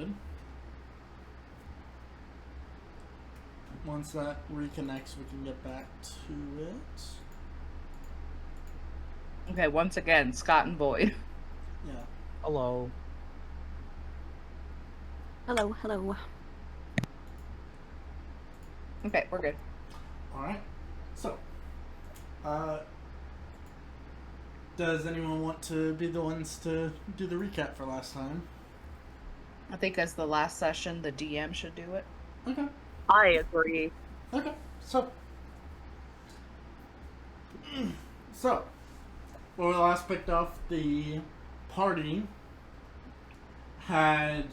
started. Once that reconnects, we can get back to it. Okay, once again, Scott and Boyd. Yeah. Hello. Hello. Okay, we're good. Alright. So, does anyone want to be the ones to do the recap for last time? I think as the last session, the DM should do it. Okay. I agree. Okay. So, where we last picked off, the party had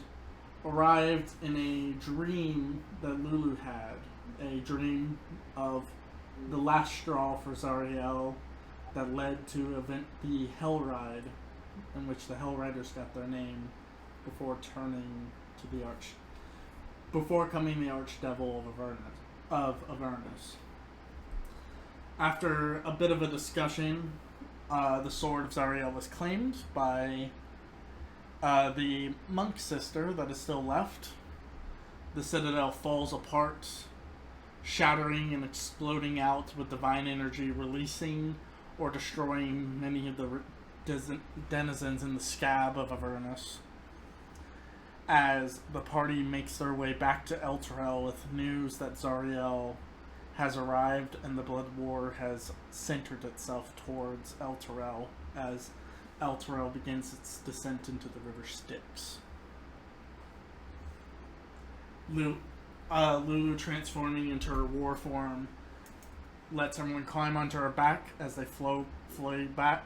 arrived in a dream that Lulu had. A dream of the last straw for Zariel that led to the Hell Ride, in which the Hell Riders got their name before becoming the Archdevil of Avernus. After a bit of a discussion, the sword of Zariel was claimed by the monk sister that is still left. The citadel falls apart, shattering and exploding out with divine energy releasing or destroying many of the denizens in the scab of Avernus. As the party makes their way back to Elturel with news that Zariel has arrived and the blood war has centered itself towards Elturel as Elturel begins its descent into the river Styx. Lulu transforming into her war form lets everyone climb onto her back as they float back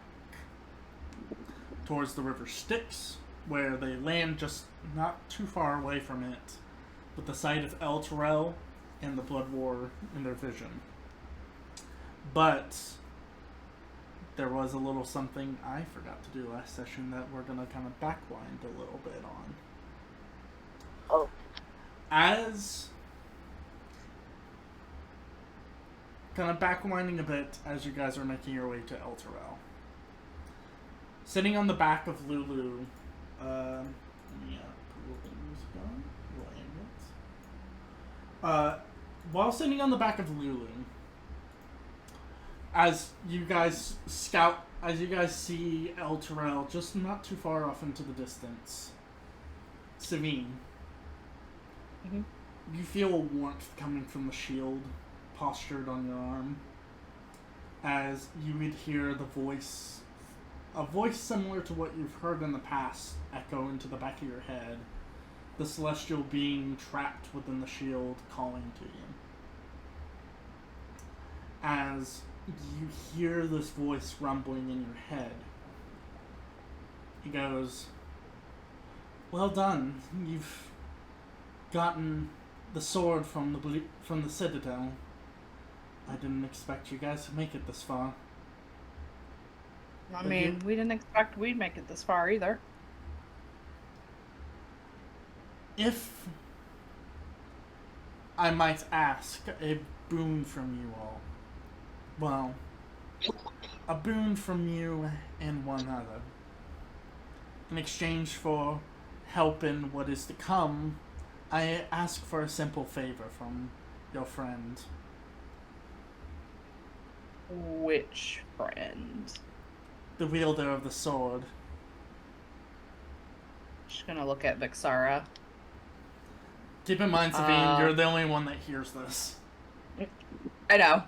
towards the river Styx, where they land just not too far away from it, with the sight of Elturel and the blood war in their vision. But there was a little something I forgot to do last session that we're going to kind of backwind a little bit on. Oh. As kind of backwinding a bit as you guys are making your way to Elturel. Sitting on the back of Lulu, while sitting on the back of Lulu, as you guys see Elturel just not too far off into the distance, Savine, you feel a warmth coming from the shield postured on your arm, as you would hear a voice similar to what you've heard in the past echo into the back of your head, the celestial being trapped within the shield calling to you. As you hear this voice rumbling in your head, he goes, "Well done, you've gotten the sword from the Citadel. I didn't expect you guys to make it this far." I mean, we didn't expect we'd make it this far either. If I might ask a boon from you all, well, a boon from you and one other, in exchange for help in what is to come, I ask for a simple favor from your friend. Which friend? The wielder of the sword. Just gonna look at Vixara. Keep in mind, Savine, you're the only one that hears this. I know.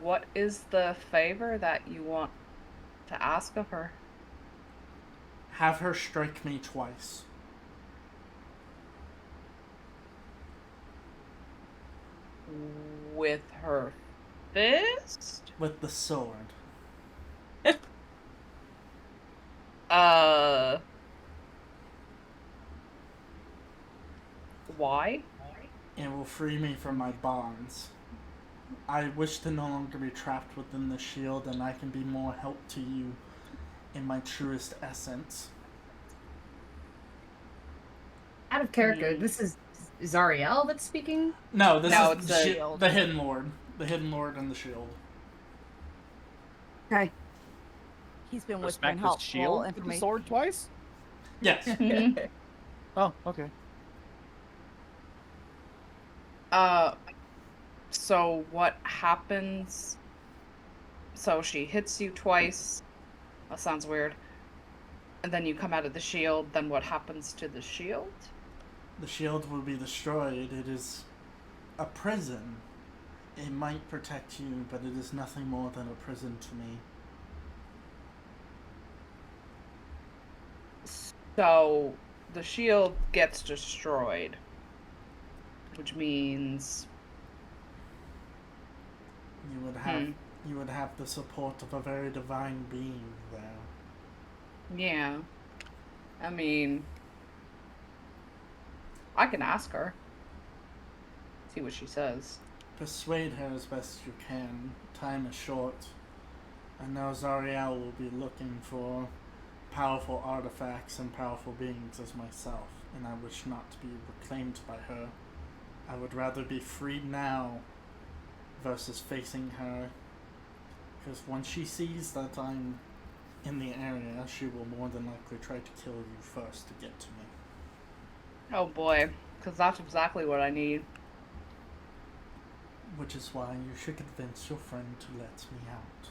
What is the favor that you want to ask of her? Have her strike me twice. With her fist? With the sword. Why? It will free me from my bonds. I wish to no longer be trapped within the shield, and I can be more help to you in my truest essence. Out of character, this is Zariel that's speaking? No, this No, is it's the Hidden Lord. The Hidden Lord and the shield. Okay. He's been whispering Respect helpful his shield with the information. sword twice? Yes. Oh, okay. So what happens? So she hits you twice. That sounds weird. And then you come out of the shield. Then what happens to the shield? The shield will be destroyed. It is a prison. It might protect you, but it is nothing more than a prison to me. So the shield gets destroyed, which means You would have the support of a very divine being there. yeah. I mean, I can ask her. See what she says. Persuade her as best you can. Time is short. I know Zariel will be looking for powerful artifacts and powerful beings as myself, and I wish not to be reclaimed by her. I would rather be freed now versus facing her, because once she sees that I'm in the area, she will more than likely try to kill you first to get to me. Oh boy, because that's exactly what I need. Which is why you should convince your friend to let me out.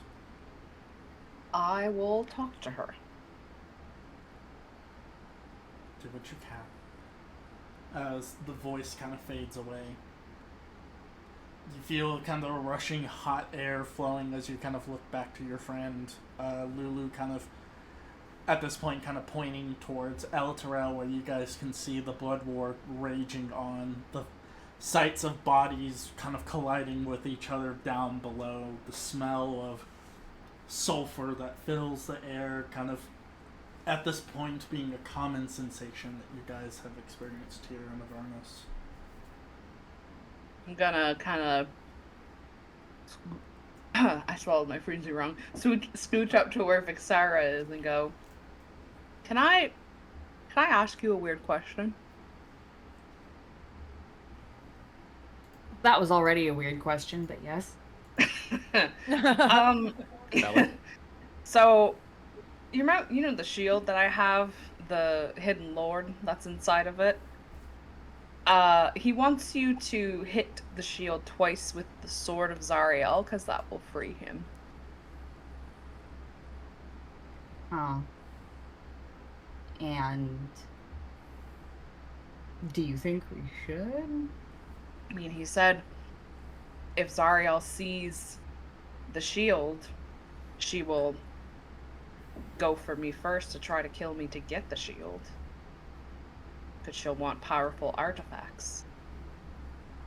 I will talk to her. Do what you can. As the voice kind of fades away, you feel kind of a rushing hot air flowing as you kind of look back to your friend. Lulu kind of, at this point, kind of pointing towards El Terrell, where you guys can see the blood war raging on, the sights of bodies kind of colliding with each other down below, the smell of sulfur that fills the air kind of at this point being a common sensation that you guys have experienced here in Avernus. I'm gonna kind of I swallowed my freezy wrong. Scooch up to where Vixara is and go, Can I ask you a weird question? That was already a weird question, but yes. So you know the shield that I have, the hidden lord that's inside of it? He wants you to hit the shield twice with the sword of Zariel, because that will free him. Oh. And do you think we should? I mean, he said if Zariel sees the shield, she will go for me first to try to kill me to get the shield. Because she'll want powerful artifacts.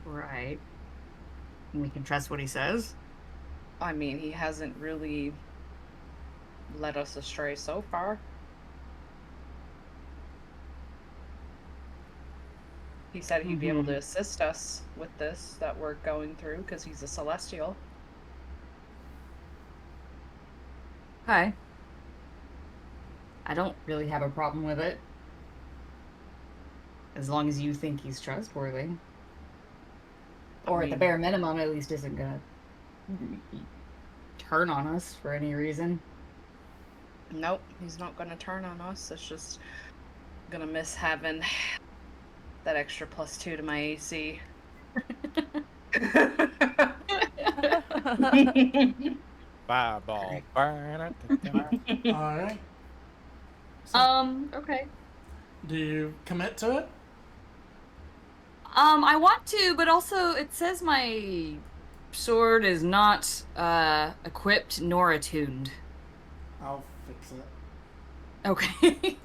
Right. We can trust what he says. I mean, he hasn't really led us astray so far. He said he'd be able to assist us with this that we're going through because he's a celestial. Okay. I don't really have a problem with it. As long as you think he's trustworthy. Or at the bare minimum, at least isn't gonna turn on us for any reason. Nope, he's not gonna turn on us. It's just gonna miss having that extra +2 to my AC. Fireball. Alright. Okay. Do you commit to it? I want to, but also it says my sword is not equipped nor attuned. I'll fix it. Okay.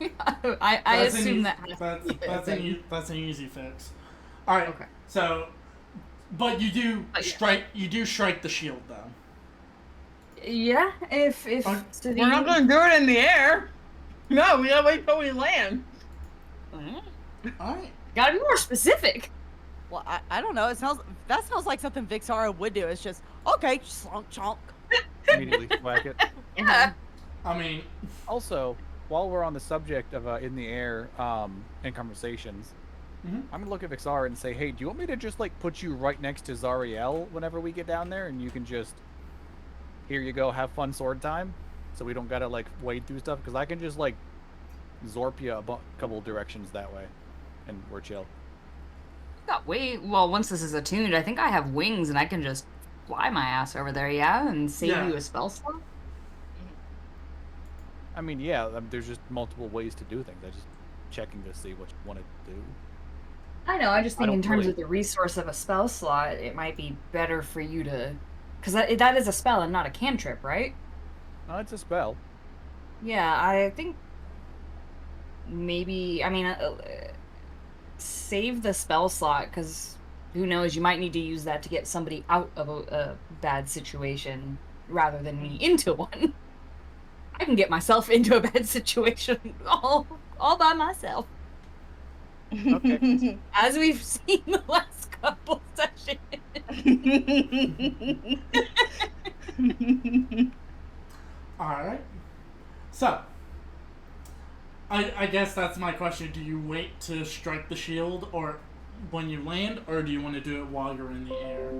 I assume that has to be that's an easy fix. Alright. Okay. So but you do strike the shield though. Yeah, if We're not gonna do it in the air. No, we gotta wait till we land. Alright. Gotta be more specific. Well, I don't know. That sounds like something Vixara would do. It's just okay, slonk chonk. Immediately whack it. Yeah. I mean, Also, while we're on the subject of in the air and conversations, I'm gonna look at Vixara and say, hey, do you want me to just like put you right next to Zariel whenever we get down there, and you can just, here you go, have fun sword time, so we don't gotta like wade through stuff, because I can just like Zorpia couple directions that way, and we're chill. Well, once this is attuned, I think I have wings and I can just fly my ass over there, yeah, and save Yeah. you a spell slot. I mean, yeah, there's just multiple ways to do things. I'm just checking to see what you want to do. I know. I just think don't in terms really- of the resource of a spell slot, it might be better for you to, because that is a spell and not a cantrip, right? It's a spell. Yeah, I think maybe. I mean, save the spell slot because who knows? You might need to use that to get somebody out of a bad situation rather than me into one. I can get myself into a bad situation all by myself. Okay. As we've seen the last couple sessions. Alright. So, I guess that's my question. Do you wait to strike the shield or when you land, or do you want to do it while you're in the air?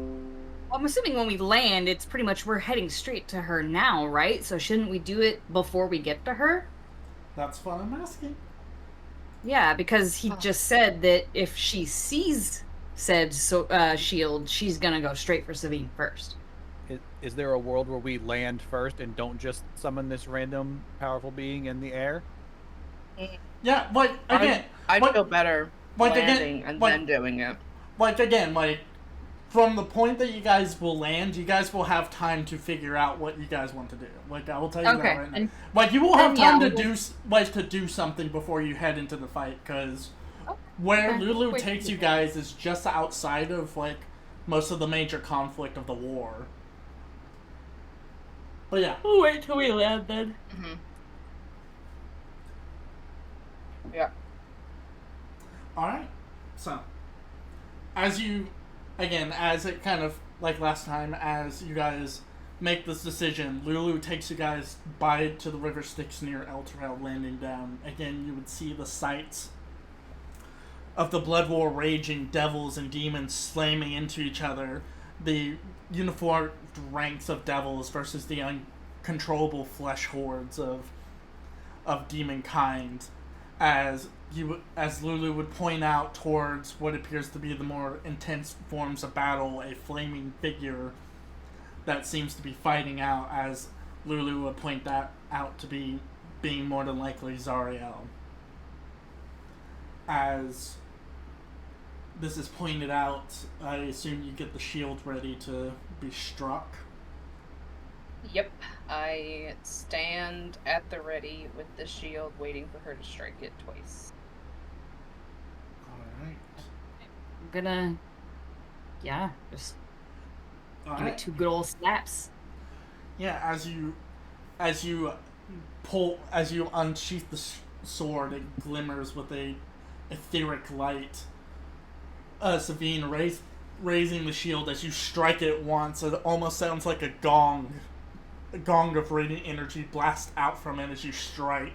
I'm assuming when we land, it's pretty much we're heading straight to her now, right? So shouldn't we do it before we get to her? That's what I'm asking. Yeah, because he just said that if she sees said shield, she's gonna go straight for Savine first. Is there a world where we land first and don't just summon this random powerful being in the air? Yeah, like, again... I'd like, feel better like, landing again, and like, then doing it. Like, again, like, from the point that you guys will land, you guys will have time to figure out what you guys want to do. Like, I will tell you that right now. And Like, you will have time yeah, to do something before you head into the fight, because where Okay. Lulu Wait, takes you guys is just outside of, like, most of the major conflict of the war. But yeah. we'll wait till we land then. Mm-hmm. Yeah. Alright. So, as it kind of, like last time, as you guys make this decision, Lulu takes you guys by to the river Styx near Elturel, landing down. Again, you would see the sights of the blood war raging, devils and demons slamming into each other, the uniformed ranks of devils versus the uncontrollable flesh hordes of demon kind, as Lulu would point out towards what appears to be the more intense forms of battle, a flaming figure that seems to be fighting out, as Lulu would point that out to be being more than likely Zariel. As this is pointed out, I assume you get the shield ready to be struck. Yep. I stand at the ready with the shield, waiting for her to strike it twice. Alright. I'm gonna, just give it Alright. 2 good old slaps. Yeah, as you unsheath the sword, it glimmers with a etheric light. Savine raising the shield as you strike it once. It almost sounds like a gong. A gong of radiant energy blasts out from it as you strike.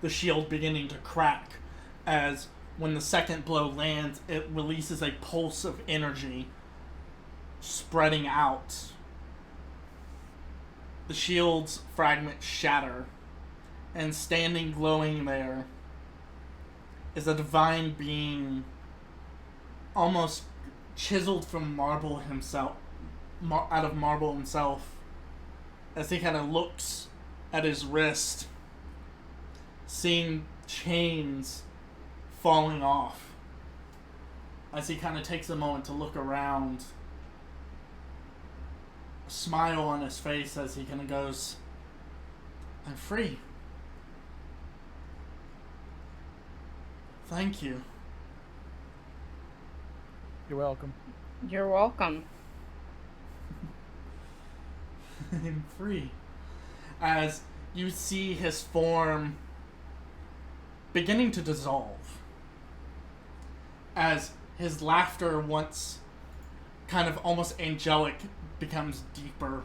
The shield beginning to crack, as when the second blow lands, it releases a pulse of energy spreading out. The shield's fragments shatter, and standing glowing there is a divine being almost chiseled from marble himself, out of marble himself, as he kind of looks at his wrist, seeing chains falling off, as he kind of takes a moment to look around, a smile on his face as he kind of goes, "I'm free. Thank you." You're welcome. You're welcome. I'm free. As you see his form beginning to dissolve. As his laughter, once kind of almost angelic, becomes deeper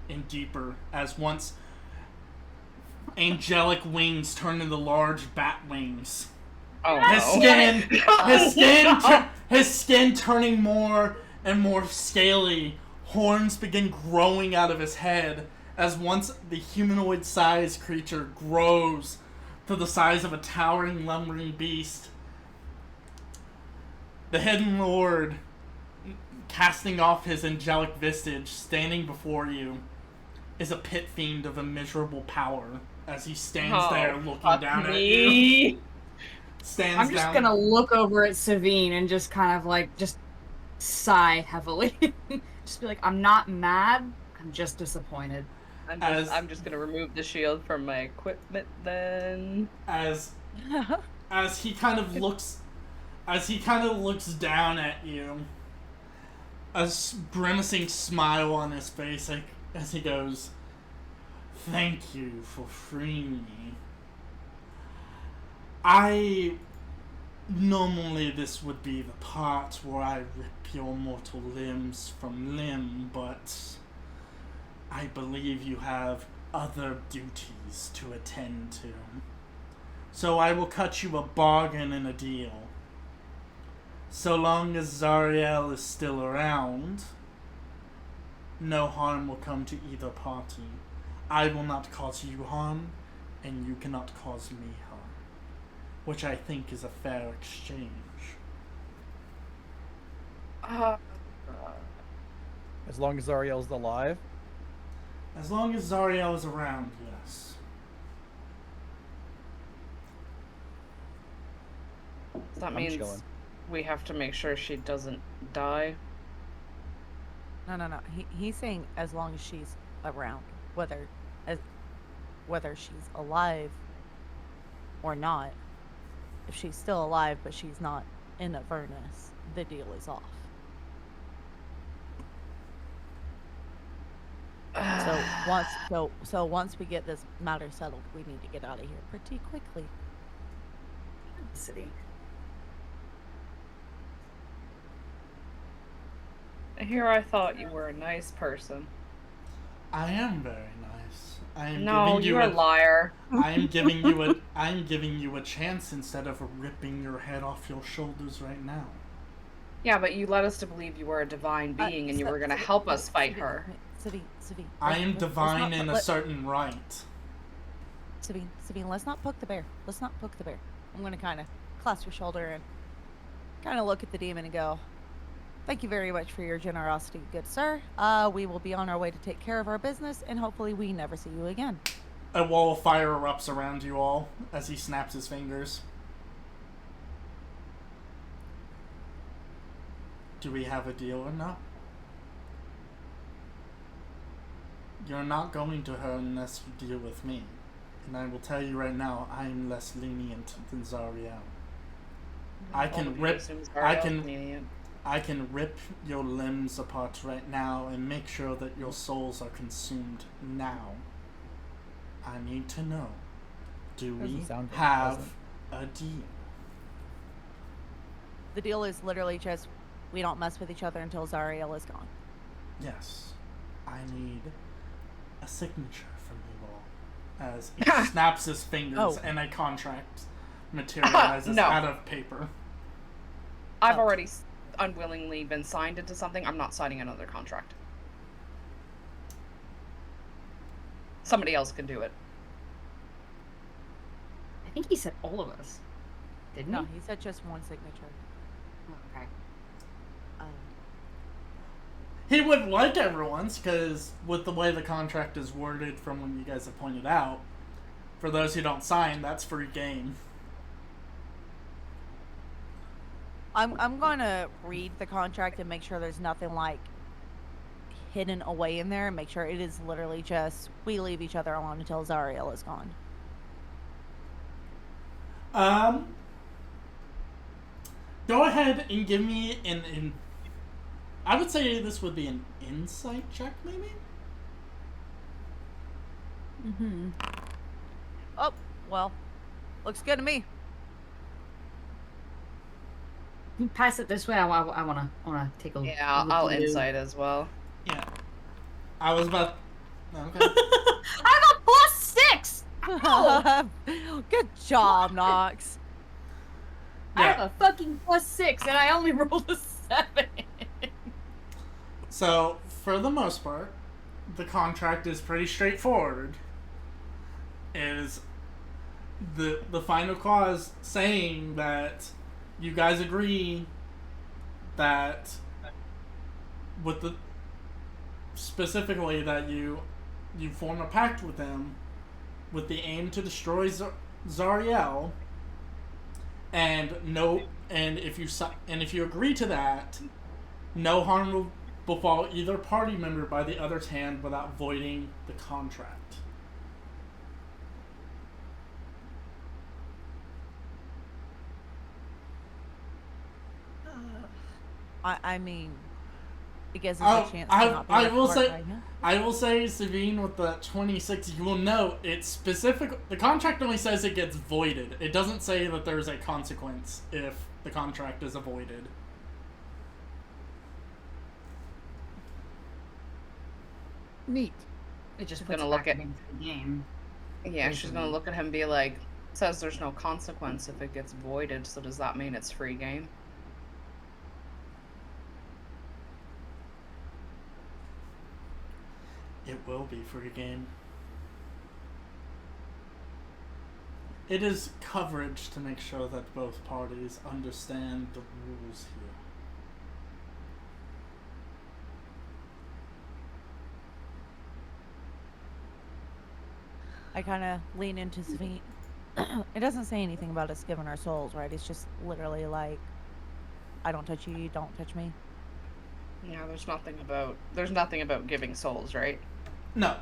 and deeper. As once angelic wings turn into large bat wings. Oh, His skin turning more and more scaly. Horns begin growing out of his head as once the humanoid-sized creature grows to the size of a towering, lumbering beast. The Hidden Lord, casting off his angelic visage, standing before you, is a pit fiend of immeasurable power as he stands there looking down at you. I'm just gonna look over at Savine and just kind of like, just sigh heavily. Just be like, I'm not mad, I'm just disappointed. I'm just gonna remove the shield from my equipment then. As he kind of looks down at you, a grimacing smile on his face as he goes, "Thank you for freeing me. Normally this would be the part where I rip your mortal limbs from limb, but I believe you have other duties to attend to. So I will cut you a bargain and a deal. So long as Zariel is still around, no harm will come to either party. I will not cause you harm, and you cannot cause me harm. Which I think is a fair exchange." As long as Zariel's alive? As long as Zariel is around, yes. That I'm means chilling. we have to make sure she doesn't die. No. He's saying as long as she's around, whether she's alive or not. If she's still alive but she's not in Avernus, the deal is off. So once we get this matter settled, we need to get out of here pretty quickly. City. Here I thought you were a nice person. I am very nice. I am No, giving you you're a liar. I am giving you a chance instead of ripping your head off your shoulders right now. Yeah, but you led us to believe you were a divine being and you were going to help us fight her. Savine, I am divine in a certain right. Savine, let's not poke the bear. I'm going to kind of clasp your shoulder and kind of look at the demon and go, "Thank you very much for your generosity, good sir. We will be on our way to take care of our business, and hopefully we never see you again." A wall of fire erupts around you all as he snaps his fingers. Do we have a deal or not? You're not going to her unless you deal with me. And I will tell you right now, I am less lenient than Zariel. I can rip your limbs apart right now and make sure that your souls are consumed now. I need to know, do we have a deal? The deal is literally just, we don't mess with each other until Zariel is gone. Yes. I need a signature from you all. As he snaps his fingers and a contract materializes out of paper. I've already unwillingly been signed into something. I'm not signing another contract. Somebody else can do it. I think he said all of us. Didn't No, he? he said just one signature. Okay. He would like everyone's, because with the way the contract is worded from when you guys have pointed out, for those who don't sign, that's free game. I'm going to read the contract and make sure there's nothing like hidden away in there, and make sure it is literally just, we leave each other alone until Zariel is gone. Go ahead and give me an I would say this would be an insight check, maybe? Mm-hmm. Oh, well, looks good to me. You pass it this way. I wanna take a look. Yeah, I'll insight as well. Yeah. I was about... Okay. I got +6! Oh! Good job, Nox. I have a fucking +6 and I only rolled a 7. So, for the most part, the contract is pretty straightforward. It is the final clause saying that you guys agree that with the specifically that you form a pact with them with the aim to destroy Zariel, and if you agree to that, no harm will befall either party member by the other's hand without voiding the contract. I mean, it gives us a chance to not be I will apart say, right now. I will say, Savine, with the 26, you will note it's specific. The contract only says it gets voided. It doesn't say that there's a consequence if the contract is avoided. Neat. It just She's puts gonna it look back at- into the game. Yeah, she's gonna look at him and be like, says there's no consequence if it gets voided, so does that mean it's free game? It will be free game. It is coverage to make sure that both parties understand the rules here. I kind of lean into Savine. It doesn't say anything about us giving our souls, right? It's just literally like, I don't touch you, you don't touch me. Yeah, there's nothing about giving souls, right? No.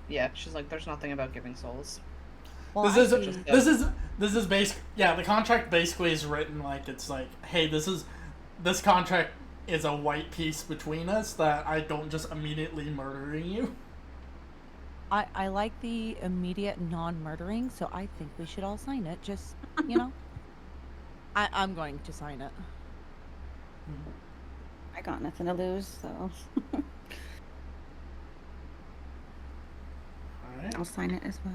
Yeah, she's like, there's nothing about giving souls. Well, This I is see- this is basic. Yeah, the contract basically is written like it's like, hey, this contract is a white piece between us that I don't just immediately murdering you. I like the immediate non-murdering, so I think we should all sign it. Just, you know, I'm going to sign it. I got nothing to lose, so Alright. I'll sign it as well.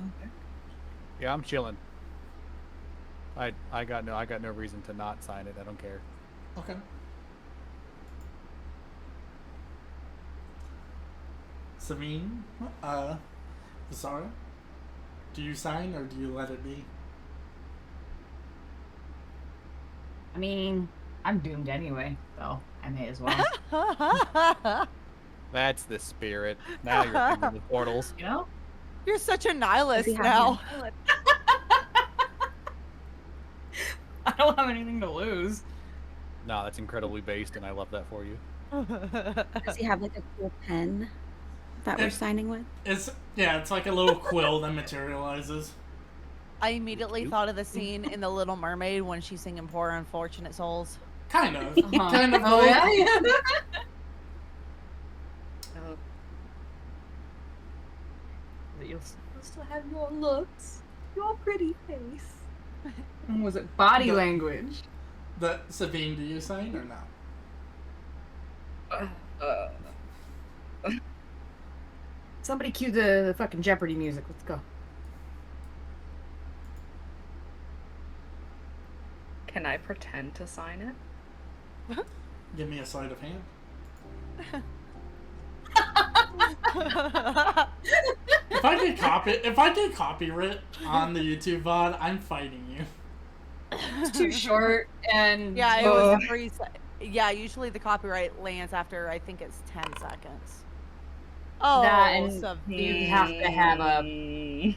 Yeah, I'm chilling. I got no reason to not sign it. I don't care. Okay. Savine, Zara, do you sign or do you let it be? I mean, I'm doomed anyway, so I may as well. That's the spirit. Now you're thinking the portals. You know? You're such a nihilist Does he have now. I don't have anything to lose. No, that's incredibly based, and I love that for you. Does he have like a cool pen that we're It- signing with? It's like a little quill that materializes. I immediately thought of the scene in The Little Mermaid when she's singing "Poor Unfortunate Souls." Kind of. Uh-huh. Kind of. Oh, like- yeah? But you'll still have your looks, your pretty face. Was it body The- language? Savine, do you sign or no? Somebody cue the fucking Jeopardy music. Let's go. Can I pretend to sign it? Give me a sleight of hand. If I get copyright on the YouTube VOD, I'm fighting you. It's too short and Yeah, it was 3 Yeah, usually the copyright lands after I think it's 10 seconds. Oh, That and Savine. you have to have a Mm,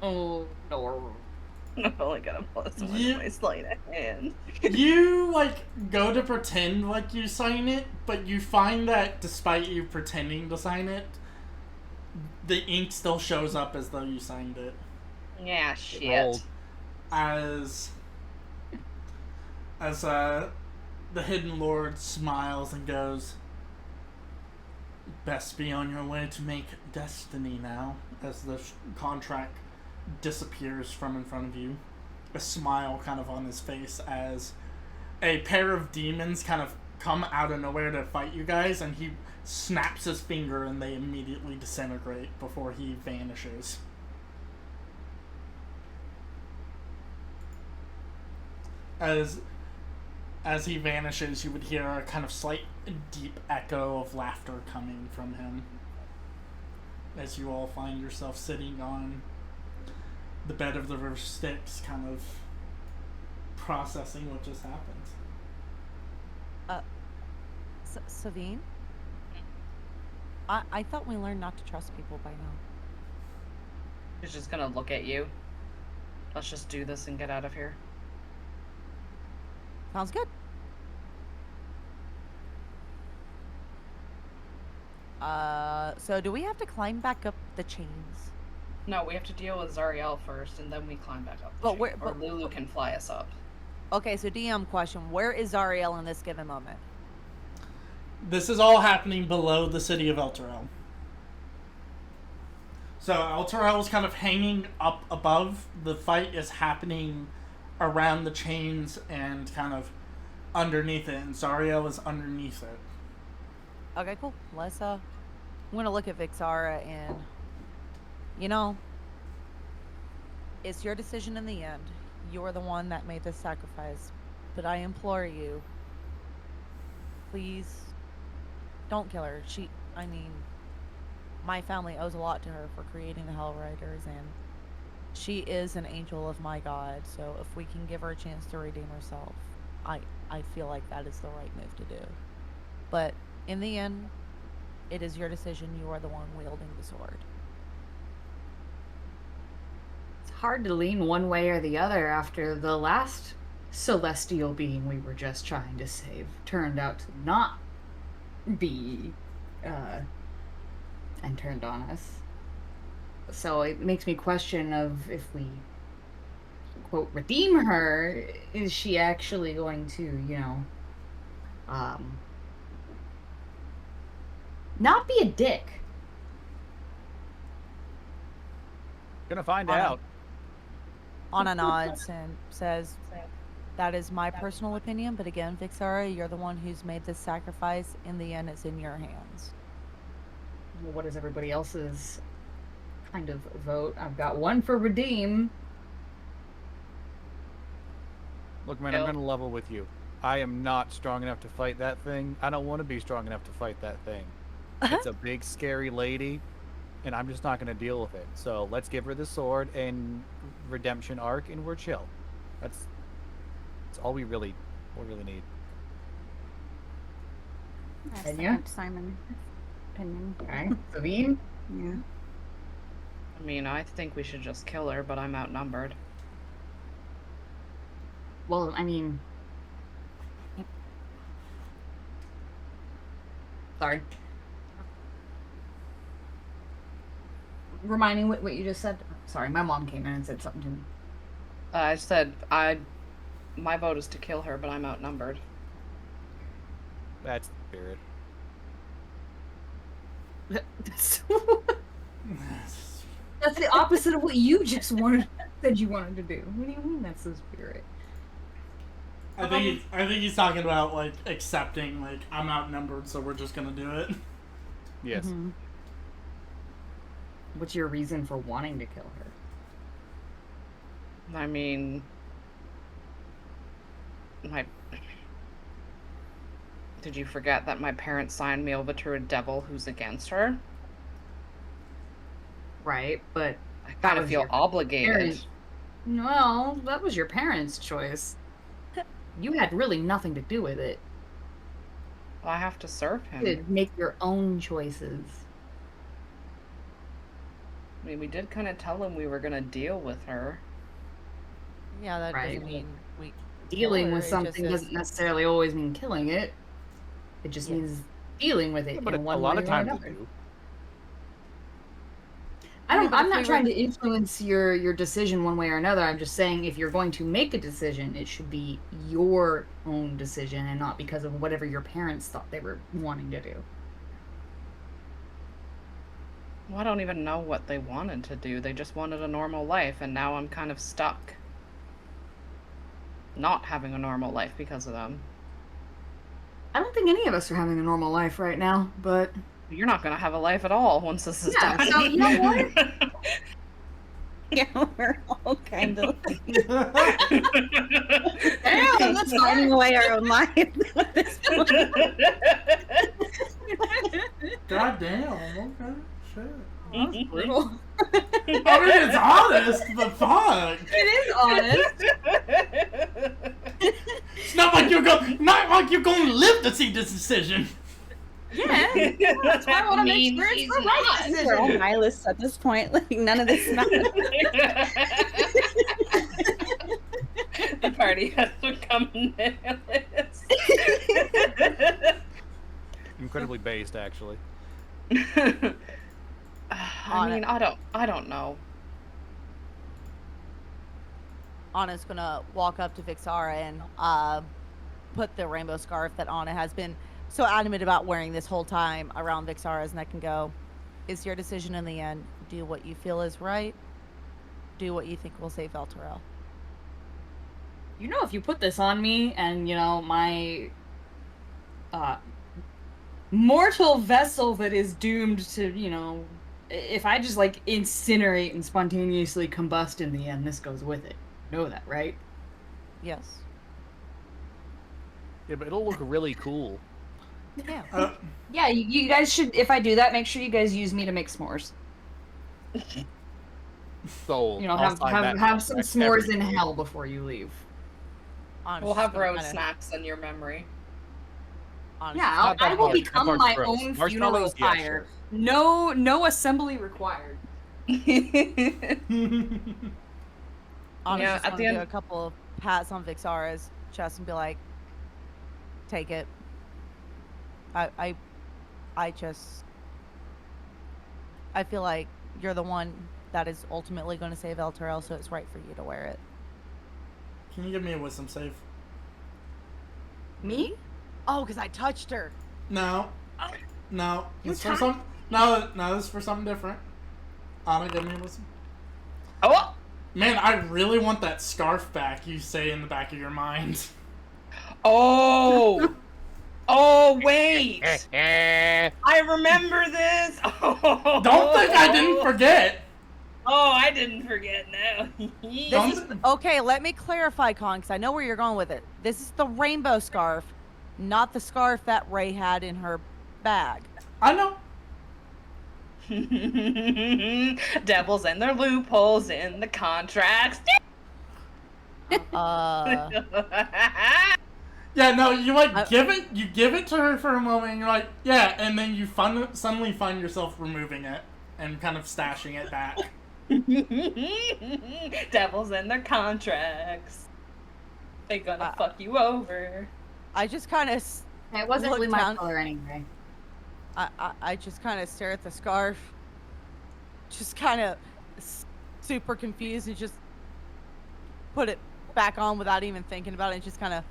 oh no. I'm only gonna plus one You- in my sleight of hand. You go to pretend like you sign it, but you find that despite you pretending to sign it, the ink still shows up as though you signed it. Yeah, shit. Rolled. As the Hidden Lord smiles and goes, "Best be on your way to make destiny now." As the contract disappears from in front of you, a smile kind of on his face as a pair of demons kind of come out of nowhere to fight you guys, and he snaps his finger and they immediately disintegrate before he vanishes. As he vanishes, you would hear a kind of slight deep echo of laughter coming from him as you all find yourself sitting on the bed of the river Styx, kind of processing what just happened. Savine? I thought we learned not to trust people by now. She's just gonna look at you. Let's just do this and get out of here. Sounds good. So do we have to climb back up the chains? No, we have to deal with Zariel first, and then we climb back up. But where? Or Lulu can fly us up. Okay, so DM question: where is Zariel in this given moment? This is all happening below the city of Elturel. So Elturel is kind of hanging up above. The fight is happening around the chains and kind of underneath it, and Zariel is underneath it. Okay, cool. Let's I'm gonna look at Vixara and, you know, it's your decision in the end. You're the one that made this sacrifice, but I implore you, please don't kill her. I mean, my family owes a lot to her for creating the Hell Riders, and she is an angel of my God, so if we can give her a chance to redeem herself, I feel like that is the right move to do. But in the end, it is your decision. You are the one wielding the sword. It's hard to lean one way or the other after the last celestial being we were just trying to save turned out to not be and turned on us. So it makes me question of if we quote redeem her, is she actually going to, you know, not be a dick? Gonna find out. Anna nods and says, that is my personal opinion, but again, Vixara, you're the one who's made this sacrifice. In the end, it's in your hands. Well, what is everybody else's kind of vote? I've got one for redeem. Look, man, I'm gonna level with you. I am not strong enough to fight that thing. I don't want to be strong enough to fight that thing. It's a big, scary lady, and I'm just not gonna deal with it. So let's give her the sword and redemption arc, and we're chill. That's all we really need. I Kenya? second Simon's opinion. Okay, Sabine? Yeah. I mean, I think we should just kill her, but I'm outnumbered. Well, I mean... Sorry. Remind me what you just said. Sorry, my mom came in and said something to me. I said, my vote is to kill her, but I'm outnumbered. That's the spirit. That's the opposite of what you just said you wanted to do. What do you mean that's the spirit? I think he's talking about, like, accepting, like, I'm outnumbered, so we're just gonna do it. Yes. Mm-hmm. What's your reason for wanting to kill her? I mean, did you forget that my parents signed me over to a devil who's against her? Right, but I kind of feel obligated. Well, that was your parents' choice. You had really nothing to do with it. Well, I have to serve him. You could make your own choices. I mean, we did kind of tell him we were gonna deal with her. Yeah, that Right. doesn't mean we... Dealing kill her, with it something just doesn't necessarily always mean killing it. It just means dealing with it Yeah, but in a one lot way of or times another. we do. but I'm if not we trying were- to influence your decision one way or another. I'm just saying if you're going to make a decision, it should be your own decision and not because of whatever your parents thought they were wanting to do. Well, I don't even know what they wanted to do. They just wanted a normal life, and now I'm kind of stuck. Not having a normal life because of them. I don't think any of us are having a normal life right now, but You're not gonna have a life at all once this is Yeah, done. so you know what? Yeah, we're all kind of Damn, that's finding away our own lives at this point. God damn, okay, shit. That was brutal. I mean, it's honest, but fuck. It is honest. It's not like you're going to live to see this decision. Yeah. That's why I want to make sure it's the right We're all decision. nihilists at this point. Like, none of this matters. The party has become nihilist. Incredibly based, actually. I mean, I don't know. Anna's gonna walk up to Vixara and put the rainbow scarf that Anna has been so adamant about wearing this whole time around Vixara's neck and go, "It's your decision in the end. Do what you feel is right. Do what you think will save Elturel." You know, if you put this on me and, you know, my mortal vessel that is doomed to, you know, if I just, like, incinerate and spontaneously combust in the end, this goes with it. You know that, right? Yes. Yeah, but it'll look really cool. Yeah. Yeah, you guys should, if I do that, make sure you guys use me to make s'mores. So You know, I'll have sign that have some contract s'mores every in day. hell before you leave. Anna's We'll just have gonna road kinda- snacks in your memory. Anna's Yeah, just not I that will hard. That become part's my gross. own funeral Marshmallows, yeah, pyre. sure. No assembly required. Anna's Yeah, just at gonna the do end- a couple of pats on Vixara's chest and be like, "Take it. I feel like you're the one that is ultimately going to save Elturel, so it's right for you to wear it." Can you give me a wisdom save? Me? Oh, because I touched her. No. No. You This for touched- some. No, this is for something different. Anna, give me a wisdom. Oh, Man, I really want that scarf back. You say in the back of your mind. oh, oh! Wait, I remember this. Oh, Don't think I didn't forget. Oh, I didn't forget now. Don't- This is okay. Let me clarify, Con, because I know where you're going with it. This is the rainbow scarf, not the scarf that Ray had in her bag. I know. Devils and their loopholes in the contracts. Yeah, no, you I- give it to her for a moment, and you're like, yeah, and then you suddenly find yourself removing it and kind of stashing it back. Devils and their contracts. They're gonna fuck you over. I just kind of, It wasn't Look really my down- color anyway. I just kind of stare at the scarf, just kind of super confused, and just put it back on without even thinking about it, and just kind of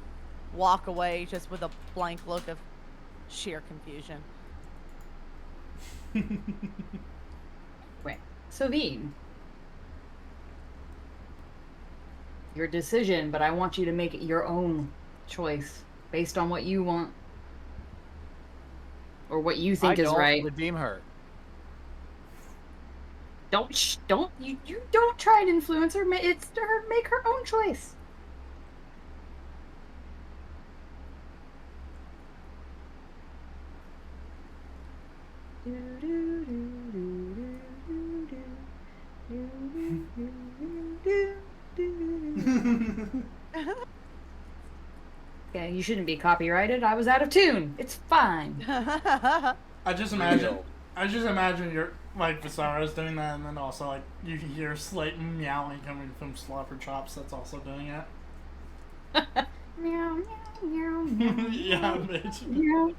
walk away, just with a blank look of sheer confusion. Wait, Savine. Your decision, but I want you to make it your own choice based on what you want or what you think I is don't right. redeem her. Don't you don't try and influence her. It's her make her own choice. Yeah, you shouldn't be copyrighted. I was out of tune. It's fine. I just imagine Real. you're like Visara's doing that, and then also like you can hear slight meowing coming from Slobber Chops that's also doing it. Meow meow meow meow. Yeah, bitch. Meow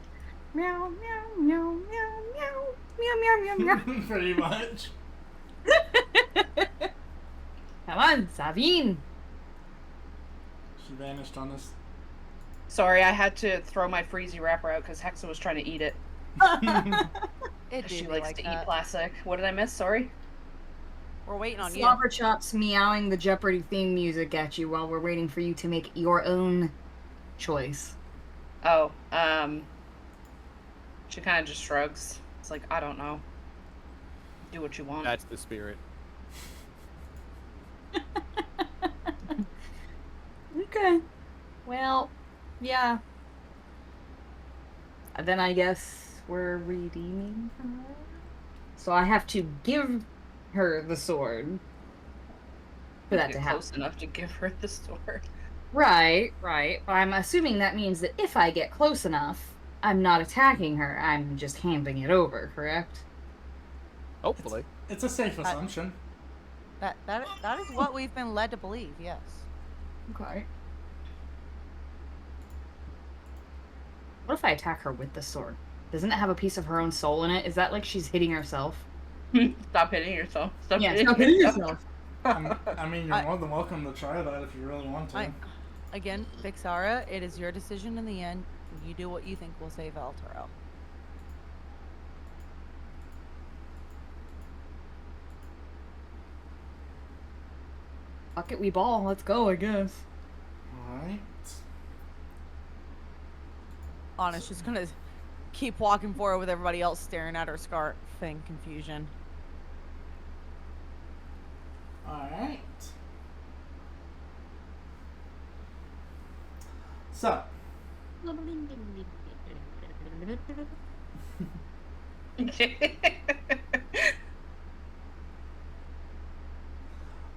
meow meow meow meow meow meow meow meow. Pretty much. Come on, Savine. She vanished on us. Sorry, I had to throw my freezy wrapper out because Hexa was trying to eat it. It She did likes like to that. eat plastic. What did I miss? Sorry. We're waiting on you. Slobber Chops meowing the Jeopardy theme music at you while we're waiting for you to make your own choice. Oh, she kind of just shrugs. It's like, I don't know. Do what you want. That's the spirit. Okay. Well, yeah. Then I guess we're redeeming her. So I have to give her the sword for that to Get happen. close enough to give her the sword. Right. But I'm assuming that means that if I get close enough, I'm not attacking her. I'm just handing it over, correct? Hopefully. It's a safe assumption. That is what we've been led to believe. Yes. Okay. What if I attack her with the sword? Doesn't it have a piece of her own soul in it? Is that like she's hitting herself? Stop hitting yourself. Stop Yeah, hitting stop hitting yourself. yourself. I mean, you're more than welcome to try that if you really want to. Again, Vixara, it is your decision in the end. You do what you think will save El Toro. Fuck it, we ball. Let's go, I guess. Alright. Anna's just gonna keep walking forward with everybody else staring at her scarf in confusion. Alright. So.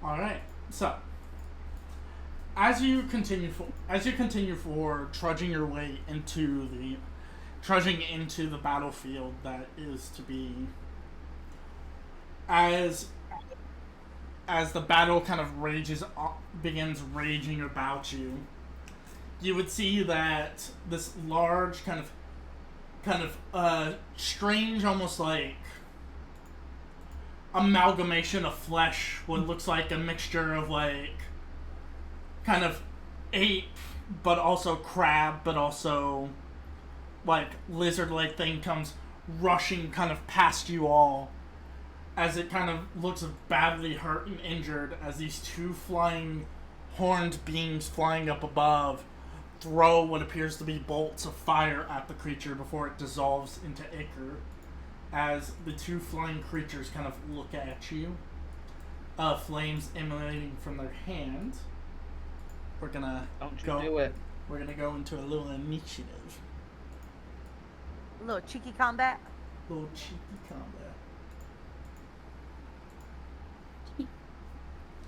Alright. So. As you continue for trudging your way into the battlefield that is to be, as the battle kind of begins raging about you, you would see that this large kind of strange, almost like amalgamation of flesh, what looks like a mixture of like kind of ape, but also crab, but also like lizard-like thing comes rushing kind of past you all, as it kind of looks badly hurt and injured, as these two flying horned beams flying up above throw what appears to be bolts of fire at the creature before it dissolves into ichor, as the two flying creatures kind of look at you, flames emanating from their hand. We're gonna do it. We're gonna go into a little initiative. A little cheeky combat. Little cheeky combat.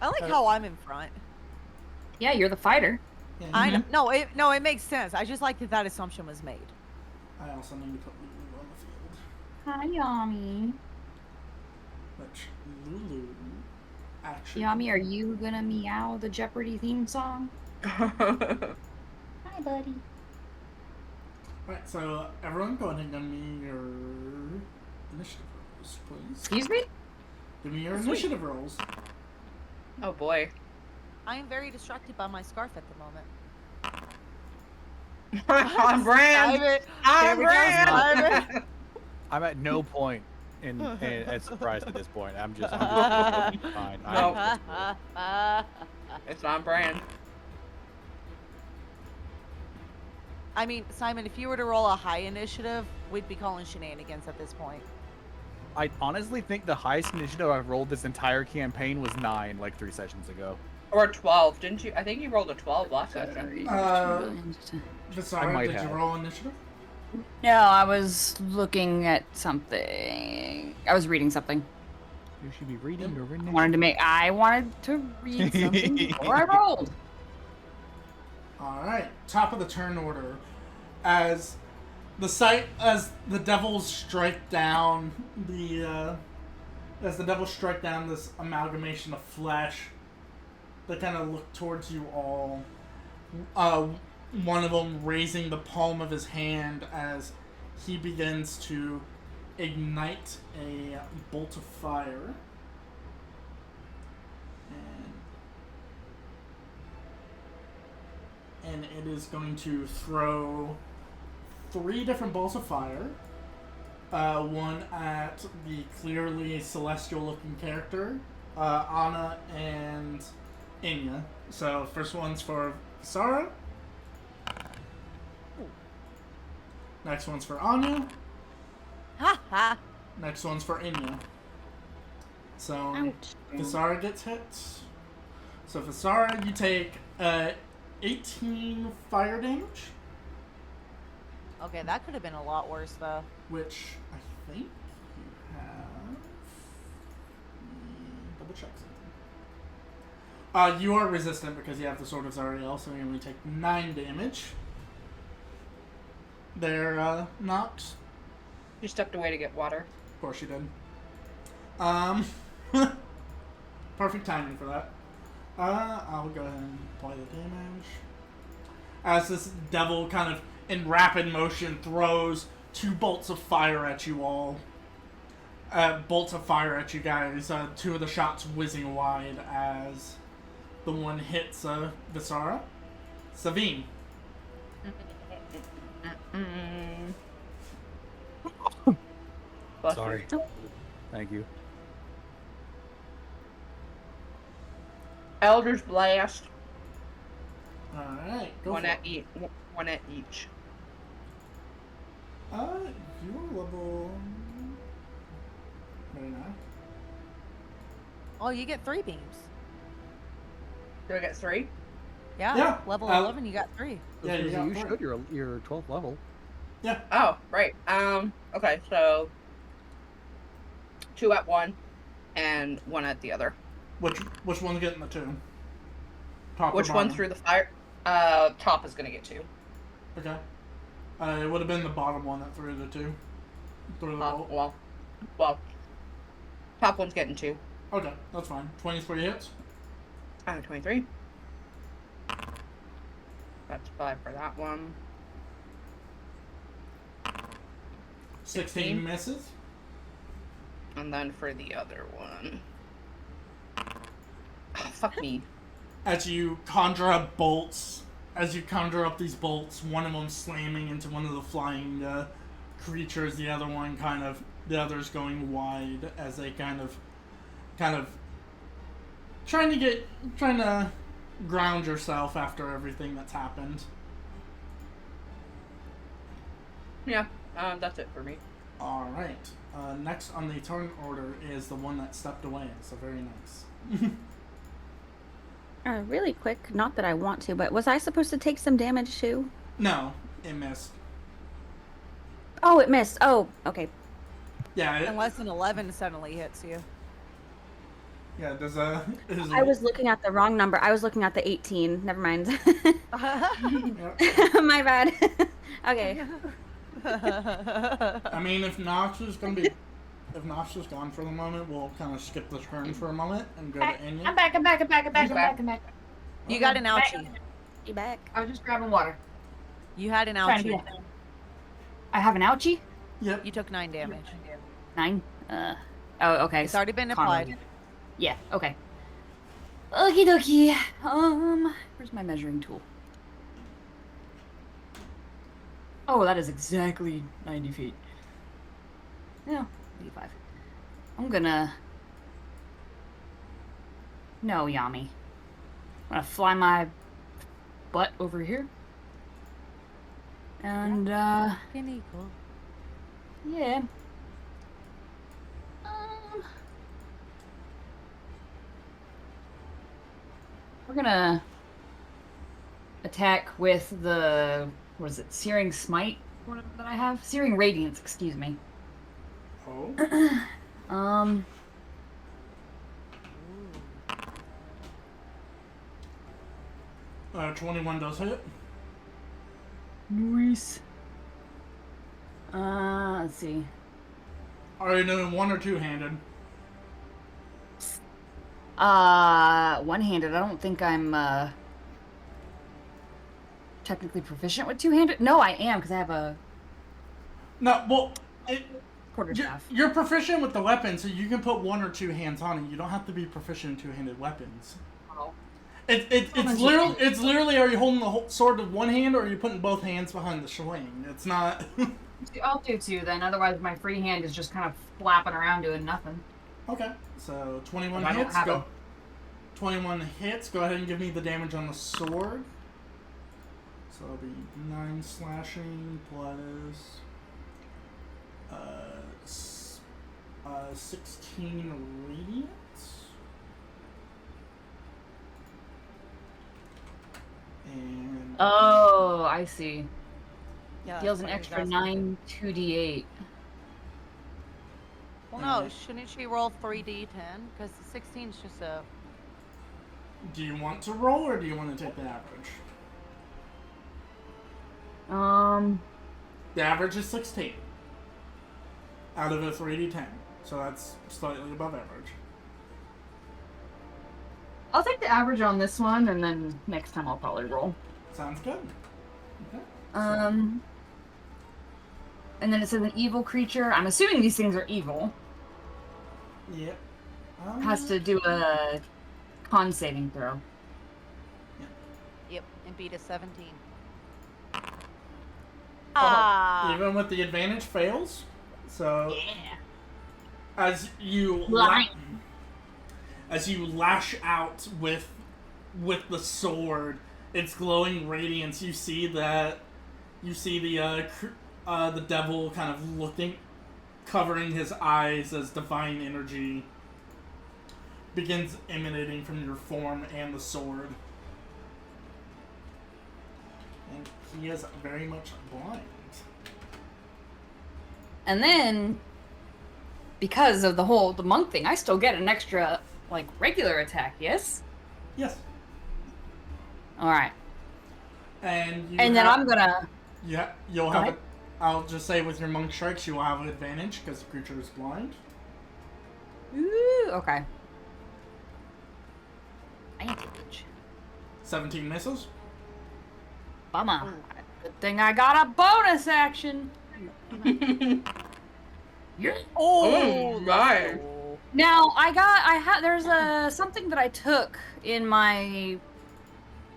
I like how I'm in front. Yeah, you're the fighter. Yeah, I know. No, it makes sense. I just like that assumption was made. I also need to put Lulu on the field. Hi, Yami. Which Lulu actually. Yami, are you gonna meow the Jeopardy theme song? Hi, buddy. Alright, so everyone go ahead and give me your initiative rolls, please. Excuse me? Give me your initiative rolls. Oh boy. I am very distracted by my scarf at the moment. On brand. On brand. I'm at no point at surprised at this point. I'm just fine. No. It's on brand. I mean, Simon, if you were to roll a high initiative, we'd be calling shenanigans at this point. I honestly think the highest initiative I've rolled this entire campaign was 9, like 3 sessions ago. Or 12, didn't you? I think you rolled a 12 last session. Sorry, did you roll initiative? No, I was looking at something. I was reading something. You should be reading your initiative. I wanted to read something before I rolled. Alright, top of the turn order. As the devils strike down this amalgamation of flesh, they kind of look towards you all. One of them raising the palm of his hand as he begins to ignite a bolt of fire. And it is going to throw 3 different balls of fire. One at the clearly celestial-looking character, Anna and Inya. So first one's for Sarah. Next one's for Anya. Ha ha. Next one's for Inya. So Ouch. Visara gets hit. So Visara, you take 18 fire damage, Okay, that could have been a lot worse, though. which I think you have. double check something. You are resistant because you have the Sword of Zariel, so you only take 9 damage. They're knocked. You stepped away to get water. Of course you did. Perfect timing for that. I'll go ahead and apply the damage. As this devil kind of, in rapid motion, throws 2 bolts of fire at you all. Bolts of fire at you guys. 2 of the shots whizzing wide as the one hits Visara. Savine. Sorry. Thank you. Elder's Blast. Alright, go One for at it. each. One at each. You're level... Very nice. Oh, you get 3 beams. Do I get 3? Yeah. Yeah, Level uh, 11, you got 3. Yeah, you got you 3. should. You're 12th level. Yeah. Oh, right. Okay, so 2 at one, and 1 at the other. Which one's getting the 2? Top or Which one bottom? through the fire? Top is gonna get 2. Okay. It would have been the bottom one that threw the 2. Threw the bolt. Well, top one's getting 2. Okay, that's fine. 23 hits. 23. That's 5 for that one. 16 misses. And then for the other one. Oh, fuck me. As you conjure up bolts, these bolts, one of them slamming into one of the flying creatures, the other's going wide as they kind of trying to ground yourself after everything that's happened. Yeah, that's it for me. All right. Next on the turn order is the one that stepped away. So very nice. Really quick, not that I want to, but was I supposed to take some damage too? No, it missed. Oh, it missed. Oh, okay. Yeah. Unless an 11 suddenly hits you. Yeah. I was looking at the wrong number. I was looking at the 18. Never mind. Yep. My bad. Okay. I mean, if Nox is gone for the moment, we'll kind of skip the turn for a moment and go to Enya. I'm back. You got an ouchie. You back? I was just grabbing water. You had an Trying to ouchie. be- I have an ouchie? Yep. You took 9 damage. 9? Oh, okay. It's already been Conrad. applied. Yeah, okay. Okie dokie. Where's my measuring tool? Oh, that is exactly 90 feet. No, 85. I'm gonna... No, Yami. I'm gonna fly my butt over here. And, Fucking equal. yeah. We're gonna attack with the, what is it, Searing Smite that I have? Searing Radiance, excuse me. Oh. 21 does hit. Nice. Let's see. Are you doing one or two-handed? One-handed. I don't think I'm, technically proficient with two-handed. No, I am, because I have a No, well, quarterstaff. you're proficient with the weapon, so you can put one or two hands on it. You don't have to be proficient in two-handed weapons. Oh. It's literally, are you holding the whole sword with one hand, or are you putting both hands behind the sling? It's not... I'll do two, then. Otherwise, my free hand is just kind of flapping around doing nothing. Okay, so 21 I don't hits. have Go. a- 21 hits. Go ahead and give me the damage on the sword. So it'll be 9 slashing plus 16 radiant. And Oh, I see. Yeah, Deals that's an what extra you're 9 2d8. Well, no, shouldn't she roll 3d10? Because the 16 is just a... Do you want to roll, or do you want to take the average? The average is 16 out of a 3d10, so that's slightly above average. I'll take the average on this one, and then next time I'll probably roll. Sounds good. Okay. And then it says an evil creature. I'm assuming these things are evil. Yep. Has to do a con saving throw. Yep, and beat a 17. Even with the advantage fails. So Yeah. as you lash out with the sword, its glowing radiance, you see the devil kind of looking, covering his eyes as divine energy begins emanating from your form and the sword. And he is very much blind. And then, because of the monk thing, I still get an extra, regular attack, yes? Yes. Alright. And then I'm gonna... Yeah, you'll have it. I'll just say with your monk strikes, you will have an advantage because the creature is blind. Ooh, okay. Advantage. 17 misses. Bummer. Good thing I got a bonus action. Yeah. Oh, nice. Now there's something that I took in my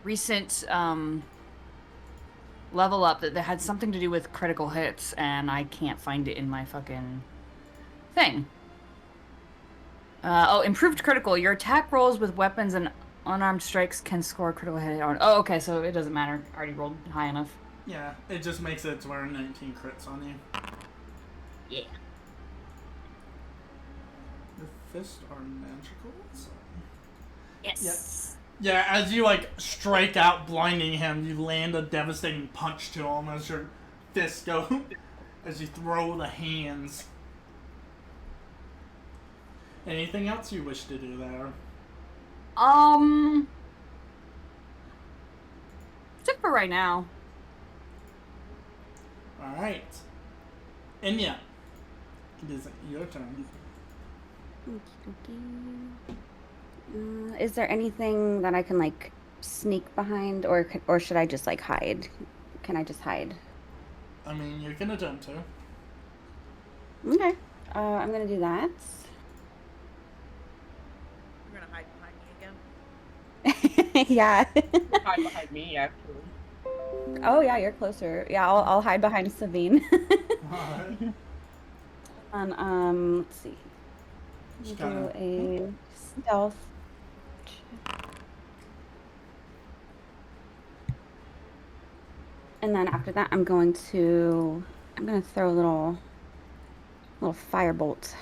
recent level up that had something to do with critical hits, and I can't find it in my fucking thing. Improved critical. Your attack rolls with weapons and unarmed strikes can score a critical hit on. Oh, okay, so it doesn't matter. I already rolled high enough. Yeah, it just makes it to where 19 crits on you. Yeah. Your fists are magical. So. Yes. Yeah, as you strike out, blinding him, you land a devastating punch to him as your fists go, as you throw the hands. Anything else you wish to do there? That's it for right now. Alright. Enya, it is your turn. Is there anything that I can sneak behind, or should I just hide? Can I just hide? I mean, you can attempt to. Okay. I'm gonna do that. You're gonna hide behind me again? Yeah. Hide behind me, actually. Oh yeah, you're closer. Yeah, I'll hide behind Sabine. Alright. And let's see. Just Do kinda- a stealth. And then after that, I'm gonna throw a little firebolt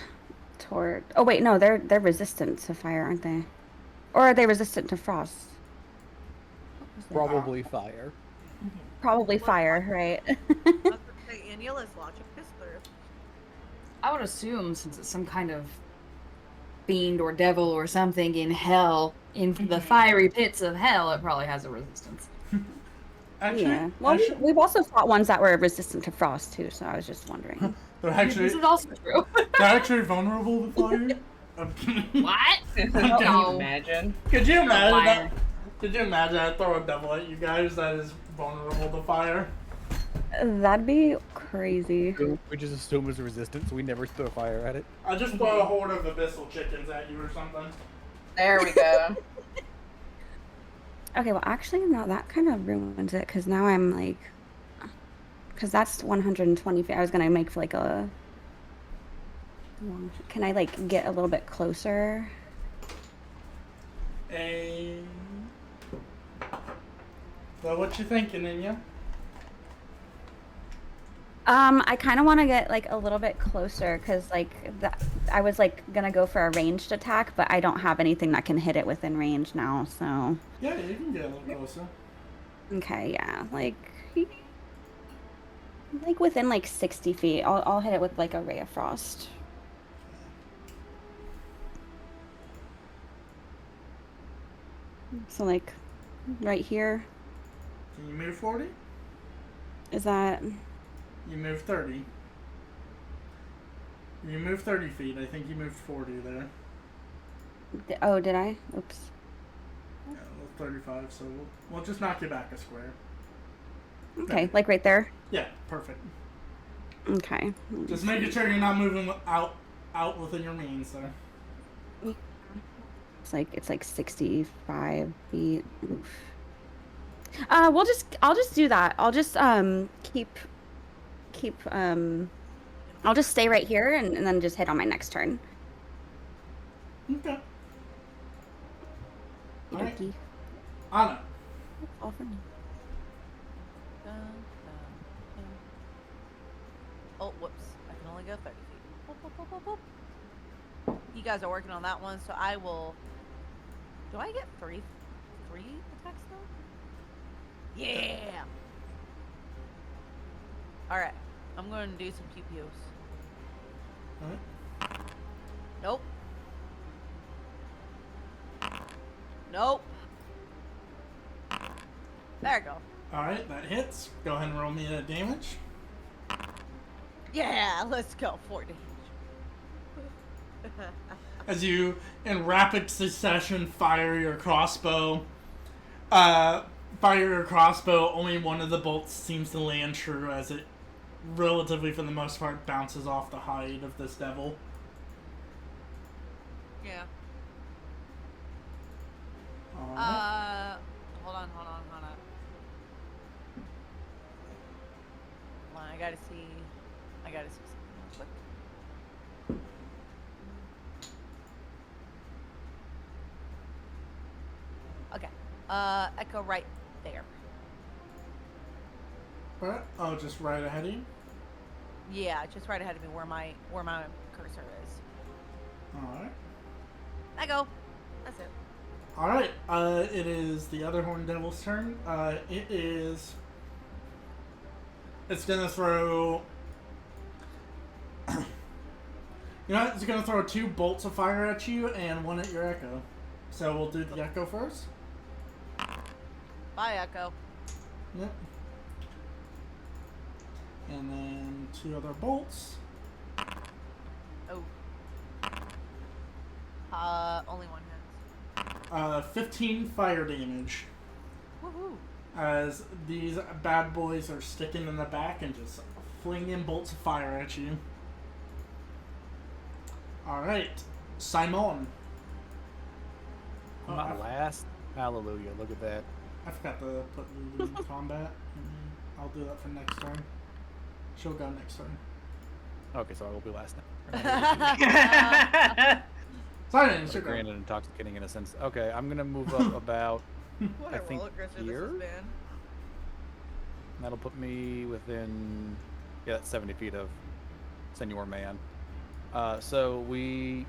toward. Oh wait, no, they're resistant to fire, aren't they? Or are they resistant to frost? Probably fire. Probably fire, right? I was gonna say, Anya, let's launch a pistol. I would assume, since it's some kind of fiend or devil or something in hell, in the fiery pits of hell, it probably has a resistance. Actually, Yeah. Well, we've also fought ones that were resistant to frost too, so I was just wondering. they're actually This is also true. they're actually vulnerable to fire. What? Can No. you imagine? Could you imagine Liar. that? Could you imagine I throw a devil at you guys that is vulnerable to fire? That'd be crazy. We just assume it was resistant, so we never throw fire at it. I just throw a horde of abyssal chickens at you or something. There we go. Okay, well, actually, no, that kind of ruins it, because now I'm because that's 120 feet. I was gonna make a. Can I get a little bit closer? So what you thinking, Inya? I kind of want to get a little bit closer, because I was gonna go for a ranged attack, but I don't have anything that can hit it within range now. So Yeah, you can get a little closer. okay, yeah, within 60 feet. I'll hit it with a ray of frost. So like, right here. Can you move 40? Is that? You move 30. You move 30 feet. I think you moved 40 there. Oh, did I? Oops. Yeah, well, 35. So we'll just knock you back a square. Okay, like right there. Yeah, perfect. Okay. Just making sure you're not moving out within your means there. It's like 65 feet. Oof. I'll just do that. I'll just keep I'll just stay right here and then just hit on my next turn. Okay. Alright. Okey-dokey. Anna. All for me. Oh, whoops. I can only go 30 feet. Whoop, whoop, whoop, whoop, whoop. You guys are working on that one, so I will... Do I get three attacks though? Yeah! Alright. I'm going to do some QPOs. Alright. Nope. Nope. There we go. Alright, that hits. Go ahead and roll me a damage. Yeah, let's go. 4 damage. As you, in rapid succession, fire your crossbow. Only one of the bolts seems to land true as it relatively, for the most part, bounces off the hide of this devil. Yeah. Alright. Hold on. Hold on, I gotta see something real quick. Okay. Echo right there. Alright. Oh, just right ahead of you? Yeah, just right ahead of me where my cursor is. Alright. Echo. That's it. Alright, it is the other Horned Devil's turn. It's gonna throw... You know what? It's gonna throw 2 bolts of fire at you and 1 at your Echo. So we'll do the Echo first. Bye, Echo. Yep. And then 2 other bolts. Oh. Only 1 hits. 15 fire damage. Woohoo. As these bad boys are sticking in the back and just flinging bolts of fire at you. Alright, Simon. I'm not last. Hallelujah, look at that. I forgot to put Lulu in combat. I'll do that for next turn. She'll go next turn. Okay, so I will be last now. Simon, it's your go. Grand and intoxicating innocence. Okay, I'm gonna move up about, What I a think, roller coaster here? this has been. That'll put me within, yeah, that's 70 feet of Senor Man. So we,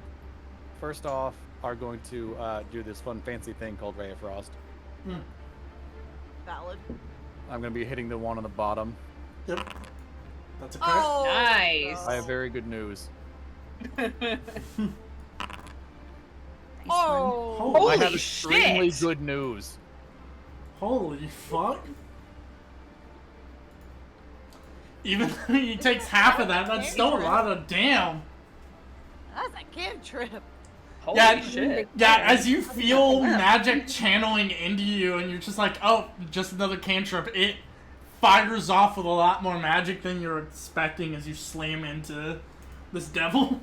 first off, are going to do this fun fancy thing called Ray of Frost. Valid. I'm going to be hitting the one on the bottom. Yep. That's a crit. Oh, Nice. I have very good news. Oh, Holy I have shit. extremely good news. Holy fuck. Even though he takes half of that, that's still a lot of damn. that's a cantrip. Holy Yeah, shit. Yeah, as you feel magic channeling into you and you're just like, oh, just another cantrip, it fires off with a lot more magic than you're expecting as you slam into this devil.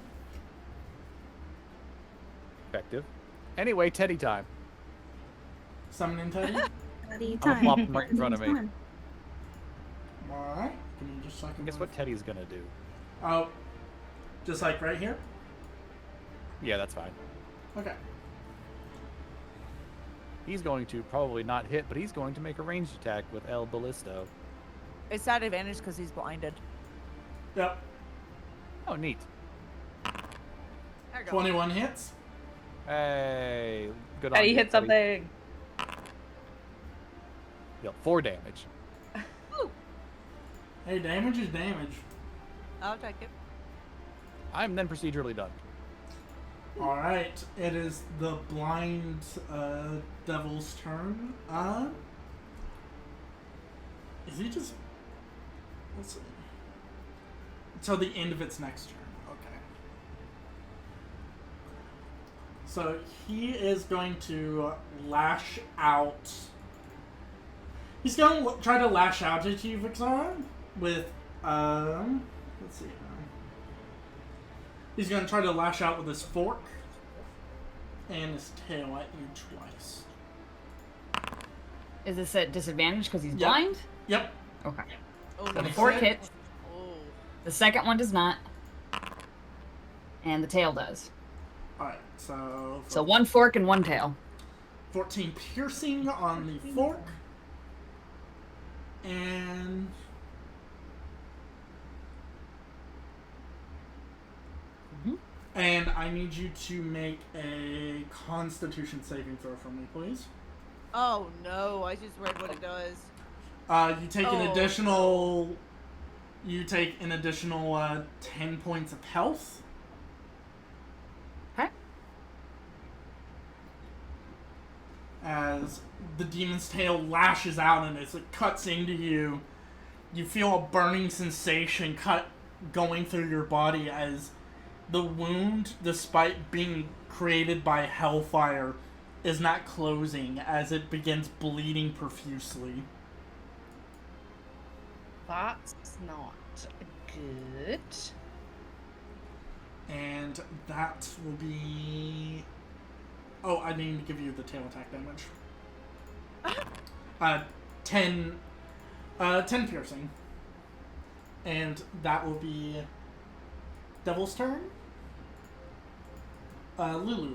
Effective. Anyway, Teddy time. Summoning Teddy. Bloody I'm gonna plop him right in front of me. Time. Alright. Give me just a second. Guess what Teddy's gonna do? Oh, just like right here? Yeah, that's fine. Okay. He's going to probably not hit, but he's going to make a ranged attack with El Ballisto. It's at advantage because he's blinded. Yep. Oh, neat. There you go. 21 hits. Hey, good on How do you you, hit Teddy. something? Deal 4 damage. Woo. Hey, damage is damage. I'll take it. I'm then procedurally done. Alright, it is the blind devil's turn. Is he just... Let's see. Until the end of its next turn. Okay. So he is going to lash out. He's going to try to lash out at you, Vixar, with, let's see. He's going to try to lash out with his fork and his tail at you twice. Is this at disadvantage because he's Yep. blind? Yep. Okay. Oh, So the Makes fork sense. hits. Oh. The second one does not. And the tail does. Alright, so... So one fork and one tail. 14 piercing on the fork. And... And I need you to make a Constitution saving throw for me, please. Oh no, I just read what it does. You take an Oh. additional... You take an additional 10 points of health. Okay. As the demon's tail lashes out and as it cuts into you, you feel a burning sensation going through your body as the wound, despite being created by hellfire, is not closing as it begins bleeding profusely. That's not good. And that will be... Oh, I need to give you the tail attack damage. 10 piercing. And that will be Devil's turn. Lulu.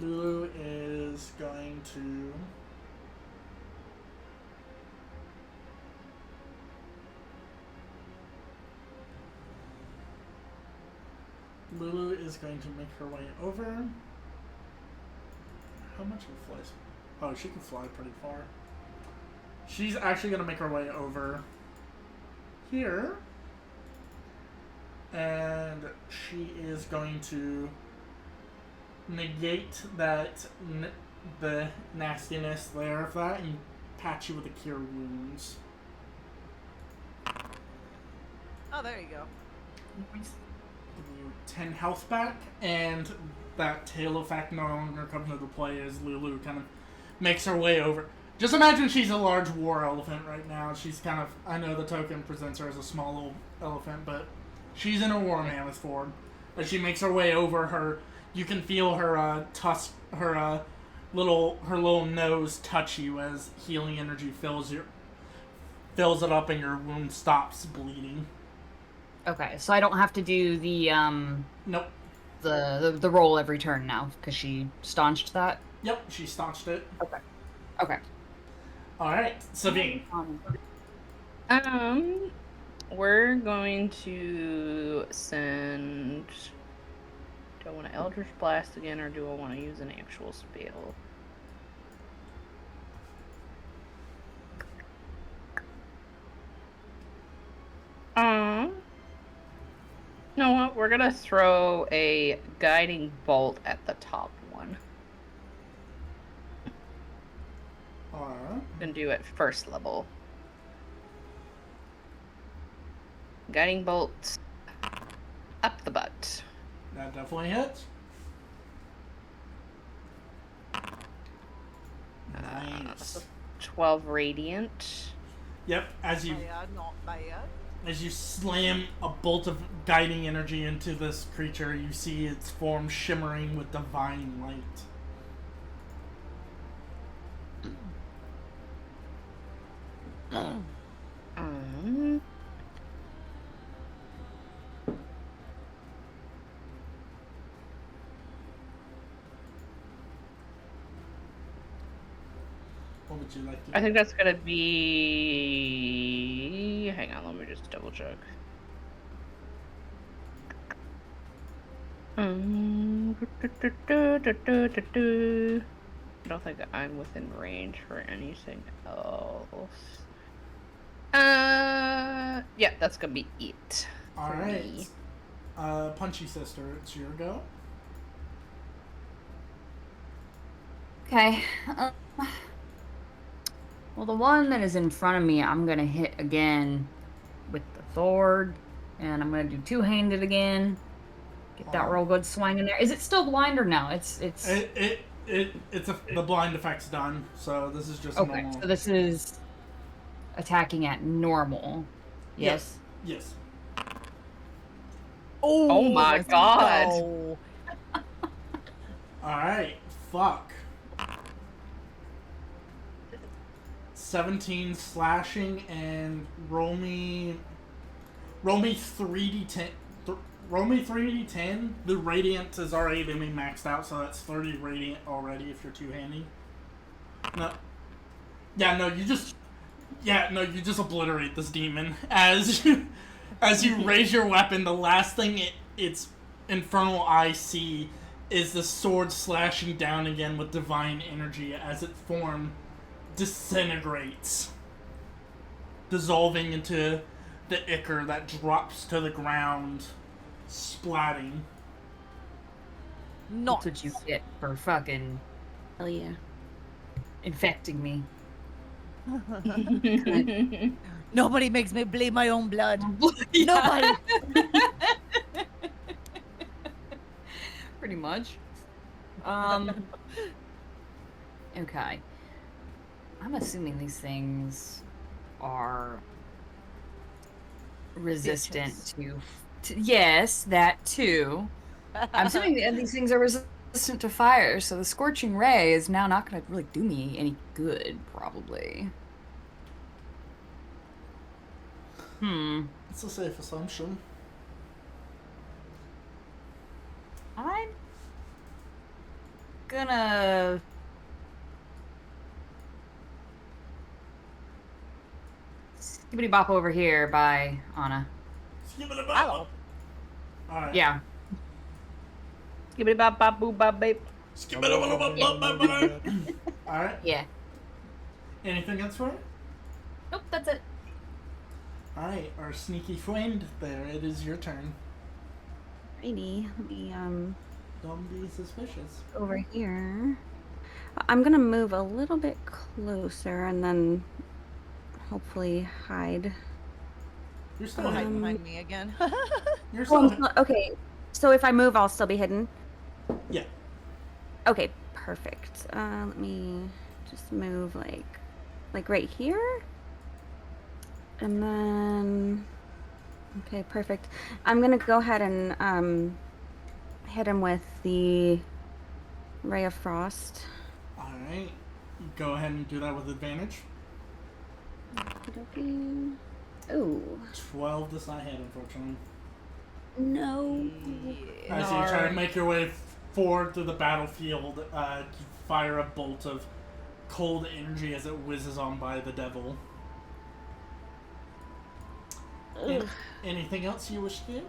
Lulu is going to... Lulu is going to make her way over. How much of flies? Oh, she can fly pretty far. She's actually going to make her way over here. And she is going to negate that the nastiness there of that and patch you with a Cure Wounds. Oh, there you go. Give you 10 health back, and that tail effect no longer comes into play as Lulu kind of makes her way over. Just imagine she's a large war elephant right now. She's kind of, I know the token presents her as a small little elephant, but she's in a war mammoth form. As she makes her way over her, you can feel her tusk, her little nose touch you as healing energy fills it up and your wound stops bleeding. Okay, so I don't have to do the Nope. the roll every turn now because she staunched that. Yep, she staunched it. Okay. Alright, Sabine. We're going to send... Do I want to Eldritch Blast again, or do I want to use an actual spell? You know what? We're gonna throw a Guiding Bolt at the top one. Alright. Gonna do it first level. Guiding Bolt up the butt. That definitely hits. Nice. 12 Radiant. Yep, as you Not bad. slam a bolt of guiding energy into this creature, you see its form shimmering with divine light. What would you like to do? I think that's gonna be... Hang on, let me just double check. I don't think I'm within range for anything else. Yeah, that's gonna be it. Alright. Punchy Sister, it's your go. Okay. Well, the one that is in front of me, I'm gonna hit again with the sword, and I'm gonna do two-handed again. Get that real good swing in there. Is it still blind or no? It's the blind effect's done, so this is just okay. normal. So this is attacking at normal. Yes. Yes. Oh my let's god. go. Alright, fuck. 17 slashing and roll me 3d10. Roll me 3d10. The radiant is already going to be maxed out, so that's 30 radiant already if you're two-handing. No. Yeah, no, you just obliterate this demon as you raise your weapon. The last thing its infernal eye see is the sword slashing down again with divine energy as its form disintegrates, dissolving into the ichor that drops to the ground, splatting. That's what you get for fucking Hell yeah. infecting me. Nobody makes me bleed my own blood. Yeah. Nobody. Pretty much. Okay. I'm assuming these things are resistant to yes, that too. I'm assuming that these things are resistant to fire, so the scorching ray is now not going to really do me any good, probably. It's a safe assumption. I'm gonna skibbity bop over here by Anna. Hello. Alright. Yeah. Skibbity bop bop boop bop babe. Alright. Yeah. Anything else for it? Nope, that's it. Alright, our sneaky friend there, it is your turn. Alrighty, let me Don't be suspicious. over here. I'm gonna move a little bit closer and then hopefully hide. You're still Hide hidden. behind me again. You're Well, still okay, so if I move, I'll still be hidden. Yeah. Okay, perfect. Let me just move like right here, and then okay, perfect. I'm gonna go ahead and hit him with the Ray of Frost. Alright. Go ahead and do that with advantage. Okey-dokey. Ooh, 12 does not hit, unfortunately. no. As you try to make your way forward through the battlefield, you fire a bolt of cold energy as it whizzes on by the devil. Anything else you wish to do?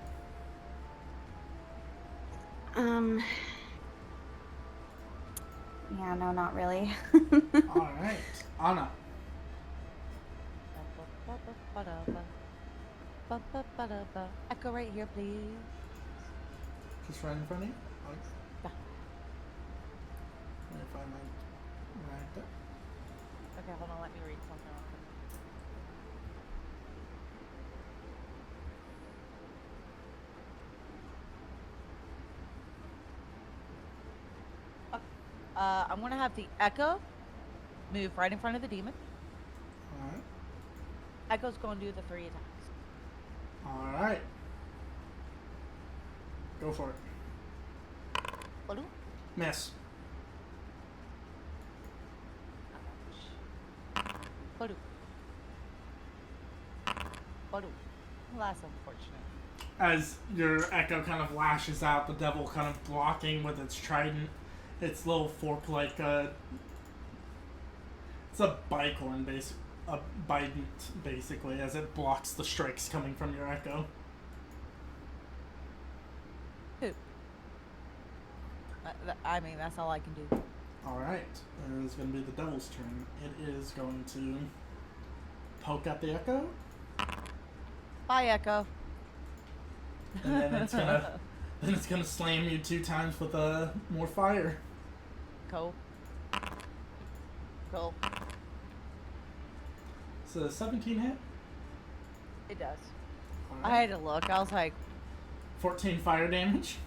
Yeah, no, not really. Alright. Anna. Echo right here, please. Just right in front of you? Yeah. Let me find my actor. Okay, hold on, let me read something real quick. I'm gonna have the Echo move right in front of the demon. Alright. Echo's gonna do the 3 attacks. Alright. Go for it. Baloo. Miss. Baloo. Baloo. Well, that's unfortunate. As your echo kind of lashes out, the devil kind of blocking with its trident, its little fork like it's a bicorn a bident basically, as it blocks the strikes coming from your echo. I mean, that's all I can do. Alright, it is going to be the devil's turn. It is going to poke at the echo. Bye, Echo. And then it's gonna slam you 2 times with more fire. Cool. Cool. So 17 hit. It does. All I right. had to look. I was like, 14 fire damage.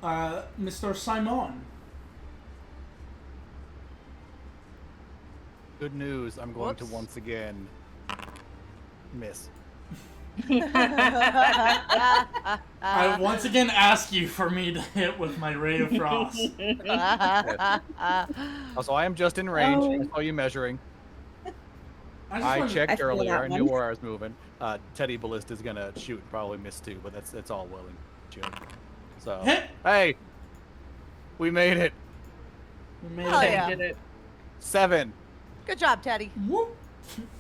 Mr. Simon. Good news. I'm going to Whoops. once again miss. I once again ask you for me to hit with my Ray of Frost. Also, I am just in range. Oh. I saw you measuring. I I wanted- checked I feel earlier. that I knew one. where I was moving. Teddy Ballista's gonna shoot and probably miss too, but that's all well and good. So Hit. hey, we made it. We made Hell it. yeah. Did it. 7. Good job, Teddy. Whoop.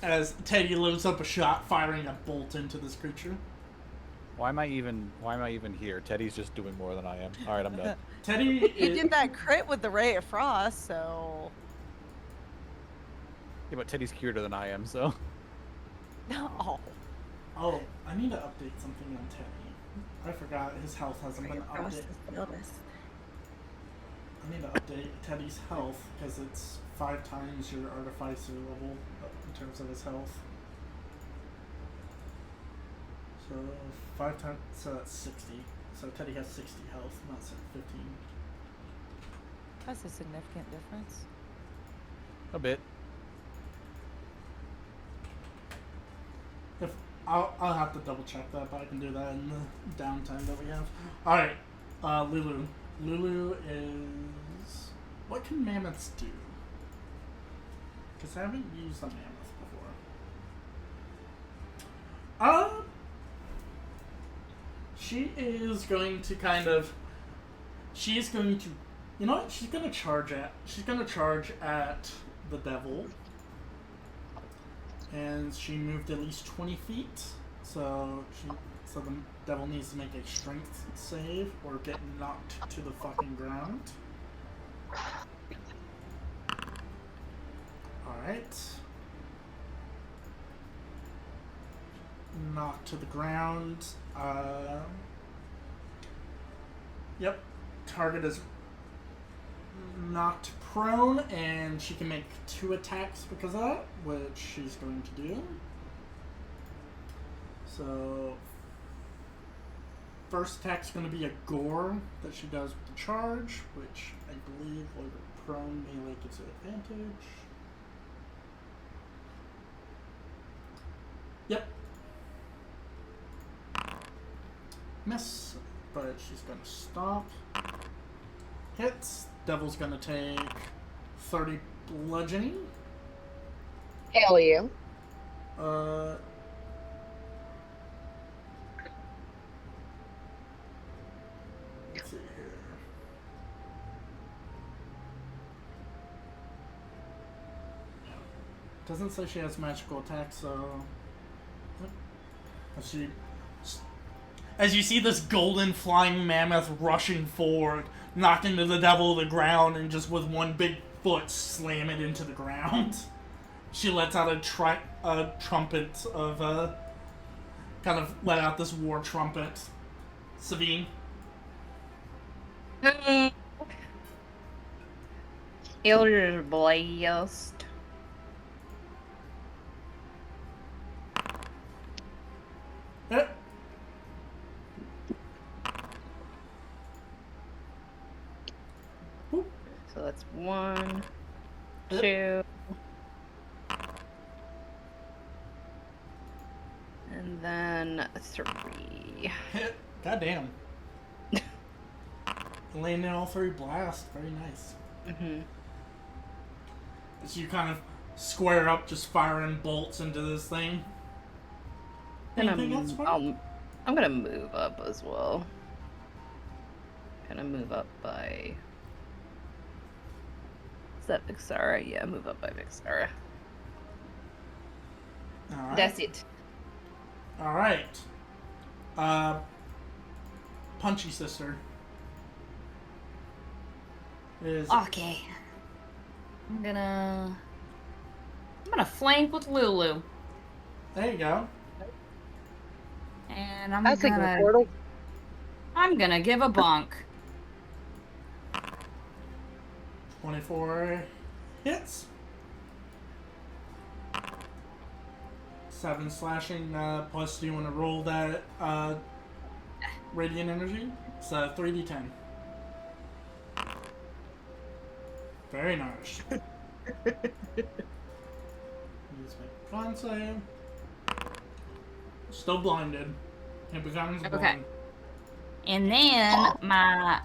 As Teddy loads up a shot, firing a bolt into this creature. Why am I even here? Teddy's just doing more than I am. All right, I'm done. Teddy You is, did that crit with the Ray of Frost, so. Yeah, but Teddy's cuter than I am, so. No. Oh, I need to update something on Teddy. I forgot his health hasn't been Frost updated. is the eldest. I need to update Teddy's health because it's 5 times your artificer level in terms of his health. So 5 times, so that's 60. So Teddy has 60 health, not 15. That's a significant difference. A bit. If I'll have to double check that, but I can do that in the downtime that we have. All right, Lulu. Lulu is. What can mammoths do? Because I haven't used a mammoth before. She is going to kind of. She's going to. You know what? She's gonna charge at the devil. And she moved at least 20 feet, so the devil needs to make a strength save or get knocked to the fucking ground. Alright. Knocked to the ground. Yep. Target is knocked prone, and she can make 2 attacks because of that, which she's going to do. So, first attack's going to be a gore that she does with the charge, which I believe while you're prone melee gives her advantage. Yep. Miss, but she's going to stop. Hits. Devil's gonna take 30 bludgeoning. Hell yeah. Let's see here. Doesn't say she has magical attacks, so. As you see this golden flying mammoth rushing forward, knocking the devil to the ground, and just with one big foot slam it into the ground. She lets out a trumpet of kind of let out this war trumpet. Savine. Elder Blast. Yep. So that's 1, Yep. 2. And then 3. Hit. Goddamn. Laying in all 3 blasts. Very nice. Mm-hmm. As you kind of square up, just firing bolts into this thing. Anything else, Mark? I'm gonna move up as well. Gonna move up by. Is that Vixara? Yeah, move up by Vixara. Alright. That's it. Alright. Punchy Sister. Is Okay. I'm gonna flank with Lulu. There you go. And I'm I was thinking gonna portal. give a bonk. 24 hits. 7 slashing, plus do you want to roll that radiant energy? It's 3d10. Very nice. Use my con save. Still blinded. It becomes Okay. blind. And then my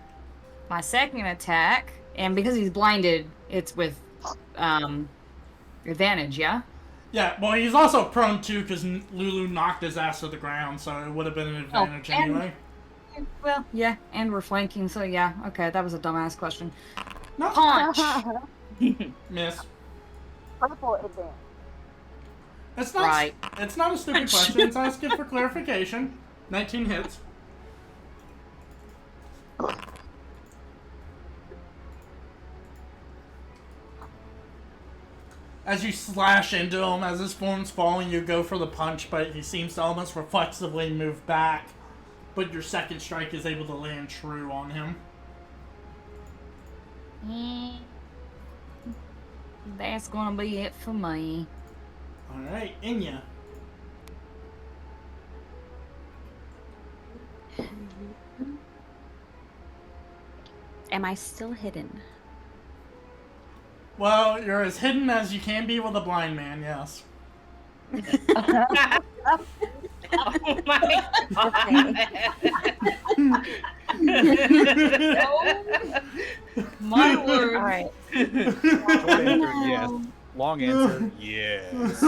second attack, and because he's blinded, it's with advantage, yeah? Yeah, well, he's also prone too because Lulu knocked his ass to the ground, so it would have been an advantage anyway. Well, yeah, and we're flanking, so yeah. Okay, that was a dumbass question. No. Punch! Miss. Purple advance. It's not. Right. It's not a stupid question. It's asking for clarification. 19 hits. As you slash into him, as his form's falling, you go for the punch, but he seems to almost reflexively move back. But your second strike is able to land true on him. That's gonna be it for me. Alright, Inya. Am I still hidden? Well, you're as hidden as you can be with a blind man, yes. Oh my god. My word. All right. Short answer, yes. Long answer, yes.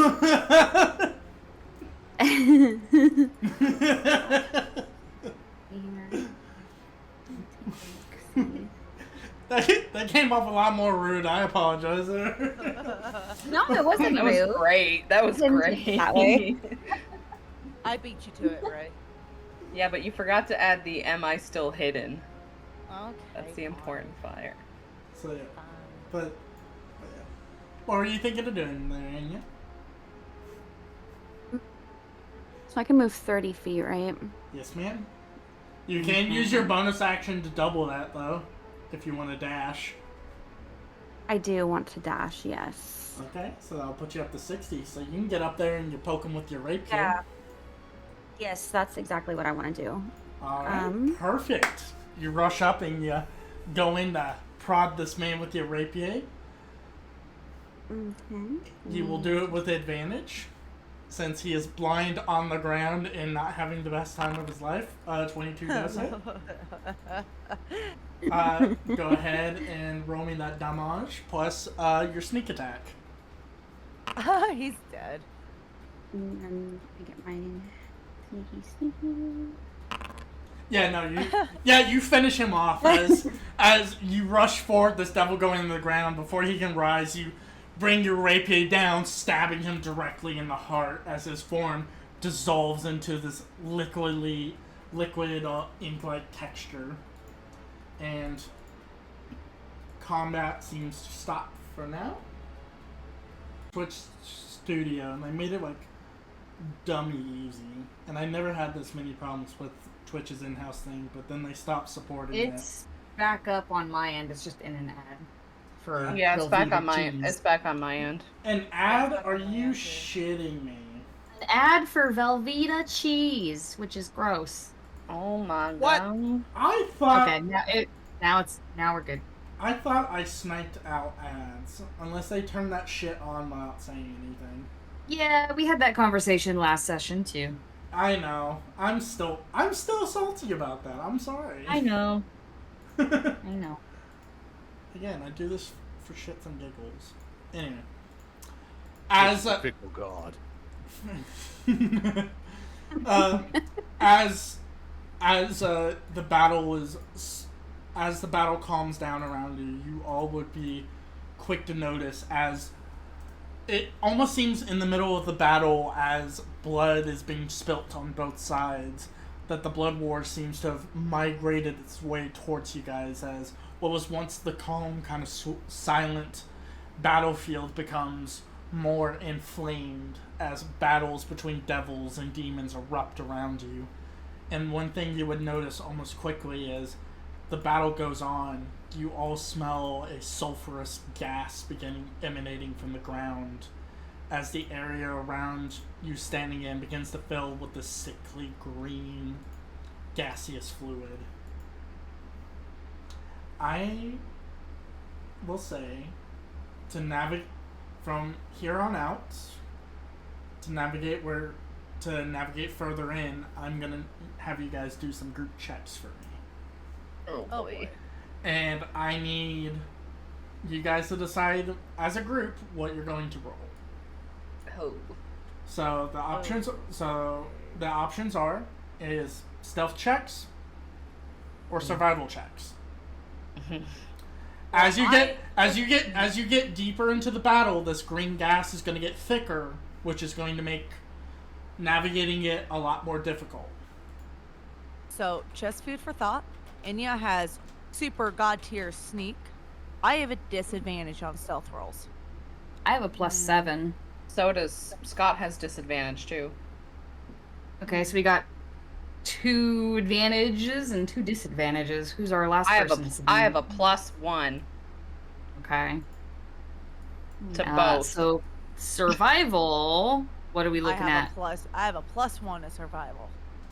That came off a lot more rude. I apologize. No, it wasn't That was rude. great. That was Didn't take great. it that way. I beat you to it, right? Yeah, but you forgot to add the "Am I still hidden?" Okay. That's the important fire. So yeah, but yeah. What were you thinking of doing there, Anya? So I can move 30 feet, right? Yes, ma'am. You can use your bonus action to double that though, if you want to dash. I do want to dash, yes. Okay, so that'll put you up to 60. So you can get up there and you poke him with your rapier. Yeah. Yes, that's exactly what I want to do. All right, perfect. You rush up and you go in to prod this man with your rapier. Mm-hmm. You will do it with advantage, since he is blind on the ground and not having the best time of his life. 22 does hit. Go ahead and roll me that damage, plus your sneak attack. He's dead. And then I get my sneaky. Yeah, no, you finish him off as you rush forward, this devil going into the ground. Before he can rise, you bring your rapier down, stabbing him directly in the heart as his form dissolves into this liquid ink-like texture. And combat seems to stop for now. Twitch Studio, and they made it like dummy easy. And I never had this many problems with Twitch's in-house thing, but then they stopped supporting it. It's back up on my end. It's just in an ad. For Yeah, it's back Velveeta on my cheese. it's back on my end. An ad? Are you shitting me? An ad for Velveeta cheese, which is gross. Oh my What? god. I thought Okay, now we're good. I thought I sniped out ads, unless they turned that shit on without saying anything. Yeah, we had that conversation last session too. I know. I'm still salty about that. I'm sorry. I know. I know. Again, I do this for shits and giggles. Anyway. Fickle God. As the battle calms down around you, you all would be quick to notice as it almost seems in the middle of the battle, as blood is being spilt on both sides, that the blood war seems to have migrated its way towards you guys, as what was once the calm, kind of silent battlefield becomes more inflamed as battles between devils and demons erupt around you. And one thing you would notice almost quickly is the battle goes on, you all smell a sulfurous gas emanating from the ground as the area around you standing in begins to fill with this sickly green gaseous fluid. I will say, to navigate from here on out, to navigate further in, I'm gonna have you guys do some group checks for me. Oh boy. And I need you guys to decide as a group what you're going to roll. Oh. So the options are stealth checks or survival checks. As you get deeper into the battle, this green gas is going to get thicker, which is going to make navigating it a lot more difficult. So, just food for thought. Enya has super god tier sneak. I have a disadvantage on stealth rolls. I have a +7. So does Scott. Has disadvantage too. Okay, so we got 2 advantages and 2 disadvantages. Who's our last person? I have a +1 Okay. to both. So survival. What are we looking at? I have a +1 to survival.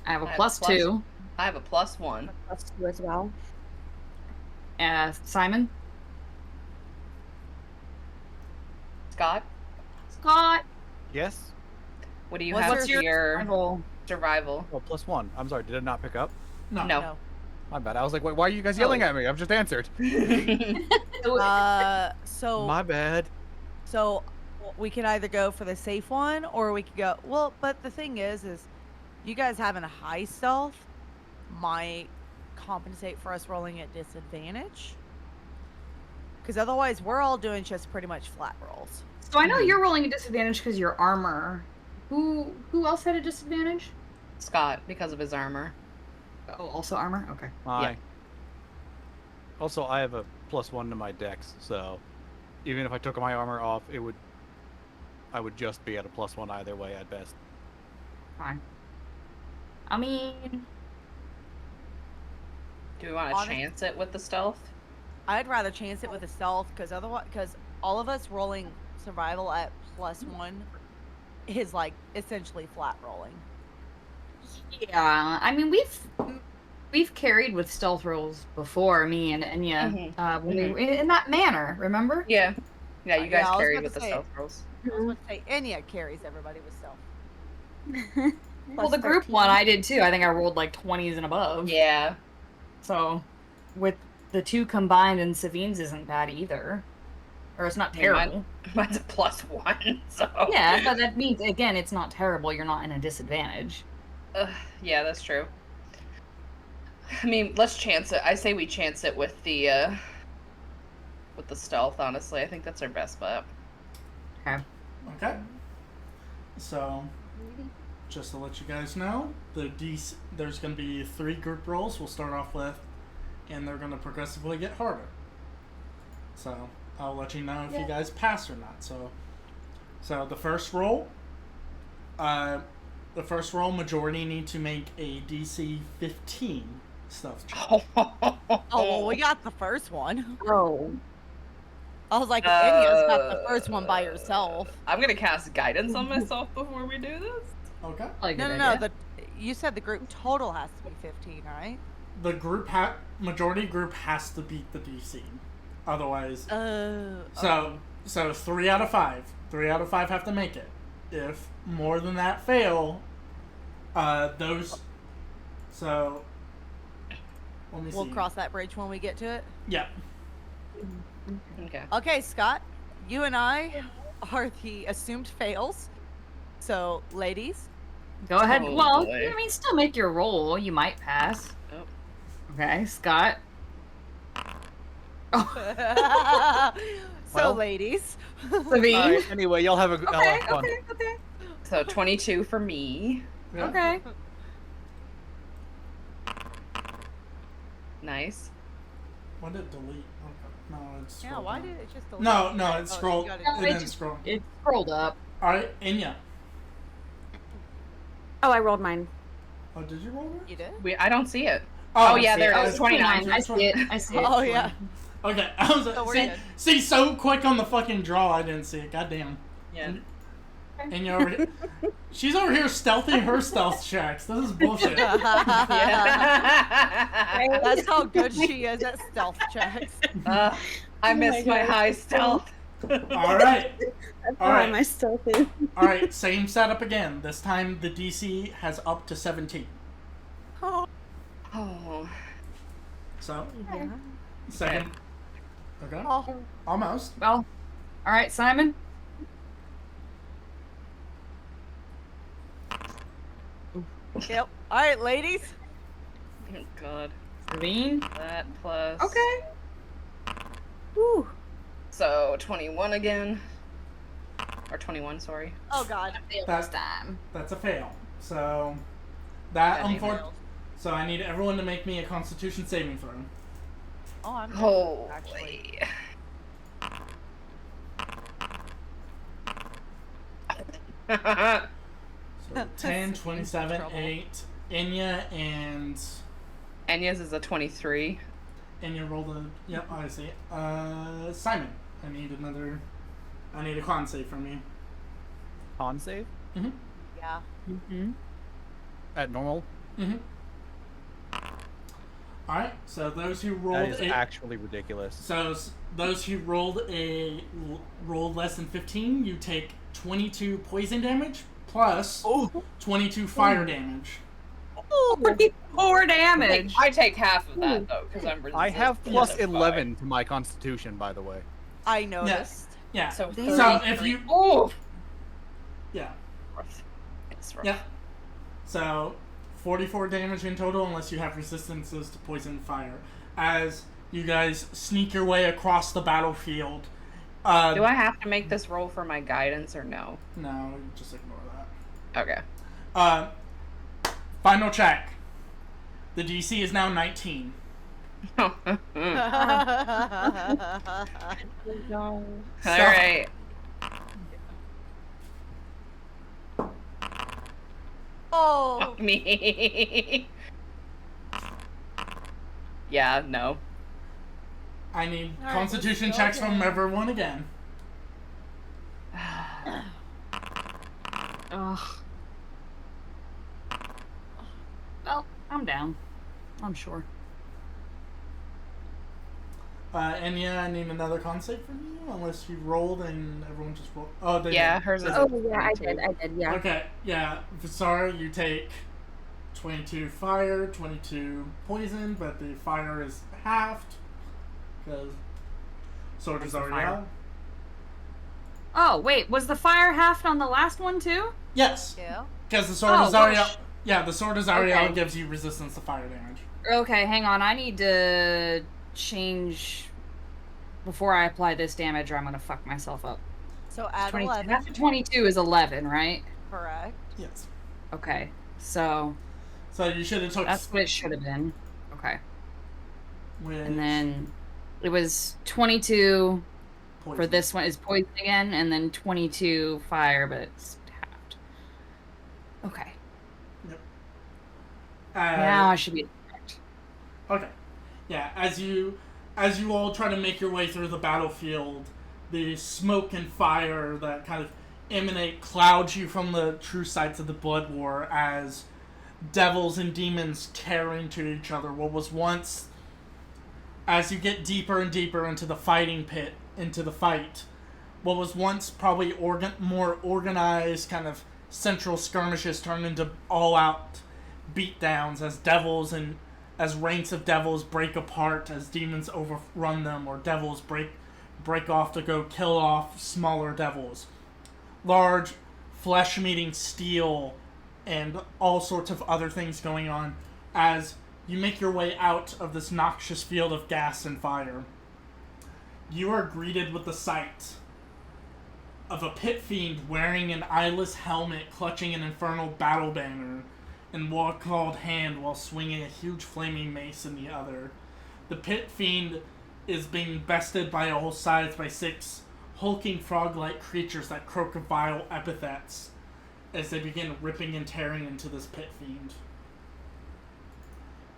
I have a I have a +2. I have a +1. +2 as well. Simon. Scott, Yes? what do you What's have What's to your your survival? Oh, +1. I'm sorry, did I not pick up? No. My bad. I was like, wait, why are you guys yelling at me? I've just answered. So My bad. So we can either go for the safe one or we could go, well, but the thing is you guys having a high stealth might compensate for us rolling at disadvantage. Because otherwise we're all doing just pretty much flat rolls. So I know you're rolling a disadvantage because your armor. Who else had a disadvantage? Scott, because of his armor. Oh, also armor? Okay. Hi. Also, I have a +1 to my dex, so even if I took my armor off, I would just be at a +1 either way at best. Fine. I mean, Do we want to chance it with the stealth? I'd rather chance it with a stealth because all of us rolling survival at +1 is like essentially flat rolling. yeah. I mean, we've carried with stealth rolls before, me and Enya, when we were in that manner. Remember? Yeah. Yeah, you guys I was carried about with to the say- stealth rolls. I was about to say Enya carries everybody with stealth. Well, the group one I did too. I think I rolled like 20s and above. Yeah. So, with the 2 combined, and Savine's isn't bad either. Or it's not I mean, terrible. Mine's a +1, so. Yeah, but that means, again, it's not terrible. You're not in a disadvantage. Yeah, that's true. I mean, let's chance it. I say we chance it with the stealth, honestly. I think that's our best bet. Okay. So, just to let you guys know, there's going to be 3 group rolls we'll start off with, and they're going to progressively get harder. So, I'll let you know if you guys pass or not. So the first roll, majority need to make a DC 15 stealth check. Oh, well, we got the first one. Oh. I was like, Enya's got the first one by herself. I'm gonna cast guidance on myself before we do this. Okay. No. You said the group total has to be 15, right? The majority group has to beat the DC. Otherwise, so 3 out of 5. 3 out of 5 have to make it. If more than that fail, those. So let me see. We'll cross that bridge when we get to it. Yeah. Okay. Okay, Scott, you and I are the assumed fails. So, ladies, Go ahead. Oh, Well, boy. I mean, still make your roll. You might pass. Oh. Okay, Scott. so ladies, Savine. Alright, anyway, y'all have a Okay, fun. okay. So 22 for me. Yeah. Okay. Nice. What did it delete? Okay. No, it's Yeah, scrolled why down. did it just delete? No, it? no, Oh, it's you scrolled. got it. It didn't scroll. It scrolled up. Alright, Inya. Oh, I rolled mine. Oh, did you roll it? You did? I don't see it. Oh, Oh, yeah, there it I is. see 29. I see it. I see it. Oh yeah. Okay, I was So we're see, good. see, so quick on the fucking draw, I didn't see it. Goddamn. Yeah. And you're over here. She's over here stealthing her stealth checks. This is bullshit. That's how good she is at stealth checks. I missed my high stealth. Alright. Alright. Am I stealthy? Alright, same setup again. This time the DC has up to 17. Oh. Oh. So, Yeah. second. Okay. Oh. Almost. Well, all right, Simon. Yep. All right, ladies. Oh, God. Sabine. That plus. Okay. Woo. So 21 again. Or 21, sorry. Oh God. That's, time. that's a fail. So, that Any unfortunately. So I need everyone to make me a Constitution saving throw. Oh, I'm Holy. actually. So 10, 27, trouble. 8. Inya and Enya's is a 23. Inya rolled a. Yep, I see. Simon, I need a con save from you. Con save Mm-hmm. Yeah. Mm-hmm. at normal. Mm-hmm. All right. So those who That rolled is actually ridiculous. those who rolled less than 15, you take 22 poison damage plus 22 fire damage. 44 damage. I take half of that, though, because I'm resistant. I have plus to fire. 11 to my Constitution, by the way. I noticed. Yeah. So, So if you Oh! yeah It's rough. yeah. So 44 damage in total, unless you have resistances to poison and fire. As you guys sneak your way across the battlefield. Do I have to make this roll for my guidance or no? No, just ignore that. Okay. Final check. The DC is now 19. Alright. Oh. Me. Yeah, no. I need All right, Constitution let's go checks from again. everyone again. Ugh. Well, I'm down. I'm sure. Enya, I need another con save from you, unless you rolled and everyone just rolled. Oh, they Yeah, did. hers is. Oh yeah, I did, yeah. Okay, yeah. Sorry, you take 22 fire, 22 poison, but the fire is halved because sword is the already fire? out. Oh, wait, was the fire halved on the last one too? Yes, Yeah. because the sword Oh, is already well, out. Yeah, the sword is already okay. out. Gives you resistance to fire damage. Okay, hang on. I need to change before I apply this damage or I'm gonna fuck myself up. So add 22. 11. After 22 is 11, right? Correct. Yes. Okay, so So you should have took. that's what it should have been. Okay, Which, and then it was 22 poison. for this one is poison again, and then 22 fire, but it's halved. Okay, now I should be correct. Okay. Yeah, as you all try to make your way through the battlefield, the smoke and fire that kind of emanate clouds you from the true sights of the blood war as devils and demons tear into each other. What was once, as you get deeper and deeper into the fighting pit, into the fight, what was once probably more organized kind of central skirmishes turn into all-out beatdowns as devils and as ranks of devils break apart, as demons overrun them, or devils break off to go kill off smaller devils. Large flesh-eating steel and all sorts of other things going on as you make your way out of this noxious field of gas and fire. You are greeted with the sight of a pit fiend wearing an eyeless helmet, clutching an infernal battle banner in one-clawed hand while swinging a huge flaming mace in the other. The pit fiend is being bested by all sides by 6 hulking frog-like creatures that croak vile epithets as they begin ripping and tearing into this pit fiend.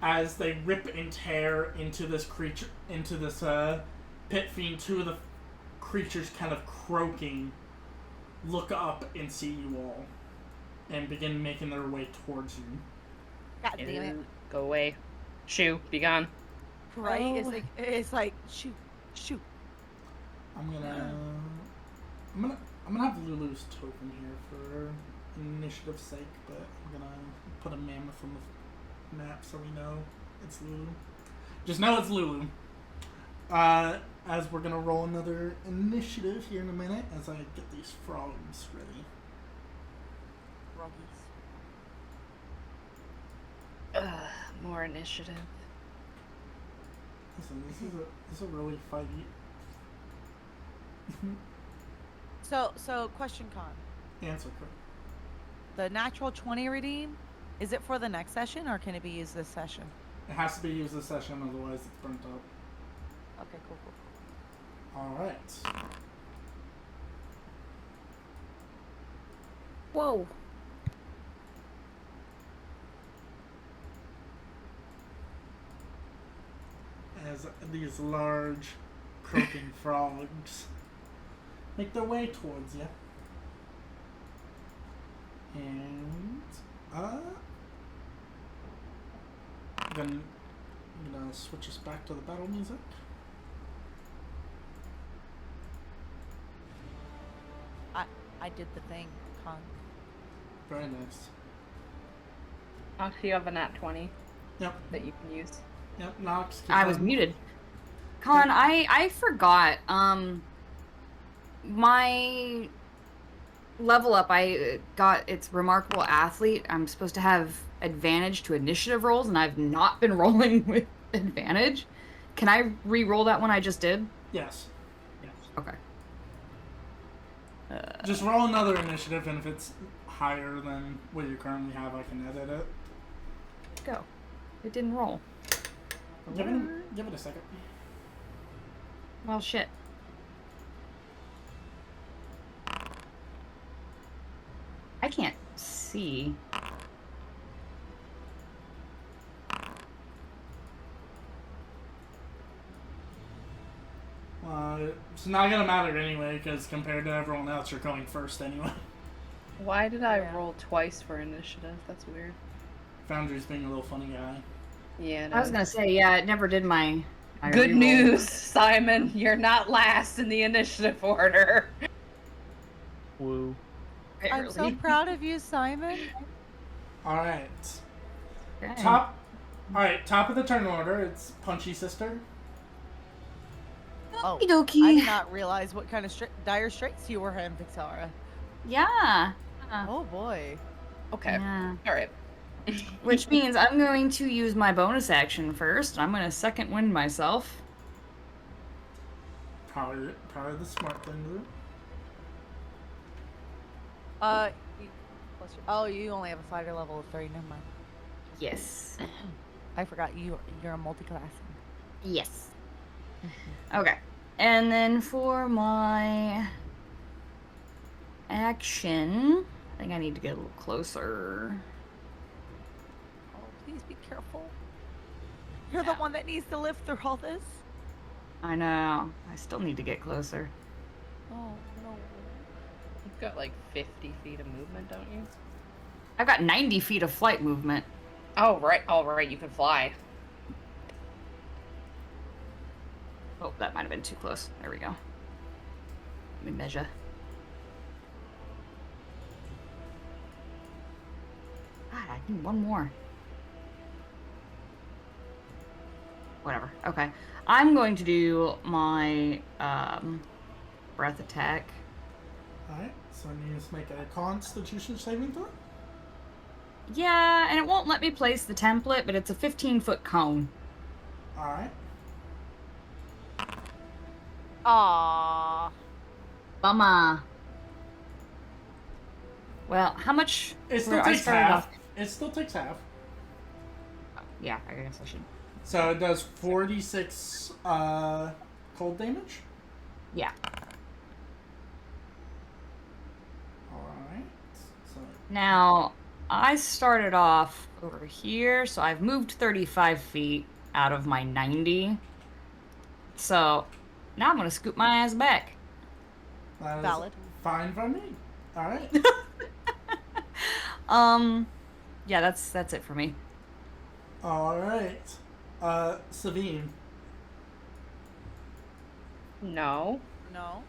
As they rip and tear into this creature, into this pit fiend, 2 of the creatures kind of croaking look up and see you all and begin making their way towards you. God damn it. Go away. Shoo, be gone. Right? Oh. It's like shoot. I'm gonna have Lulu's token here for initiative's sake, but I'm gonna put a mammoth on the map so we know it's Lulu. Just know it's Lulu. As we're gonna roll another initiative here in a minute as I get these frogs ready. More initiative. Listen, this is a really fighty. So question, Con. Answer quick. The natural 20 redeem, is it for the next session or can it be used this session? It has to be used this session, otherwise it's burnt up. Okay, cool. Alright. Whoa. As these large croaking frogs make their way towards you. And then I'm gonna switch us back to the battle music. I did the thing, Con. Very nice. Oh, you have a nat 20 Yep. that you can use. Yep. Nox. keep I was going. muted. Colin, I forgot. My level up, I got it's remarkable athlete. I'm supposed to have advantage to initiative rolls, and I've not been rolling with advantage. Can I re-roll that one I just did? Yes. Okay. Just roll another initiative, and if it's higher than what you currently have, I can edit it. Go. It didn't roll. Give it a second. Well, shit. I can't see. It's not gonna matter anyway, because compared to everyone else, you're going first anyway. Why did I roll twice for initiative? That's weird. Foundry's being a little funny guy. Yeah. I was gonna say, yeah, it never did my Good reroll. news, Simon. You're not last in the initiative order. Woo. I'm so proud of you, Simon. Alright. Okay. Top of the turn order, it's Punchy Sister. Oh, Okey-dokey. I did not realize what kind of dire straits you were in, Vixara. Yeah. Oh boy. Okay. Yeah. All right. Which means I'm going to use my bonus action first. I'm going to second wind myself. Probably the smart thing to do. You only have a fighter level of 3. Never mind. Yes. I forgot you're a multi-class. Yes. Okay. And then for my action, I think I need to get a little closer. Oh, please be careful. You're the one that needs to live through all this. I know. I still need to get closer. Oh no. You've got like 50 feet of movement, don't you? I've got 90 feet of flight movement. Oh, right. All right. You can fly. Oh, that might have been too close. There we go. Let me measure. God, I need one more. Whatever. Okay. I'm going to do my breath attack. Alright, so I need to make a Constitution saving throw. Yeah, and it won't let me place the template, but it's a 15-foot cone. Alright. Aww. Bummer. Well, how much? It still I takes started half. off- It still takes half. Yeah, I guess I should So it does 46 cold damage. Yeah. Alright. So Now, I started off over here, so I've moved 35 feet out of my 90. So now I'm gonna scoot my ass back. that is Valid. fine by me. Alright. Yeah, that's it for me. Alright. Savine. No. No.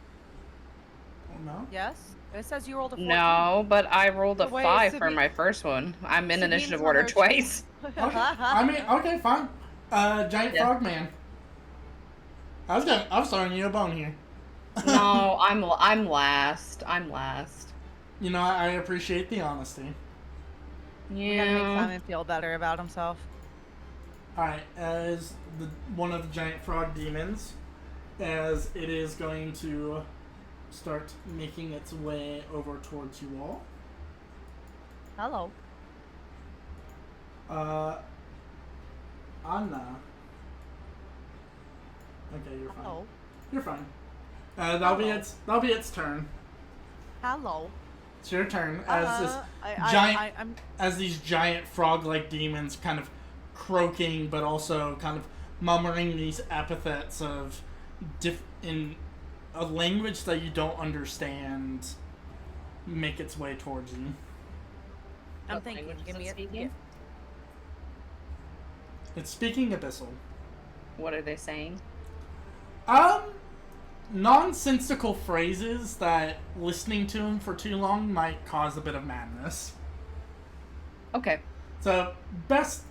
Oh no? Yes. It says you rolled a 14. No, but I rolled a Wait, 5 for Sabine- my first one. I'm in Sabine's initiative on order her twice. Okay. I mean, okay, fine. Giant Yeah. Frogman. I was throwing you a bone here. No, I'm last. I'm last. You know, I appreciate the honesty. We gotta make Yeah. Simon feel better about himself. Alright, as one of the giant frog demons, as it is going to start making its way over towards you all. Hello. Anna. Okay, you're fine. Hello. You're fine. That'll be its turn. Hello. It's your turn as this I'm as these giant frog-like demons kind of croaking, but also kind of murmuring these epithets of in a language that you don't understand, make its way towards you. I'm What thinking. language is Give it me speaking? It's speaking Abyssal. What are they saying? Nonsensical phrases that listening to them for too long might cause a bit of madness. Okay. So, best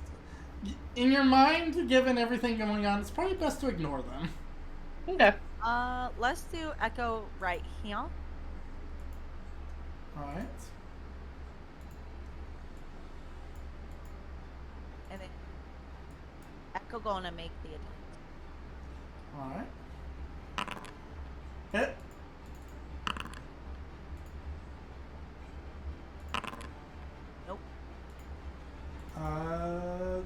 in your mind, given everything going on, it's probably best to ignore them. Okay. Let's do echo right here. Alright. And then echo gonna make the attack. Alright. Hit. Nope.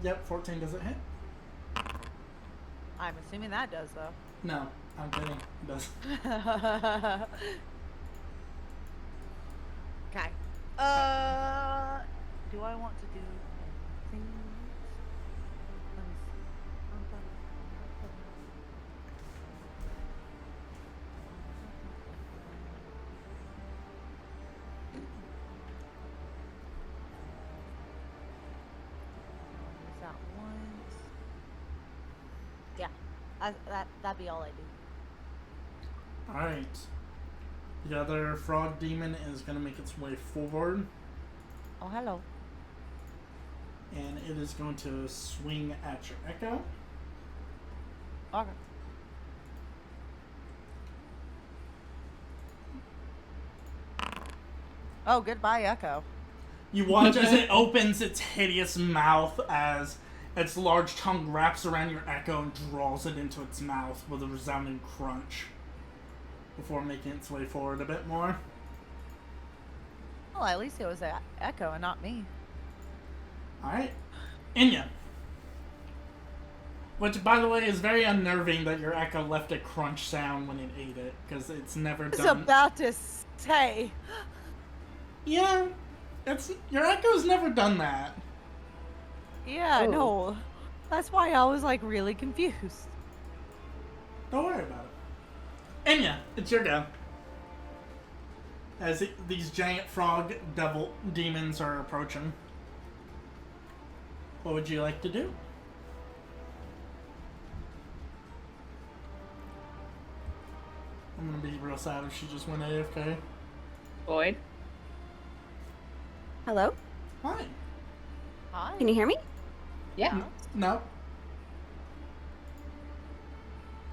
Yep, 14 doesn't hit. I'm assuming that does though. No, I'm kidding. It does. Okay. Do I want to do things? Let me see. Use that once. Yeah, that'd be all I do. Alright. The other frog demon is going to make its way forward, Oh, hello. and it is going to swing at your echo. Okay. Oh, goodbye, Echo. You watch as it opens its hideous mouth as its large tongue wraps around your echo and draws it into its mouth with a resounding crunch before making its way forward a bit more. Well, at least it was Echo and not me. Alright. Inya. Which, by the way, is very unnerving that your echo left a crunch sound when it ate it, because it's never I was done. about to say. Yeah, your echo's never done that. Yeah, Oh. no. That's why I was like really confused. Don't worry about it. Inya, it's your go. As these giant frog devil demons are approaching. What would you like to do? I'm gonna be real sad if she just went AFK. Boyd? Hello? Hi. Hi. Can you hear me? Yeah. No.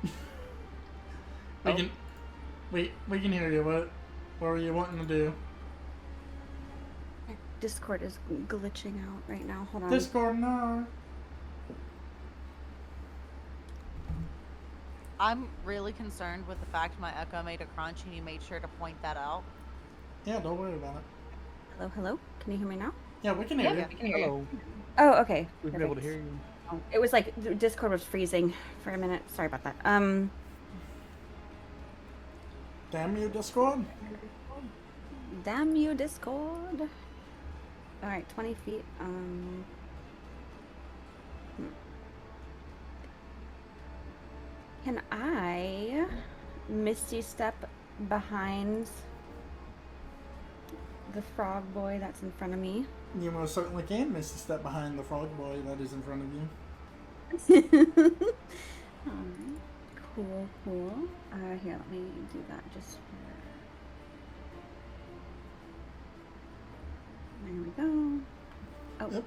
we Oh. can. We can hear you. What were you wanting to do? Discord is glitching out right now. Hold on. Discord, no. I'm really concerned with the fact my Echo made a crunch and you made sure to point that out. Yeah, don't worry about it. Hello, hello? Can you hear me now? Yeah, we can hear Yeah, you. we can hear you. Hello. Oh, okay. We've been able to Perfect. hear you. Oh, it was like Discord was freezing for a minute. Sorry about that. Damn you, Discord. Damn you, Discord. All right, 20 feet. Can I Misty step behind the frog boy that's in front of me? You most certainly can, Misty, step behind the frog boy that is in front of you. Alright. Cool. Here, let me do that just for... There we go. Oh. Yep,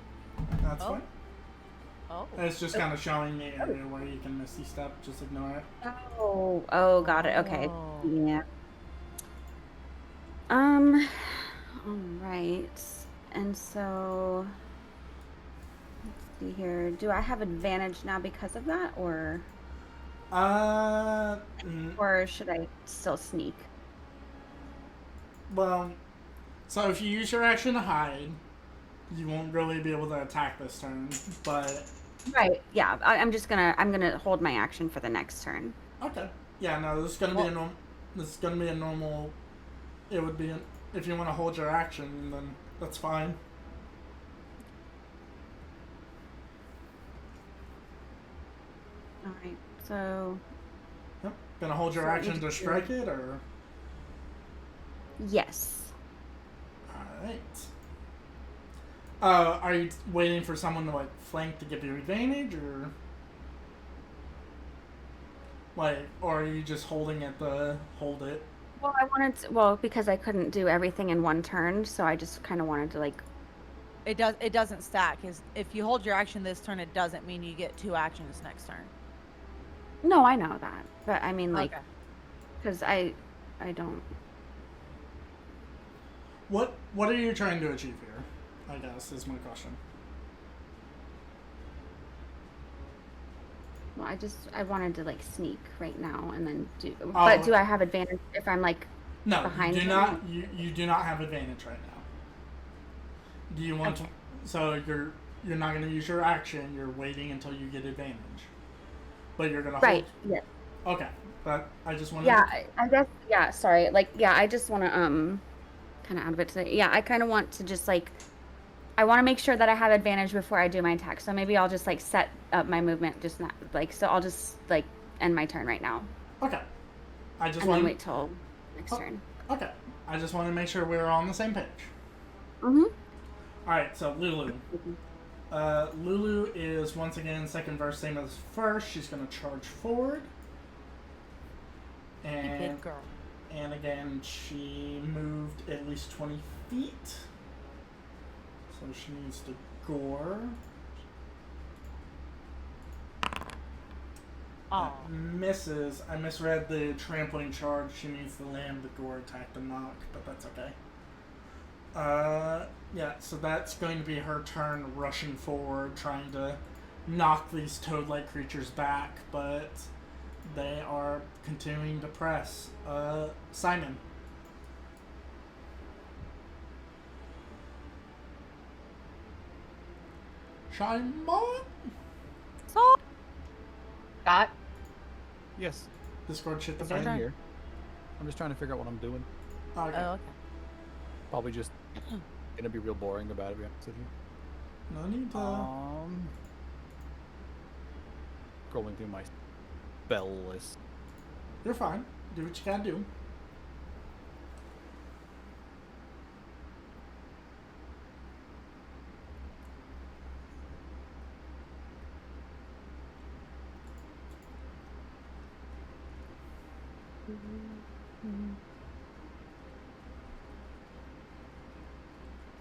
that's fine. Oh. It's just kind of showing the area where you can Misty step. Just ignore it. Oh, got it. Okay. Oh. Yeah. Alright. And so... Let's see here. Do I have advantage now because of that, or should I still sneak? Well, so if you use your action to hide, you won't really be able to attack this turn, but... Right, yeah. I'm gonna hold my action for the next turn. Okay. Yeah, no, this is gonna be a normal... It would be... If you want to hold your action, then that's fine. Alright, so... Yep. Gonna hold your action to strike it, or... Yes. Alright. Are you waiting for someone to, like, flank to give you advantage, or... Like, or are you just holding it to hold it? Well, because I couldn't do everything in one turn, so I just kind of wanted to, like... It doesn't stack. If you hold your action this turn, it doesn't mean you get 2 actions next turn. No, I know that. But, I mean, like... Okay. Because I don't... What are you trying to achieve here? I guess is my question. Well, I wanted to, like, sneak right now and then do... But do I have advantage if I'm, like, no, behind you do him? not. You do not have advantage right now. Do you want to... So you're not going to use your action. You're waiting until you get advantage. But you're going to Right, hold... yeah. Okay. But I just want to... Yeah, I guess... Yeah, sorry. Like, yeah, I just want to, kind of out of it today. Yeah, I kind of want to just, like... I want to make sure that I have advantage before I do my attack. So maybe I'll just, like, set up my movement just not... Like, so I'll just, like, end my turn right now. Okay. I just and want then wait till next turn. Okay. I just want to make sure we're all on the same page. Mm-hmm. Alright, so Lulu. Lulu is, once again, second verse, same as first. She's going to charge forward. And, Good girl. And again, she moved at least 20 feet. So she needs to gore. Oh. Misses. I misread the trampling charge. She needs to land the gore attack to knock, but that's okay. Yeah, so that's going to be her turn rushing forward, trying to knock these toad-like creatures back, but they are continuing to press. Simon. Shimon? So. Scott? Yes. Discord shit the I'm fan. here. I'm just trying to figure out what I'm doing. Okay. Oh, okay. Probably just gonna be real boring about it, to be honest with you. No need to... Scrolling through my spell list. You're fine. Do what you gotta do.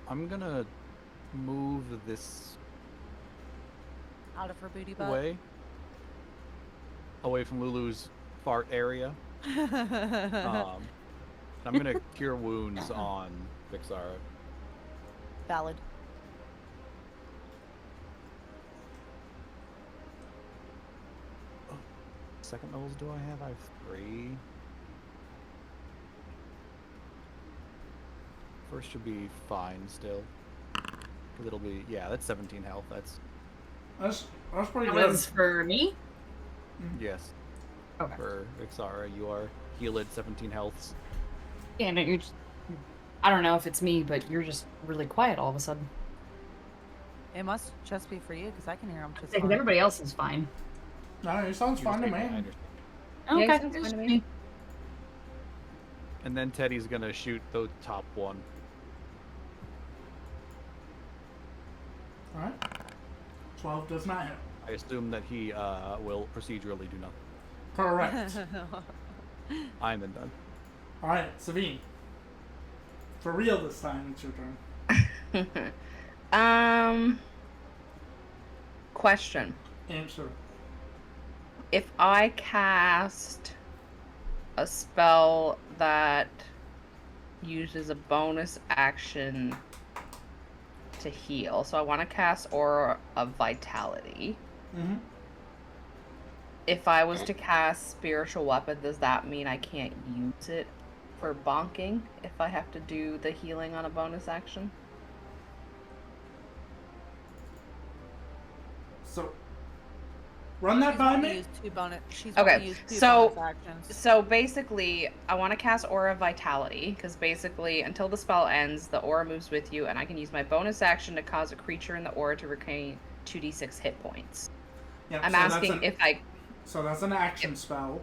I'm gonna move this Out of her booty butt. away from Lulu's fart area. I'm gonna cure wounds on Vixara. Valid. Second levels do I have? I have 3. First should be fine still. Cause it'll be, yeah, that's 17 health. That's That's pretty That good. was for me. Yes. Okay. For Ixara, you are healed 17 healths. Yeah, no, you're just. I don't know if it's me, but you're just really quiet all of a sudden. It must just be for you because I can hear him just Like fine. everybody else is fine. No, it sounds You fine to just- I me. understand. Yeah, Okay, sounds it's fine to just me. me. And then Teddy's gonna shoot the top one. Alright. 12 does not hit. I assume that he will procedurally do nothing. Correct. I'm then done. Alright, Savine. For real this time, it's your turn. Question. Answer. If I cast a spell that uses a bonus action to heal, so I want to cast Aura of Vitality. Mm-hmm. If I was to cast Spiritual Weapon, does that mean I can't use it for bonking if I have to do the healing on a bonus action? So, run that by me. She's Okay, to use two so- bonus actions. So basically, I want to cast Aura of Vitality, because basically, until the spell ends, the aura moves with you, and I can use my bonus action to cause a creature in the aura to regain 2d6 hit points. Yep, I'm so that's asking an- if I... So that's an action spell.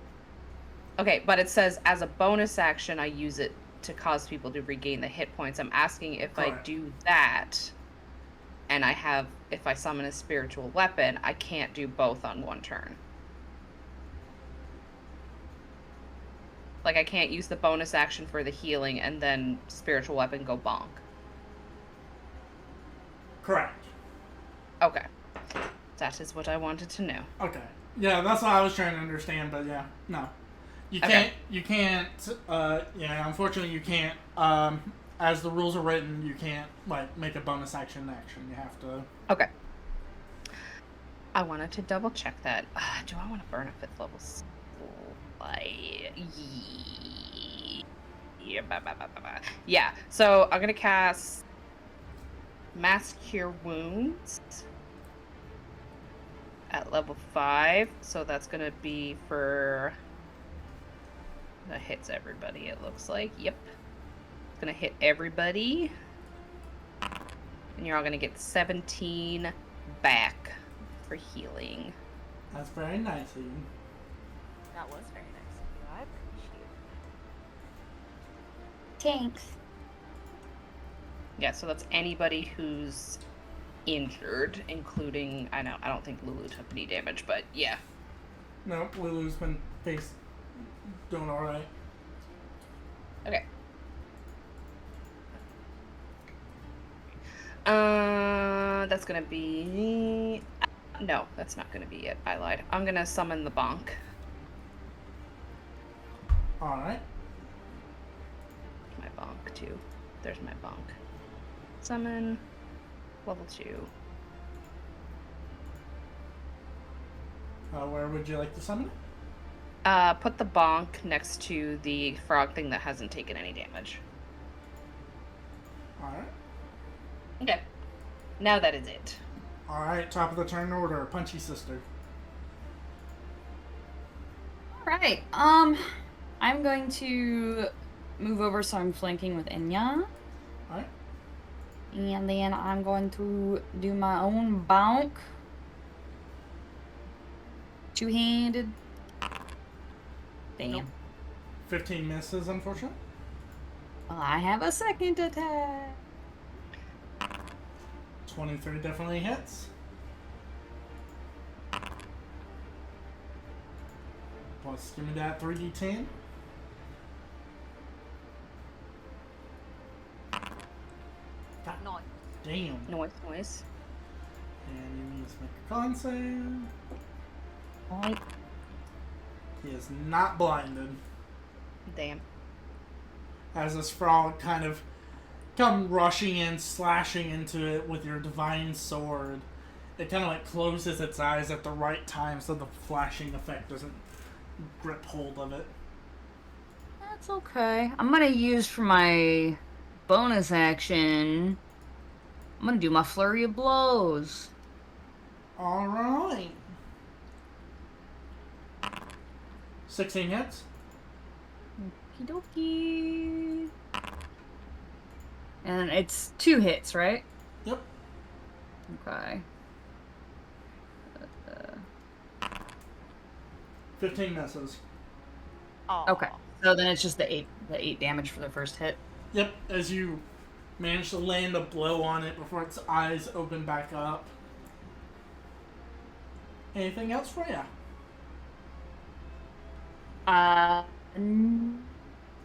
Okay, but it says, as a bonus action, I use it to cause people to regain the hit points. I'm asking if I Correct. do that, and I have... If I summon a spiritual weapon, I can't do both on one turn. Like, I can't use the bonus action for the healing and then spiritual weapon go bonk. Correct. Okay. That is what I wanted to know. Okay. Yeah, that's what I was trying to understand, but yeah, no. You Okay. can't, yeah, unfortunately you can't, as the rules are written, you can't, like, make a bonus action. You have to... Okay. I wanted to double check that. Do I want to burn a 5th level Yeah, so I'm going to cast Mass Cure Wounds at level 5. So that's going to be for... That hits everybody, it looks like. Yep. It's going to hit everybody. And you're all going to get 17 back for healing. That's very nice of you. That was very nice of you. I appreciate it. Thanks. Yeah, so that's anybody who's injured, including... I don't think Lulu took any damage, but yeah. No, Lulu's been doing alright. Okay. That's gonna be... No, that's not gonna be it. I lied. I'm gonna summon the bonk. Alright. My bonk, too. There's my bonk. Summon. Level 2. Where would you like to summon it? Put the bonk next to the frog thing that hasn't taken any damage. Alright. Okay. Now that is it. Alright, top of the turn order, Punchy Sister. Right. I'm going to move over so I'm flanking with Enya. Alright. And then I'm going to do my own bonk. Two-handed. Damn. Nope. 15 misses, unfortunately. I have a second attack. 23 definitely hits. Plus, give me that 3d10. God Nice. damn. Noise. And you need to make a con save. Right. He is not blinded. Damn. As this frog kind of come rushing in, slashing into it with your divine sword. It kind of like closes its eyes at the right time so the flashing effect doesn't grip hold of it. That's okay. I'm gonna use for my bonus action. I'm gonna do my flurry of blows. Alright. 16 hits. Okie dokie. And it's 2 hits, right? Yep. Okay. 15 misses. Aw. Okay. So then it's just the 8 damage for the first hit. Yep, as you manage to land a blow on it before its eyes open back up. Anything else for ya? No.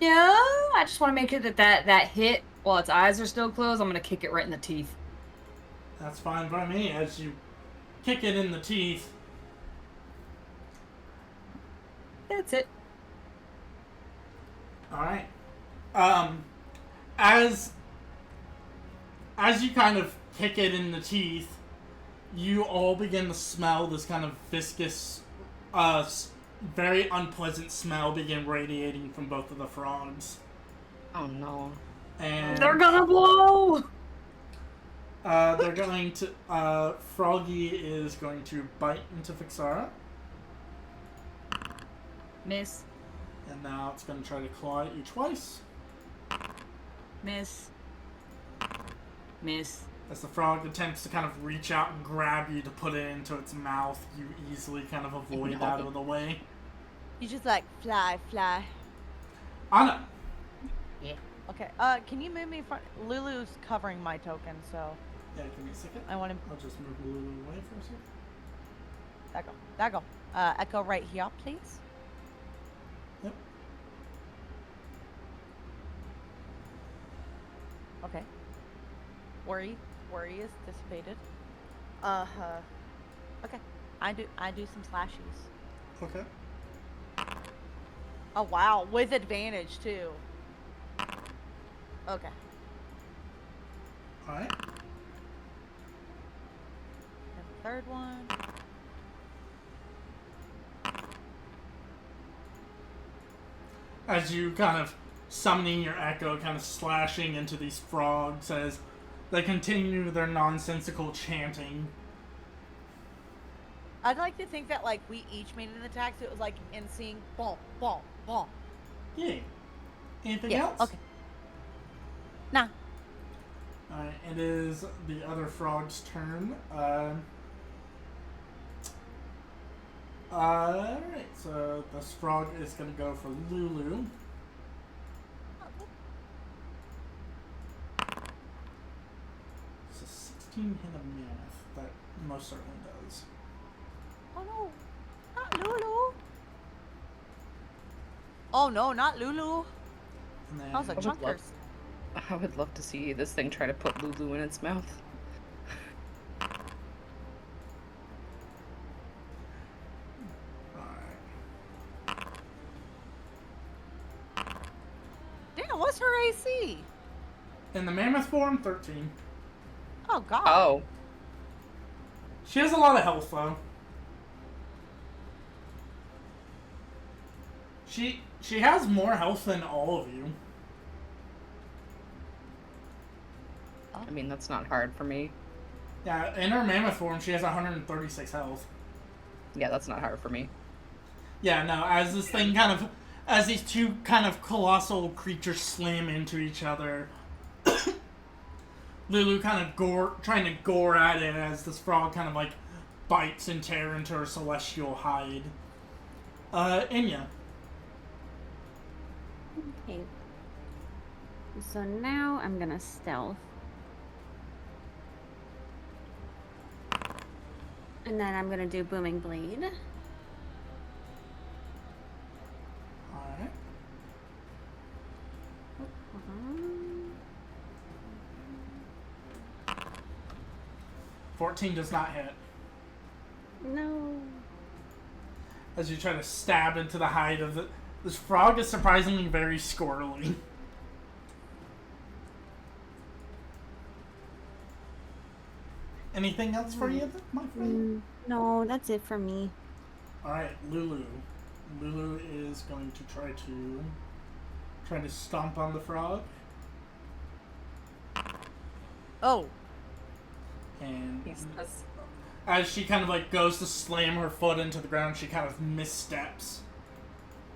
I just want to make sure that hit while its eyes are still closed. I'm gonna kick it right in the teeth. That's fine by me. As you kick it in the teeth, That's it. alright. As you kind of kick it in the teeth, you all begin to smell this kind of viscous, very unpleasant smell begin radiating from both of the frogs. Oh no. And They're gonna blow! they're going to, Froggy is going to bite into Fixara, Miss. and now it's going to try to claw at you twice. Miss. Miss. As the frog attempts to kind of reach out and grab you to put it into its mouth, you easily kind of avoid out of the way. You just like fly, fly. Anna! Okay. Can you move me in front? Lulu's covering my token, so Yeah, give me a second. I want to. I'll just move Lulu away for a second. There go. Echo right here, please. Yep. Okay. Worry is dissipated. Okay. I do some slashies. Okay. Oh wow, with advantage too. Okay. Alright. And the third one. As you kind of summoning your echo, kind of slashing into these frogs as they continue their nonsensical chanting. I'd like to think that like we each made an attack, so it was like in sync. Boom, boom, boom. Yeah. Anything Yeah. else? Okay. Nah. Alright, it is the other frog's turn. Alright, so this frog is gonna go for Lulu. It's a 16 hit a mammoth. That most certainly does. Oh no, not Lulu. Oh no, not Lulu. And then That was a would love- chunkers. I would love to see this thing try to put Lulu in its mouth. Alright. Damn, what's her AC? In the mammoth form, 13. Oh god. Oh. She has a lot of health though. She has more health than all of you. I mean, that's not hard for me. Yeah, in her mammoth form, she has 136 health. Yeah, that's not hard for me. Yeah, no, as this thing kind of, as these two kind of colossal creatures slam into each other, Lulu kind of trying to gore at it as this frog kind of like bites and tears into her celestial hide. Inya. Okay. So now I'm gonna stealth. And then I'm gonna do Booming Blade. Alright. Uh-huh. 14 does not hit. No. As you try to stab into the hide of the... This frog is surprisingly very squirrely. Anything else for you, my friend? No, that's it for me. Alright, Lulu. Lulu is going to try to stomp on the frog. Oh. And He's As she kind of like goes to slam her foot into the ground, she kind of missteps,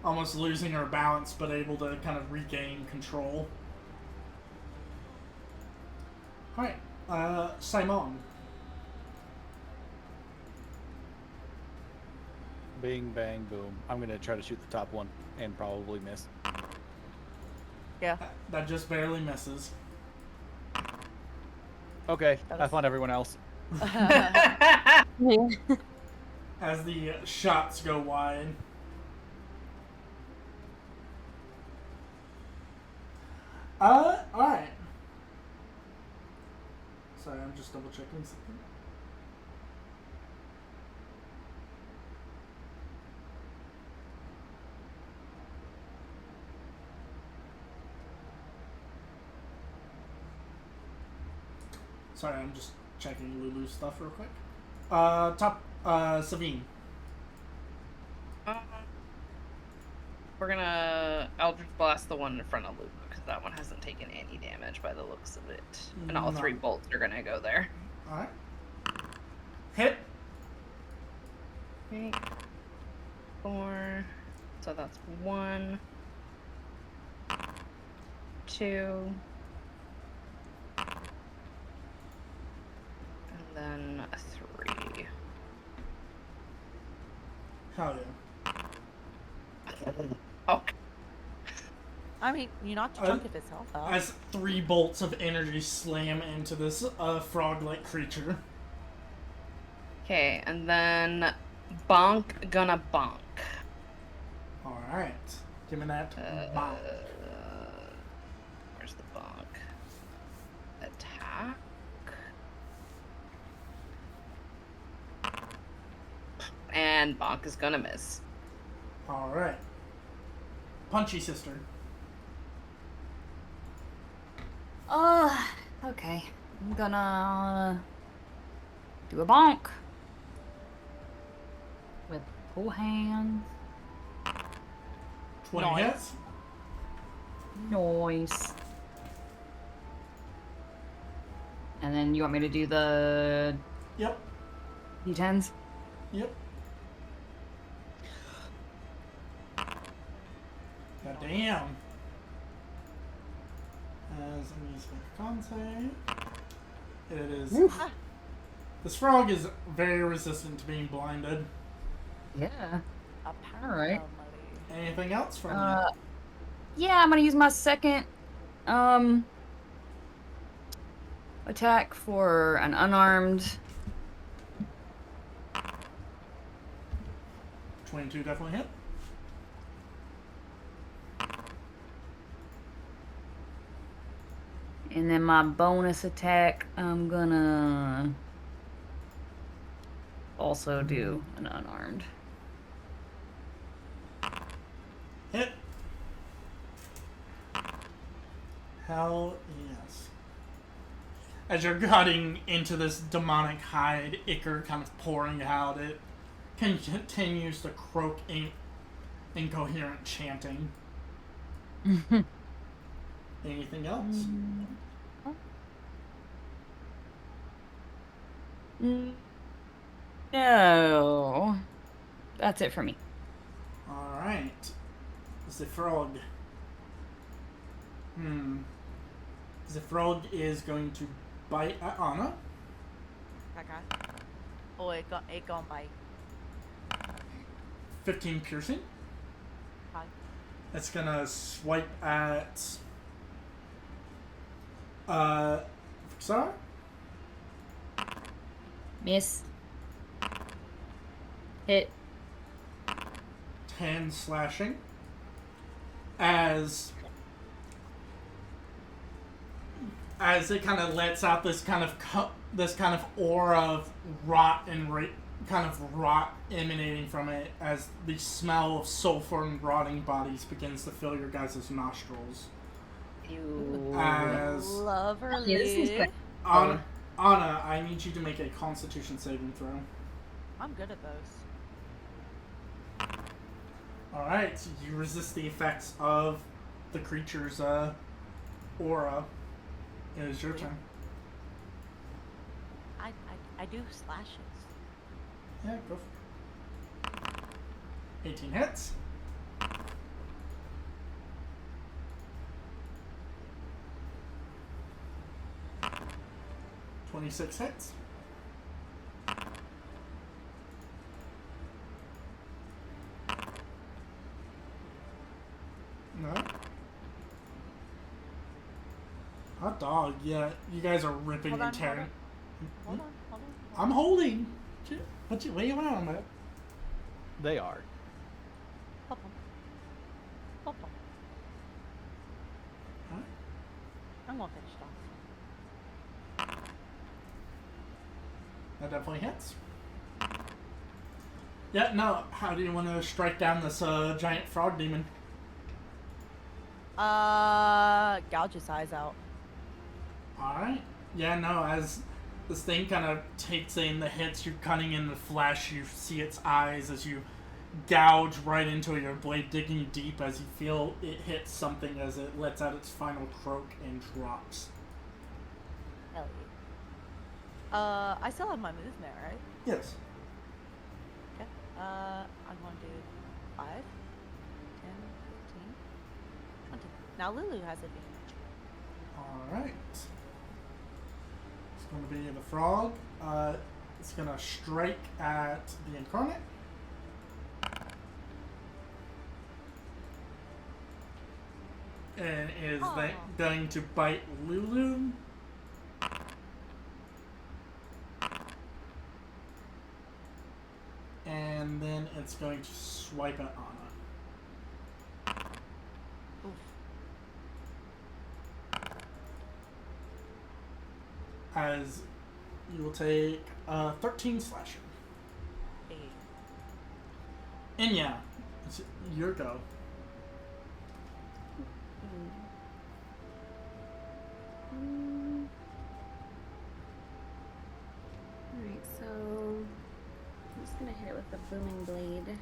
almost losing her balance, but able to kind of regain control. Alright, Simon. Bing, bang, boom. I'm gonna try to shoot the top one and probably miss. Yeah. That just barely misses. Okay, have fun, everyone else. As the shots go wide. Alright. Sorry, I'm just double checking something. Sorry, I'm just checking Lulu's stuff real quick. Savine. We're gonna Eldritch Blast the one in front of Luke, because that one hasn't taken any damage by the looks of it. And all 3 bolts are gonna go there. Alright. Hit. Okay. 4. So that's 1. 2. And then a 3. Hell yeah. Okay. I mean, you knocked a chunk of his health out. As 3 bolts of energy slam into this frog-like creature. Okay, and then bonk gonna bonk. Alright. Give me that bonk. Where's the bonk? Attack. And bonk is gonna miss. Alright. Punchy sister. Okay. I'm gonna do a bonk with full hands. 20 Nice. hits. Nice. And then you want me to do the Yep. D10s? Yep. God damn. As I'm using my con save. It is. This frog is very resistant to being blinded. Yeah. Apparently. Anything else from Yeah, I'm gonna use my second attack for an unarmed. 22 definitely hit. And then my bonus attack, I'm gonna also do an unarmed. Hit. Hell yes. As you're cutting into this demonic hide, ichor kind of pouring out, it continues to croak incoherent chanting. Anything else? No. That's it for me. Alright. The frog. The frog is going to bite at Anna. Okay. Oh, it gone by. 15 piercing. Hi. It's gonna swipe at Vixar. Miss. Hit. 10 slashing. As it kind of lets out this kind of aura of rot and rot emanating from it, as the smell of sulfur and rotting bodies begins to fill your guys' nostrils. Ew. As Lovely. Anna, I need you to make a Constitution saving throw. I'm good at those. Alright, so you resist the effects of the creature's aura. It is your turn. I do slashes. Yeah, go for it. 18 hits. $26 hits. No. Hot dog, yeah. You guys are ripping Hold and on, tearing. Hold on, hold on. I'm holding. Where you at on that? They are. Pop 'em. Pop 'em. Huh? I'm gonna finish it off. That definitely hits. Yeah, no. How do you want to strike down this giant frog demon? Gouge his eyes out. Alright. Yeah, no, as this thing kind of takes in the hits, you're cutting in the flesh, you see its eyes as you gouge right into it, your blade digging deep as you feel it hits something as it lets out its final croak and drops. Hell yeah. I still have my movement, right? Yes. Okay. I'm going to do 5, 10, 15, 20. Now Lulu has advantage. Alright. It's going to be the frog. It's going to strike at the incarnate. And is going to bite Lulu. And then it's going to swipe at Anna. Oof. As you will take 13 slashing. Hey. And yeah, it's your go. Alright, so I'm just gonna hit it with the booming blade.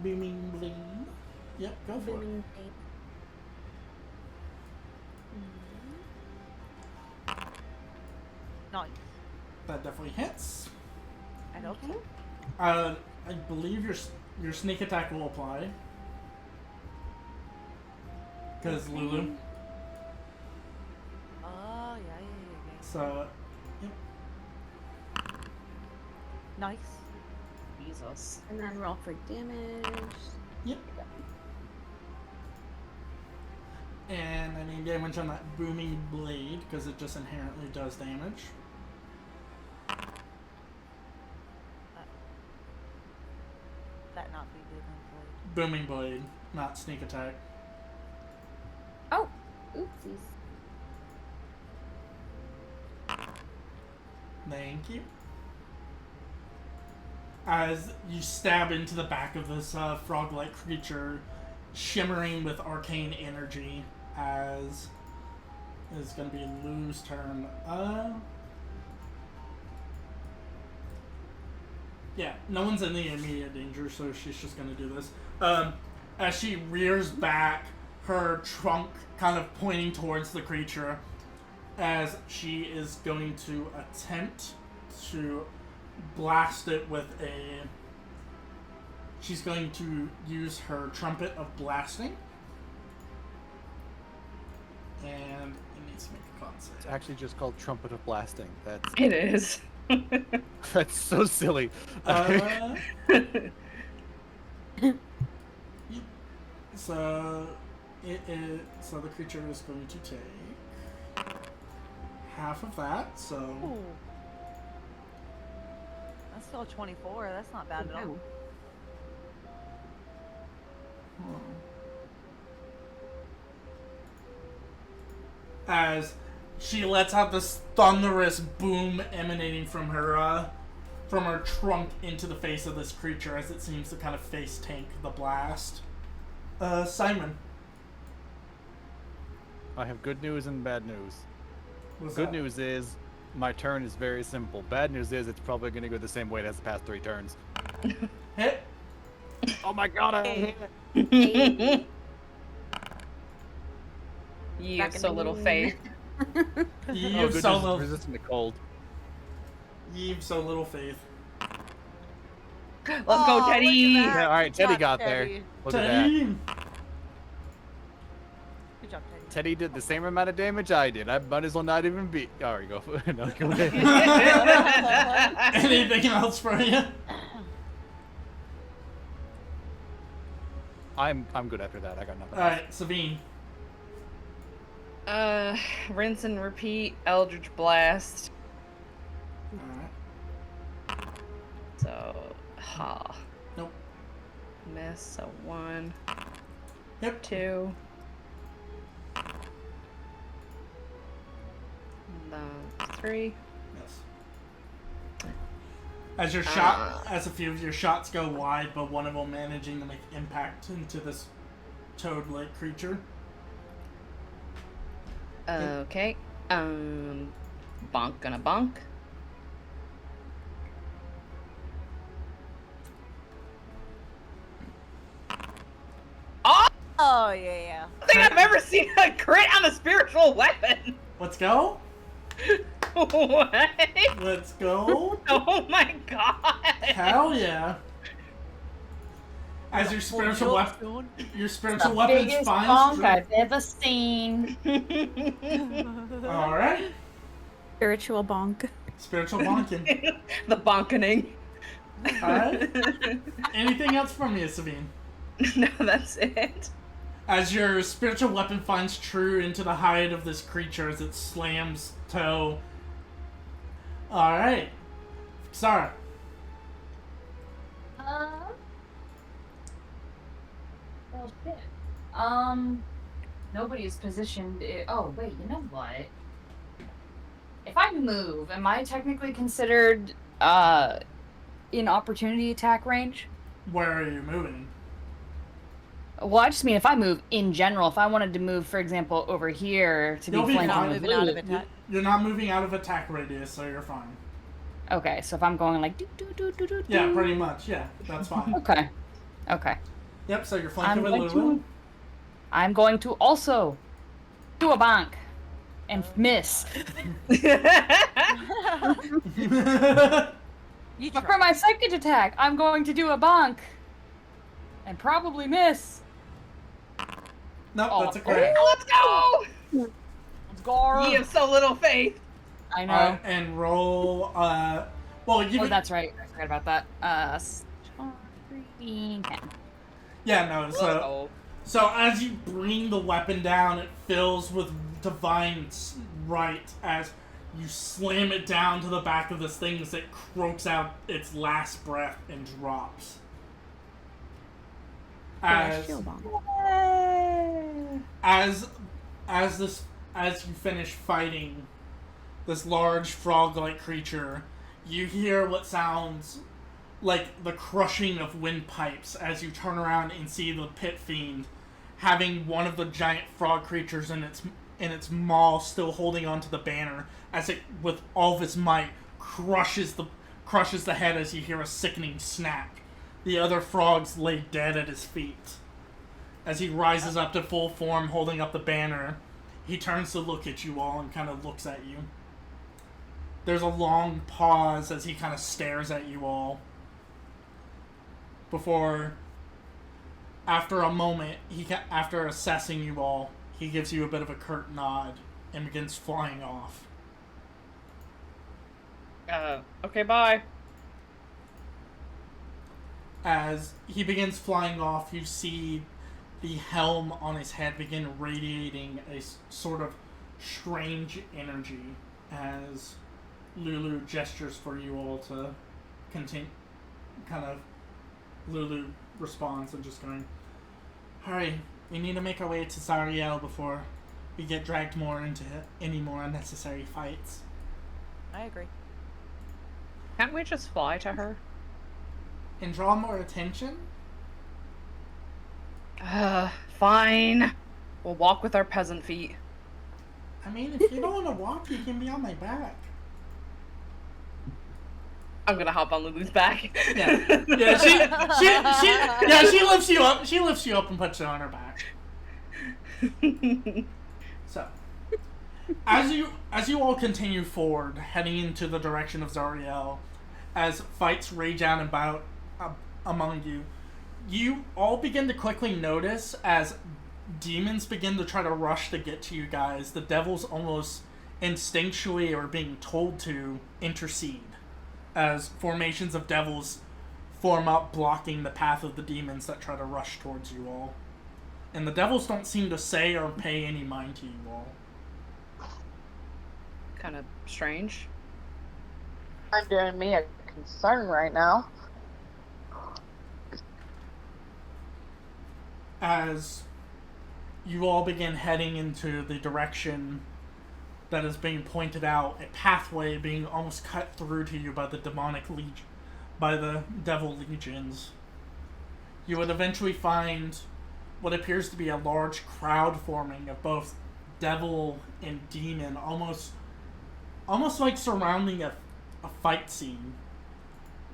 Booming blade. Yep, go for it. Booming blade. Nice. That definitely hits. I hope so. I believe your sneak attack will apply. Because Lulu. Oh, yeah. So, yep. Nice. Jesus. And then roll for damage. Yep. And I need damage on that booming blade because it just inherently does damage. That not be good. Booming blade, not sneak attack. Oh! Oopsies. Thank you. As you stab into the back of this frog-like creature, shimmering with arcane energy, as it's going to be Lou's turn. Yeah, no one's in the immediate danger, so she's just going to do this. As she rears back, her trunk kind of pointing towards the creature, as she is going to attempt to blast it with a... She's going to use her trumpet of blasting. And it needs to make a con save. It's actually just called Trumpet of Blasting. That's It is. that's so silly. So it is. So the creature is going to take half of that. So Ooh. That's still 24. That's not bad at all. as she lets out this thunderous boom emanating from her trunk into the face of this creature, as it seems to kind of face tank the blast. Simon. I have good news and bad news. What's Good that? news is my turn is very simple. Bad news is it's probably going to go the same way it has the past 3 turns. Hit. Oh my god, I hit Eight. You Back have in so the little game. faith. You Oh, have good so news, little. it's resistant to cold. You have so little faith. Let's go, Oh, Teddy. look at that. Yeah, all right, Good Teddy job, got there. Teddy. Look at that. Teddy! Good job, Teddy. Teddy did the same amount of damage I did. I might as well not even be. Oh, there you go. No, go ahead. Anything else for you? I'm good after that. I got nothing. Alright, Sabine. Rinse and repeat. Eldritch Blast. Alright. So, ha. Nope. Miss. So 1, Yep. 2. And 3. Yes. As your shot, as a few of your shots go wide, but one of them managing to make impact into this toad-like creature. Okay. Bonk gonna bonk. Oh, yeah. I think I've ever seen a crit on a spiritual weapon. Let's go. What? Let's go. Oh my god. Hell yeah. As your spiritual weapon, weapons Biggest finds. bonk I've ever seen. All right. Spiritual bonk. Spiritual bonking. The bonkening. All right. Anything else from you, Sabine? No, that's it. As your spiritual weapon finds true into the hide of this creature as it slams toe. Alright. Sarah. Well, shit. Nobody's positioned. Oh, wait, you know what? If I move, am I technically considered, in opportunity attack range? Where are you moving? Well, I just mean if I move in general, if I wanted to move, for example, over here to be You'll be flanking fine. the Moving out of blue. attack. You're not moving out of attack radius, so you're fine. Okay, so if I'm going like do do do do do. Yeah, pretty much. Yeah, that's fine. Okay. Okay. Yep, so you're I'm flanking with going Lulu. to. I'm going to also do a bonk and miss. You But for try. my second attack, I'm going to do a bonk and probably miss. Nope, Oh. that's a crit. Let's go! Let's go. You have so little faith. I know. Alright, and roll, well, you Oh, that's right. I forgot about that. 10. yeah, no, so as you bring the weapon down, it fills with divine right as you slam it down to the back of this thing as it croaks out its last breath and drops. As Shield bonk. as you finish fighting this large frog-like creature, you hear what sounds like the crushing of windpipes as you turn around and see the pit fiend having one of the giant frog creatures in its maw still holding onto the banner as it with all of its might crushes the head as you hear a sickening snap. The other frogs lay dead at his feet. As he rises up to full form holding up the banner, he turns to look at you all and kind of looks at you. There's a long pause as he kind of stares at you all. Before, after a moment, after assessing you all, he gives you a bit of a curt nod and begins flying off. Okay, bye. As he begins flying off, you see the helm on his head begin radiating a sort of strange energy as Lulu gestures for you all to continue. Lulu responds and just going, "Hurry, we need to make our way to Zariel before we get dragged more into any more unnecessary fights." I agree. Can't we just fly to her? And draw more attention? Fine. We'll walk with our peasant feet. I mean, if you don't want to walk, you can be on my back. I'm gonna hop on Lulu's back. Yeah, yeah. She lifts you up. She lifts you up and puts you on her back. So, as you all continue forward, heading into the direction of Zariel, as fights rage out among you. You all begin to quickly notice as demons begin to try to rush to get to you guys, the devils almost instinctually are being told to intercede as formations of devils form up, blocking the path of the demons that try to rush towards you all. And the devils don't seem to say or pay any mind to you all. Kind of strange. Not doing me a concern right now. As you all begin heading into the direction that is being pointed out, a pathway being almost cut through to you by the by the devil legions, you would eventually find what appears to be a large crowd forming of both devil and demon, almost like surrounding a fight scene.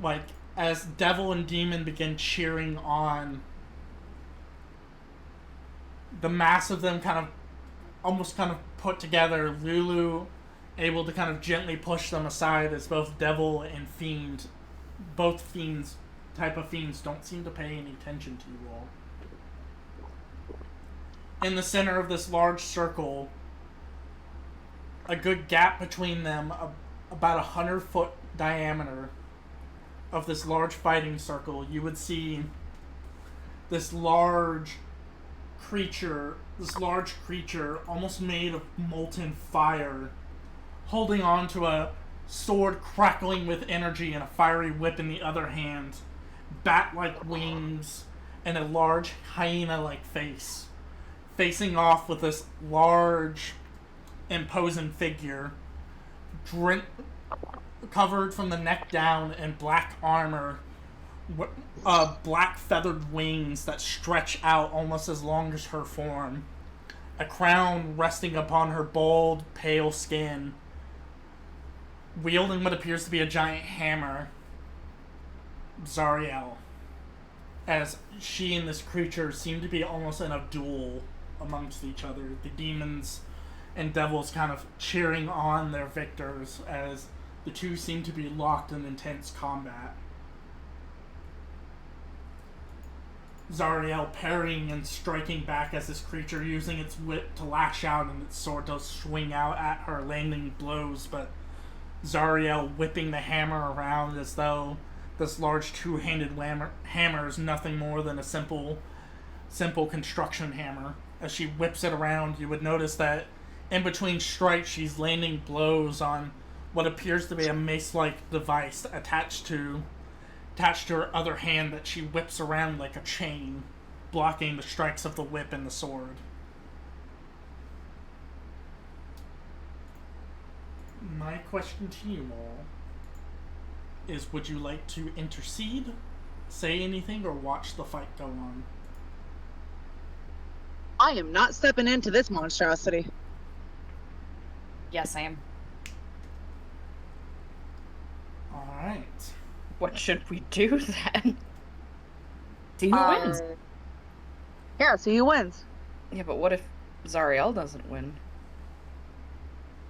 Like, as devil and demon begin cheering on, the mass of them almost put together, Lulu able to kind of gently push them aside as both devil and fiend, both type of fiends, don't seem to pay any attention to you all. In the center of this large circle, a good gap between them, about 100-foot diameter of this large fighting circle, you would see this large creature, almost made of molten fire, holding on to a sword crackling with energy and a fiery whip in the other hand, bat-like wings, and a large hyena-like face, facing off with this large, imposing figure, covered from the neck down in black armor, black feathered wings that stretch out almost as long as her form, a crown resting upon her bald, pale skin, wielding what appears to be a giant hammer, Zariel, as she and this creature seem to be almost in a duel amongst each other, the demons and devils kind of cheering on their victors as the two seem to be locked in intense combat. Zariel parrying and striking back as this creature using its whip to lash out and its sword to swing out at her, landing blows, but Zariel whipping the hammer around as though this large two-handed hammer is nothing more than a simple construction hammer. As she whips it around, you would notice that in between strikes, she's landing blows on what appears to be a mace-like device attached to her other hand that she whips around like a chain, blocking the strikes of the whip and the sword. My question to you all is, would you like to intercede, say anything, or watch the fight go on? I am not stepping into this monstrosity. Yes, I am. Alright. What should we do then? See who wins. Yeah, see who wins. Yeah, but what if Zariel doesn't win?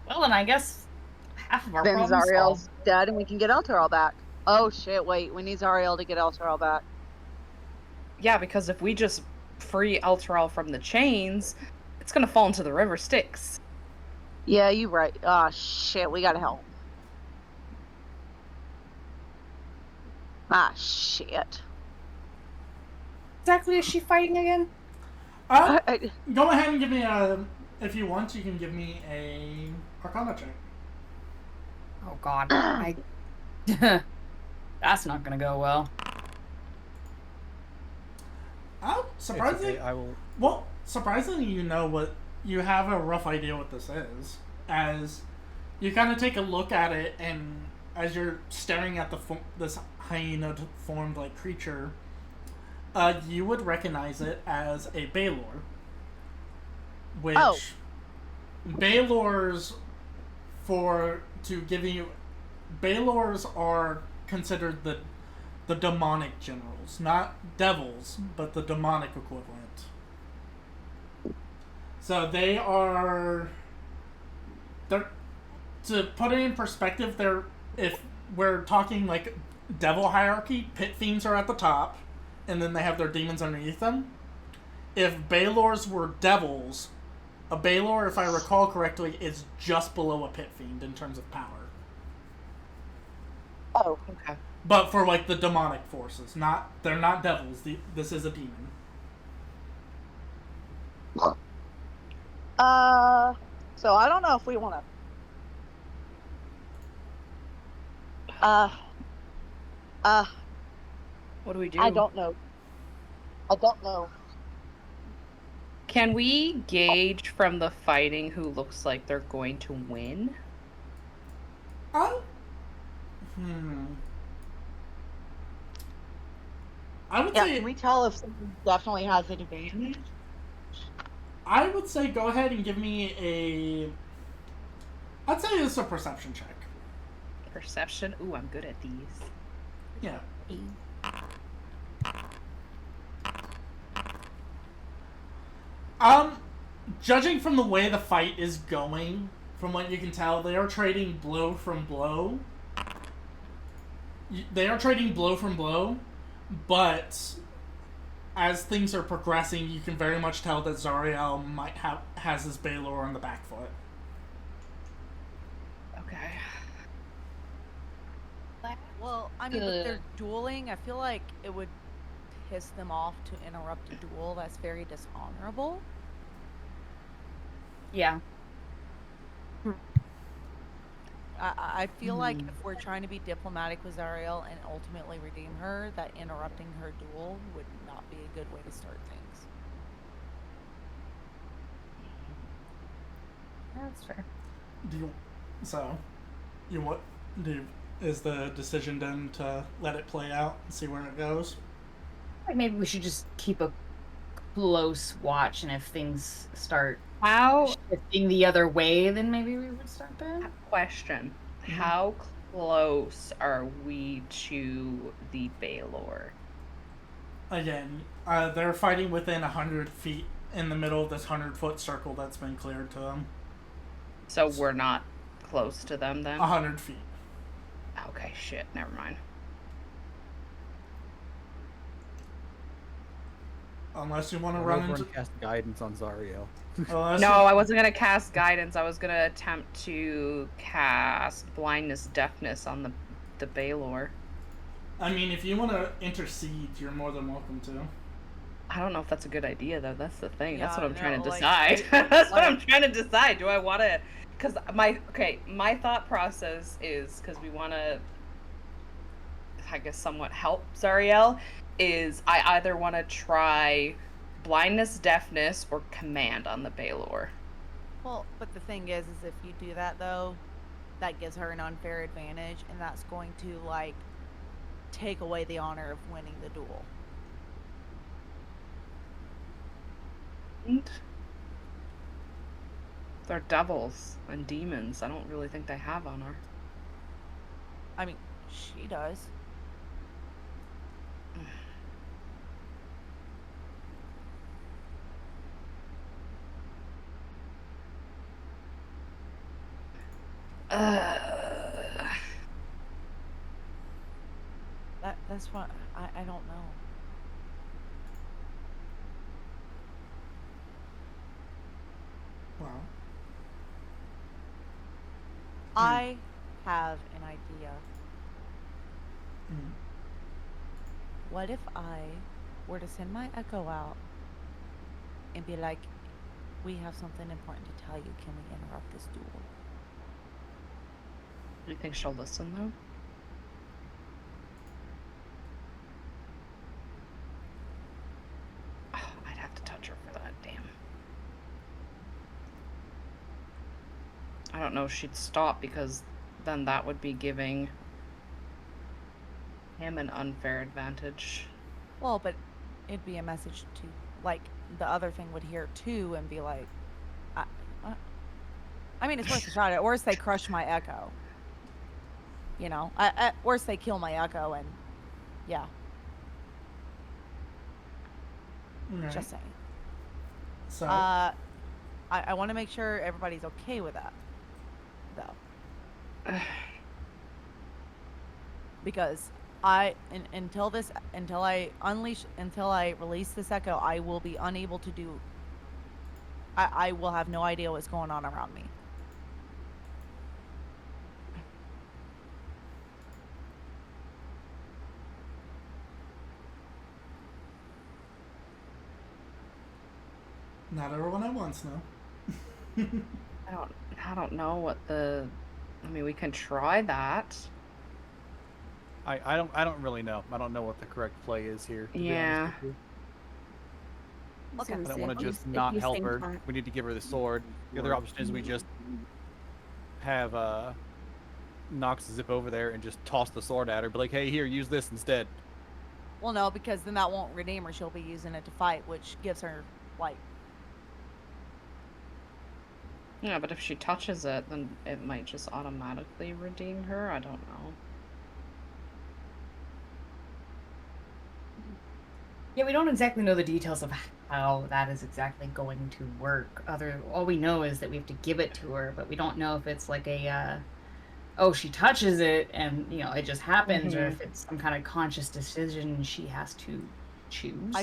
Well, then I guess half of our Then problems Zariel's solved. dead and we can get Elturel back. Oh shit, wait, we need Zariel to get Elturel back. Yeah, because if we just free Elturel from the chains, it's gonna fall into the river Styx. Yeah, you right. Oh shit, we gotta help. Ah shit. Exactly is she fighting again? Go ahead and give me if you want, you can give me a Arcana check. Oh god. That's not gonna go well. Surprisingly, okay, I will. Well, surprisingly, you have a rough idea what this is, as you kind of take a look at it, and as you're staring at this hyena-formed like creature, you would recognize it as a Baelor. Which Baelors, Baelors are considered the demonic generals, not devils, but the demonic equivalent. So they're, to put it in perspective, if we're talking like devil hierarchy, pit fiends are at the top, and then they have their demons underneath them. If Baelors were devils, a Baelor, if I recall correctly, is just below a pit fiend in terms of power. Oh. Okay. But for like the demonic forces, they're not devils. This is a demon. So I don't know if we want to. What do we do? I don't know. Can we gauge from the fighting who looks like they're going to win? I would Yeah, say. can we tell if someone definitely has an advantage? I would say go ahead and give me a. I'd say it's a perception check. Perception? Ooh, I'm good at these. Yeah. Judging from the way the fight is going, from what you can tell, they are trading blow from blow. But as things are progressing, you can very much tell that Zariel has his Baelor on the back foot. Okay. Well, I mean, if they're dueling, I feel like it would piss them off to interrupt a duel. That's very dishonorable. Yeah. I feel like if we're trying to be diplomatic with Zariel and ultimately redeem her, that interrupting her duel would not be a good way to start things. That's fair. Is the decision then to let it play out and see where it goes? Like maybe we should just keep a close watch, and if things start shifting the other way, then maybe we would stop it. Question. How close are we to the Baelor? Again, they're fighting within 100 feet in the middle of this 100-foot circle that's been cleared to them. So we're not close to them then? 100 feet. Okay, shit, never mind. Unless you want to Run run into... cast guidance on Zariel. No, I wasn't going to cast guidance. I was going to attempt to cast blindness, deafness on the Baelor. I mean, if you want to intercede, you're more than welcome to. I don't know if that's a good idea, though. That's the thing. Yeah, That's what I'm trying to like, decide. That's what I'm trying to decide. Do I want to... Because my thought process is, because we want to, I guess, somewhat help Zariel, is I either want to try blindness, deafness, or command on the Baelor. Well, but the thing is if you do that, though, that gives her an unfair advantage, and that's going to, like, take away the honor of winning the duel. They're devils and demons. I don't really think they have honor. I mean, she does. That's what I don't know. Well. I have an idea. What if I were to send my echo out and be like, we have something important to tell you. Can we interrupt this duel? Do you think she'll listen, though? Oh, I'd have to touch her for that, damn. I don't know if she'd stop, because then that would be giving him an unfair advantage. Well, but it'd be a message to, like, the other thing would hear too and be like, I mean, it's worth a shot. At worst, they crush my echo. You know, at worst, they kill my echo, and yeah. Right. Just saying. So. I want to make sure everybody's okay with that, though. Because until I release this echo, I will be unable to do. I will have no idea what's going on around me. Not everyone at once, no. I don't know what the. I mean, we can try that. I don't really know. I don't know what the correct play is here. To Yeah. Be honest with you. Okay. I don't want to just not help her. We need to give her the sword. The other option is we just have Nox zip over there and just toss the sword at her. Be like, hey, here, use this instead. Well, no, because then that won't redeem her. She'll be using it to fight, which gives her like. Yeah, but if she touches it, then it might just automatically redeem her. I don't know. Yeah, we don't exactly know the details of how that is exactly going to work. All we know is that we have to give it to her, but we don't know if it's like a, oh, she touches it and it just happens, or if it's some kind of conscious decision she has to choose.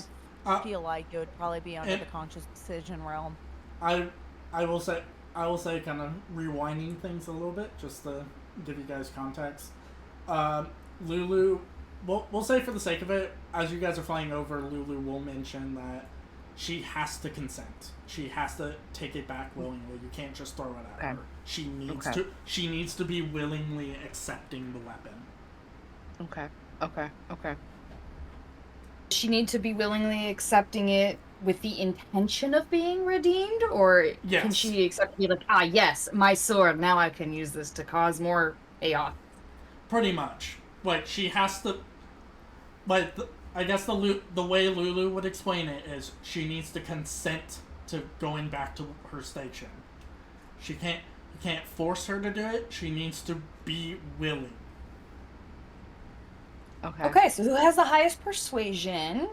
I feel like it would probably be under the conscious decision realm. I will say, kind of rewinding things a little bit, just to give you guys context. Lulu, we'll say for the sake of it, as you guys are flying over, Lulu will mention that she has to consent. She has to take it back willingly. You can't just throw it at her. She needs to. She needs to be willingly accepting the weapon. Okay. She needs to be willingly accepting it with the intention of being redeemed, or can she accept be like, yes, my sword, now I can use this to cause more chaos? Pretty much. Like, she has to, like, I guess the way Lulu would explain it is she needs to consent to going back to her station. You can't force her to do it. She needs to be willing. Okay, so who has the highest persuasion?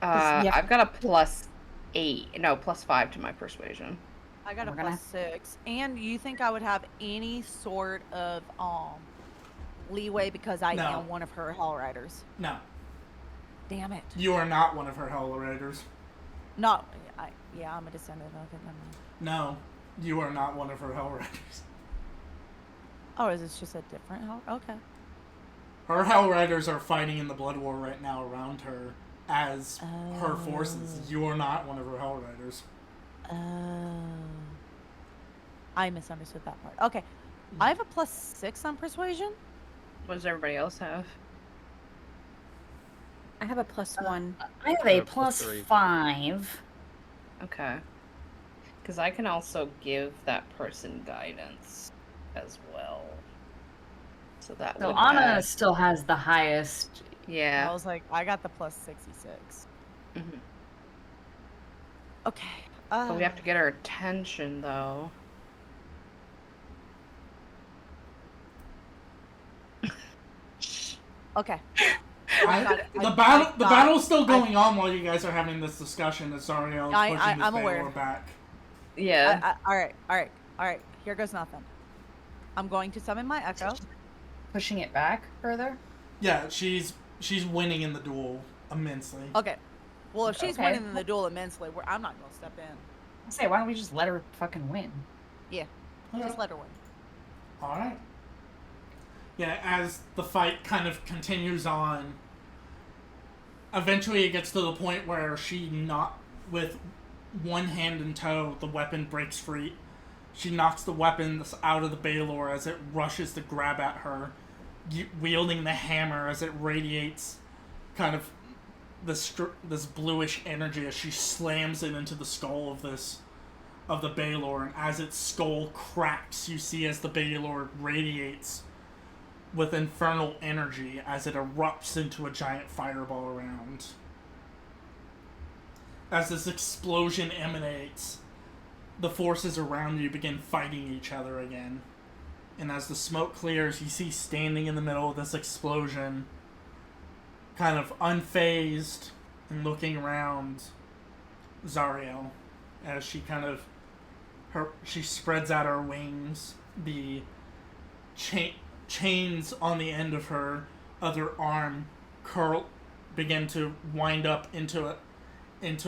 I've got a +8. No, +5 to my persuasion. I got a +6. And you think I would have any sort of leeway because I am one of her Hell Riders? No. Damn it. You are not one of her Hell Riders. No. I'm a descendant of it. No, you are not one of her Hell Riders. Oh, is this just a different Hell? Okay. Her Hell Riders are fighting in the Blood War right now around her as her forces. You are not one of her Hell Riders. I misunderstood that part. Okay. I have a +6 on persuasion. What does everybody else have? I have a +1. I have a +5. Okay. Because I can also give that person guidance as well. So that So would Anna still has the highest. Yeah. I was like, I got the +66. Mm-hmm. Okay. But we have to get her attention, though. Okay. The battle's still going on while you guys are having this discussion. As Zariel is pushing this Baylor back. Yeah. All right. Here goes nothing. I'm going to summon my Echo. Pushing it back further? Yeah, she's winning in the duel immensely. Okay. Well, if she's winning in the duel immensely, I'm not going to step in. I say, why don't we just let her fucking win? Yeah. Just let her win. Alright. Yeah, as the fight kind of continues on, eventually it gets to the point where with one hand in tow, the weapon breaks free. She knocks the weapons out of the Baylor as it rushes to grab at her, wielding the hammer as it radiates kind of this bluish energy as she slams it into the skull of the Baylor, and as its skull cracks, you see as the Baylor radiates with infernal energy as it erupts into a giant fireball around. As this explosion emanates, the forces around you begin fighting each other again. And as the smoke clears, you see standing in the middle of this explosion, kind of unfazed and looking around, Zariel, as she she spreads out her wings. chains on the end of her other arm begin to wind up into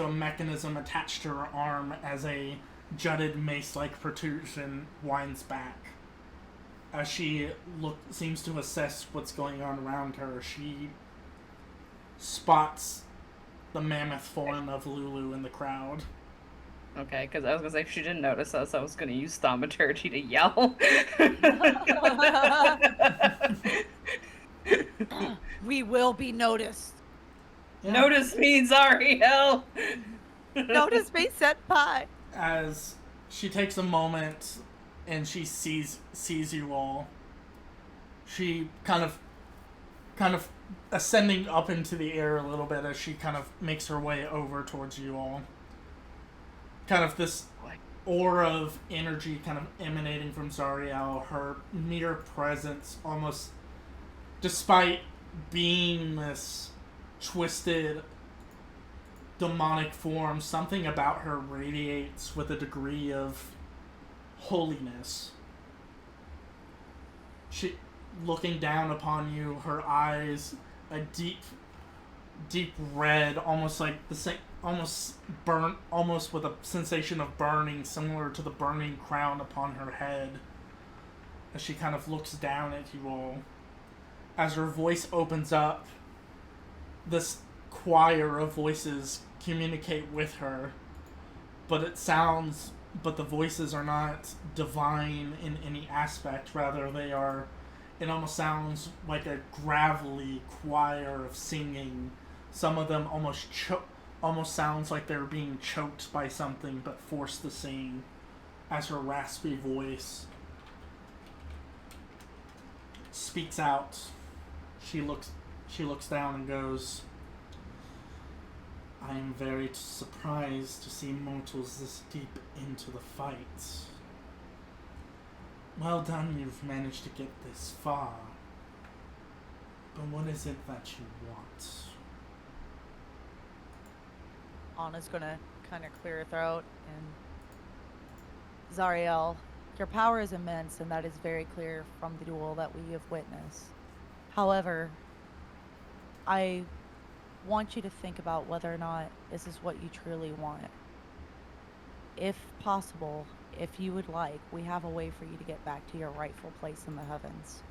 a mechanism attached to her arm as a jutted mace-like protrusion winds back. As she seems to assess what's going on around her, she spots the mammoth form of Lulu in the crowd. Okay, because I was going to say, if she didn't notice us, I was going to use thaumaturgy to yell. We will be noticed. Yeah. Notice me, Zariel! Notice me, senpai. As she takes a moment and she sees you all, she kind of ascending up into the air a little bit as she kind of makes her way over towards you all. Kind of this aura of energy kind of emanating from Zariel, her mere presence almost, despite being this twisted demonic form, something about her radiates with a degree of holiness. She, looking down upon you, her eyes a deep red, almost like the same, almost with a sensation of burning, similar to the burning crown upon her head, as she kind of looks down at you all. As her voice opens up, this choir of voices communicate with her, but the voices are not divine in any aspect. Rather, it almost sounds like a gravelly choir of singing. Some of them almost sounds like they're being choked by something but forced to sing, as her raspy voice speaks out. She looks down and goes, "I am very surprised to see mortals this deep into the fight. Well done, you've managed to get this far. But what is it that you want?" Anna's gonna kind of clear her throat, and Zariel, your power is immense, and that is very clear from the duel that we have witnessed. However, I want you to think about whether or not this is what you truly want. If possible, if you would like, we have a way for you to get back to your rightful place in the heavens.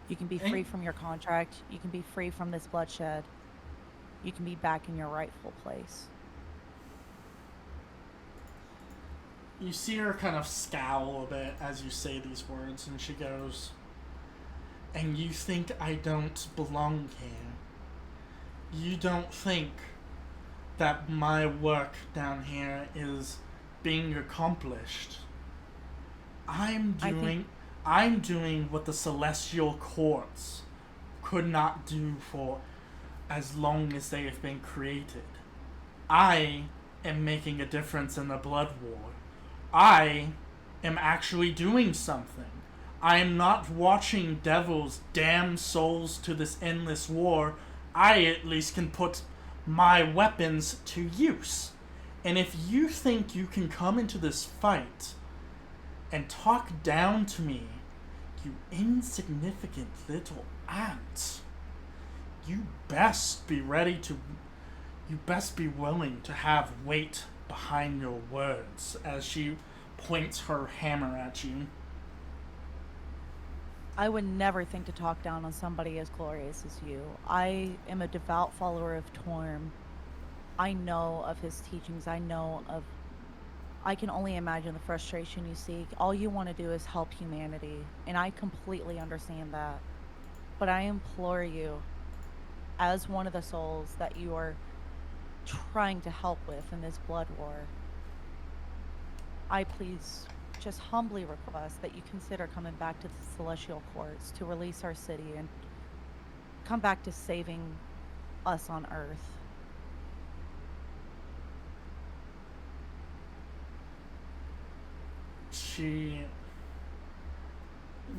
You can be free from your contract. You can be free from this bloodshed. You can be back in your rightful place. You see her kind of scowl a bit as you say these words, and she goes, "And you think I don't belong here? You don't think that my work down here is being accomplished? I'm doing what the celestial courts could not do for as long as they have been created. I am making a difference in the blood war. I am actually doing something. I am not watching devils damn souls to this endless war. I at least can put my weapons to use. And if you think you can come into this fight and talk down to me, you insignificant little ant, you best be willing to have weight behind your words," as she points her hammer at you. I would never think to talk down on somebody as glorious as you. I am a devout follower of Torm. I know of his teachings. I can only imagine the frustration you seek. All you want to do is help humanity, and I completely understand that. But I implore you, as one of the souls that you are trying to help with in this blood war, I please just humbly request that you consider coming back to the celestial courts to release our city and come back to saving us on Earth. She,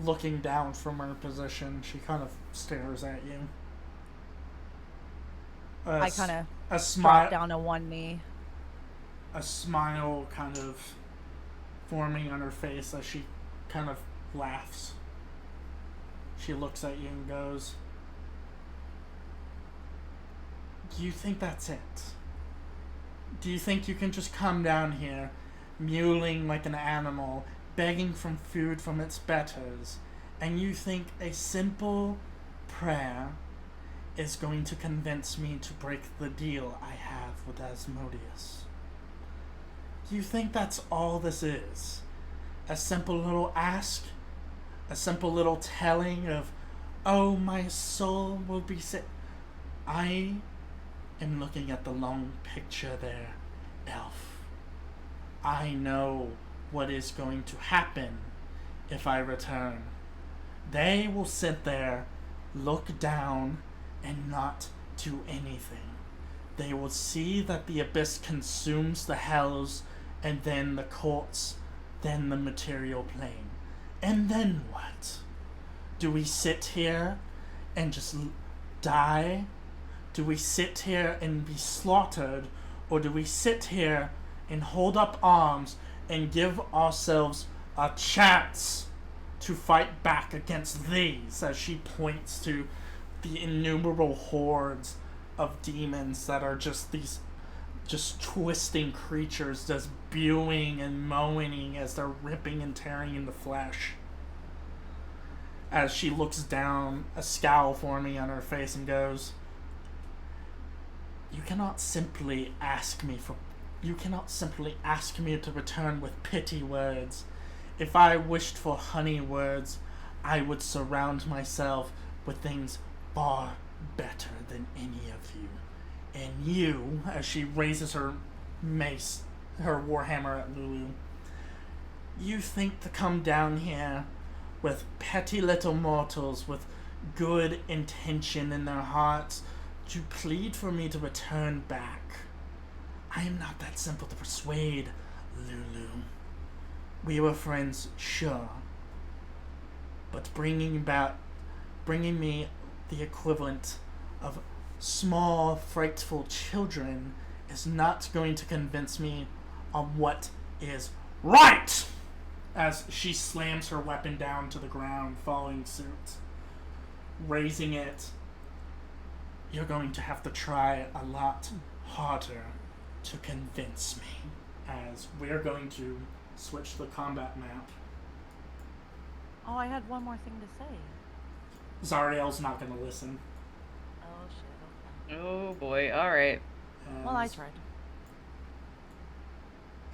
looking down from her position, she kind of stares at you. I kind of drop down to one knee. A smile kind of forming on her face as she kind of laughs. She looks at you and goes, "Do you think that's it? Do you think you can just come down here, mewling like an animal, begging for food from its betters, and you think a simple prayer is going to convince me to break the deal I have with Asmodeus? Do you think that's all this is? A simple little ask? A simple little telling of, oh, my soul will be saved? I am looking at the long picture there, elf. I know what is going to happen if I return. They will sit there, look down, and not do anything. They will see that the abyss consumes the hells, and then the courts, then the material plane. And then what? Do we sit here and just die? Do we sit here and be slaughtered? Or do we sit here and hold up arms and give ourselves a chance to fight back against these?" As she points to the innumerable hordes of demons that are just these twisting creatures just bewing and moaning as they're ripping and tearing in the flesh. As she looks down, a scowl forming on her face, and goes, You cannot simply ask me to return with pity words. If I wished for honey words, I would surround myself with things far better than any of you. And you, as she raises her mace, her warhammer at Lulu, you think to come down here with petty little mortals with good intention in their hearts to plead for me to return back. I am not that simple to persuade, Lulu. We were friends, sure, but bringing me the equivalent of small, frightful children is not going to convince me on what is right! As she slams her weapon down to the ground, following suit. Raising it, you're going to have to try a lot harder to convince me. As we're going to switch the combat map. Oh, I had one more thing to say. Zariel's not going to listen. Oh, shit. Okay. Oh, boy. All right. Well, I tried.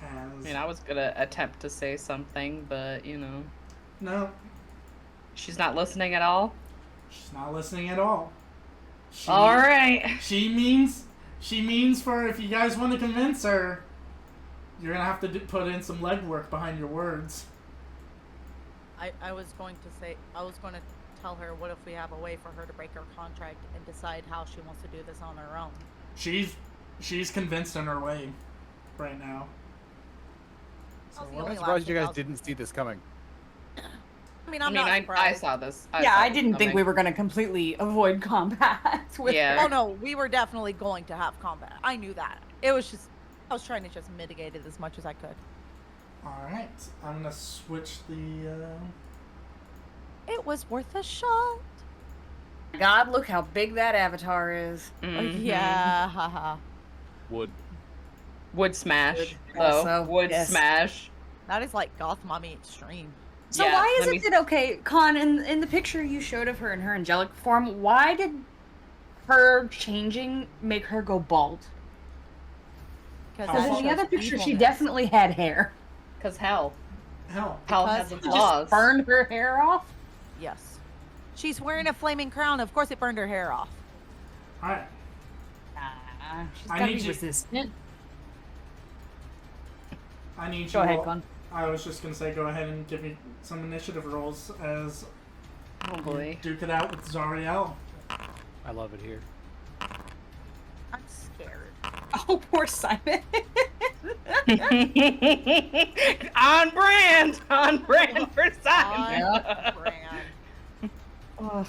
I mean, I was going to attempt to say something, but, you know. No. She's not listening at all? She's not listening at all. All right. She means for if you guys want to convince her, you're going to have to put in some legwork behind your words. I was going to tell her, what if we have a way for her to break her contract and decide how she wants to do this on her own? She's convinced in her way right now. So I'm surprised you guys didn't see this coming. I saw this. I didn't think we were going to completely avoid combat with her. Oh no, we were definitely going to have combat. I knew that. It was just, I was trying to just mitigate it as much as I could. Alright, I'm going to switch the... It was worth a shot. God, look how big that avatar is. Mm-hmm. Yeah, haha. Wood smash. Wood yes. Smash. That is like goth mommy extreme. So Yeah, why isn't it okay, Con, in the picture you showed of her in her angelic form, why did her changing make her go bald? Because in the other picture she definitely had hair. Because hell Hell. has the She claws. just burned her hair off? Yes. She's wearing a flaming crown. Of course it burned her hair off. Alright. She's I gotta need be you- resistant. I need Go you ahead, all- Con. I was just going to say, go ahead and give me some initiative rolls as Oh boy. duke it out with Zariel. I love it here. I'm scared. Oh, poor Simon. On brand for Simon. On brand. Ugh.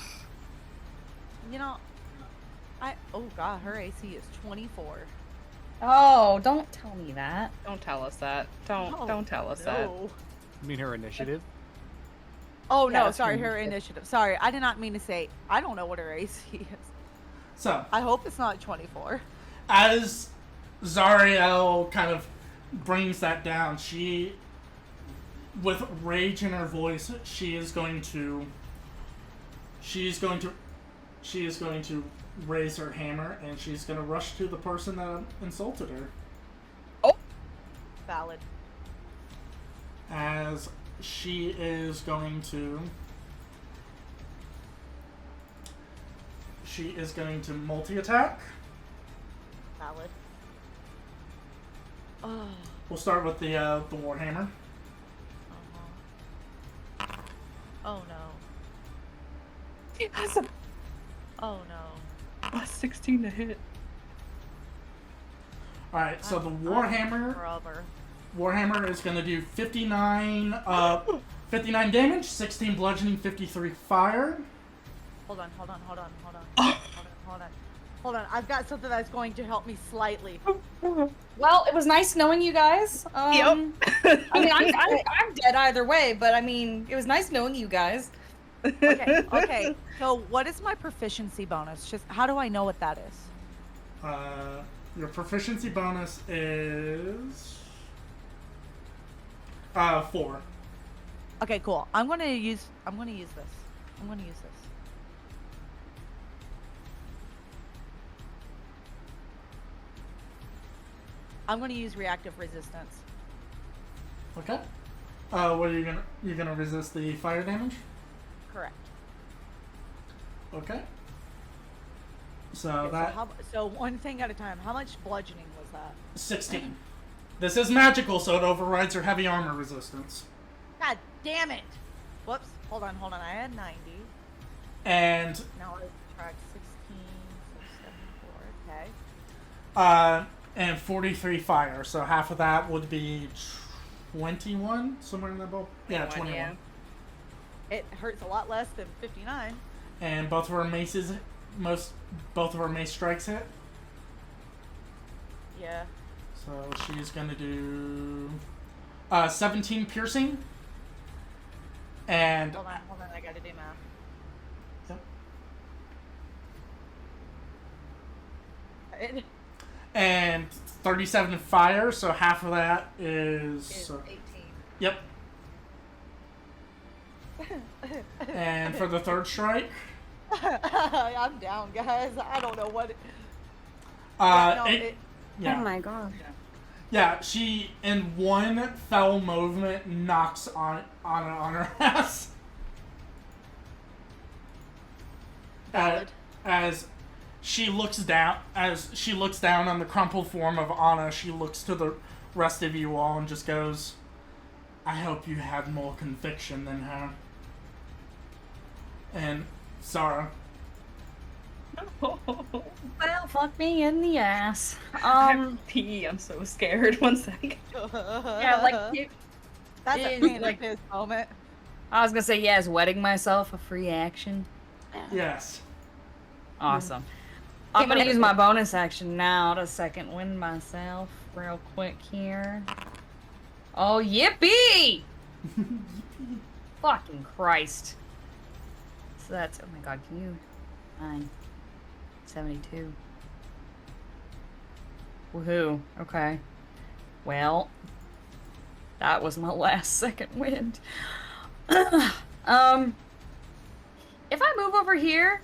You know, oh god, her AC is 24. Oh, don't tell me that. Don't tell us that. Don't tell us that. You mean her initiative? Oh Yeah, no, that's sorry, her her initiative. Sorry, I did not mean to say. I don't know what her AC is. So, I hope it's not 24. as Zariel kind of brings that down, she, with rage in her voice, she is going to raise her hammer, and she's going to rush to the person that insulted her. Valid. As she is going to multi-attack. Valid. Oh. We'll start with the warhammer. Oh no. He has a Oh no. plus 16 to hit. All right, so the Forever. warhammer is going to do 59 damage, 16 bludgeoning, 53 fire. Hold on. Hold on. I've got something that's going to help me slightly. Well, it was nice knowing you guys. Yep. I mean, I'm dead either way, but I mean, it was nice knowing you guys. Okay. So, what is my proficiency bonus? Just how do I know what that is? Your proficiency bonus is 4. Okay, cool. I'm gonna use this. I'm gonna use reactive resistance. Okay. What are you're gonna resist the fire damage? Correct. Okay. So Okay, that so one thing at a time. How much bludgeoning was that? 16. This is magical, so it overrides your heavy armor resistance. God damn it! Whoops. Hold on. I had 90. And Now I subtract 16, so 74. Okay. and 43 fire, so half of that would be 21, somewhere in that ball. Yeah, 21. Yeah. It hurts a lot less than 59. And both of our mace strikes hit. Yeah. So she's gonna do 17 piercing. And Hold on. I gotta do math. Yep. And 37 fire, so half of that is 18. Yep. And for the third strike, I'm down, guys. I don't know what. yeah. Oh my god. Yeah, she in one fell movement knocks on her ass. As she looks down on the crumpled form of Anna, she looks to the rest of you all and just goes, "I hope you had more conviction than her." And Sarah. Well, fuck me in the ass. I'm so scared. 1 second. Yeah, like That's a pain like this moment. I was gonna say, yeah, is wetting myself a free action? Yes. Awesome. I'm gonna use my bonus action now to second wind myself real quick here. Oh, yippee! Fucking Christ. So that's, oh my god, can you? 9. 72. Woohoo. Okay. Well, that was my last second wind. If I move over here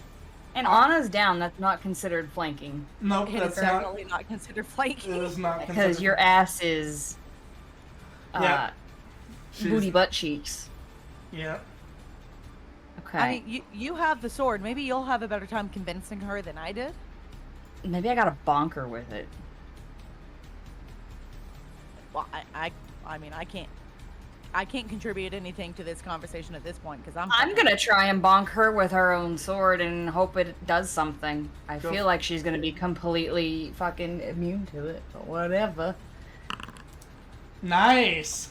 and Anna's down, that's not considered flanking. Nope, It's that's not. definitely not considered flanking. It is not Because considered. your ass is Yeah. booty butt cheeks. Yeah. Okay. I mean, you have the sword. Maybe you'll have a better time convincing her than I did. Maybe I got a bonker with it. Well, I mean, I can't contribute anything to this conversation at this point because I'm gonna try and bonk her with her own sword and hope it does something. I Go. feel like she's gonna be completely fucking immune to it, but whatever. Nice.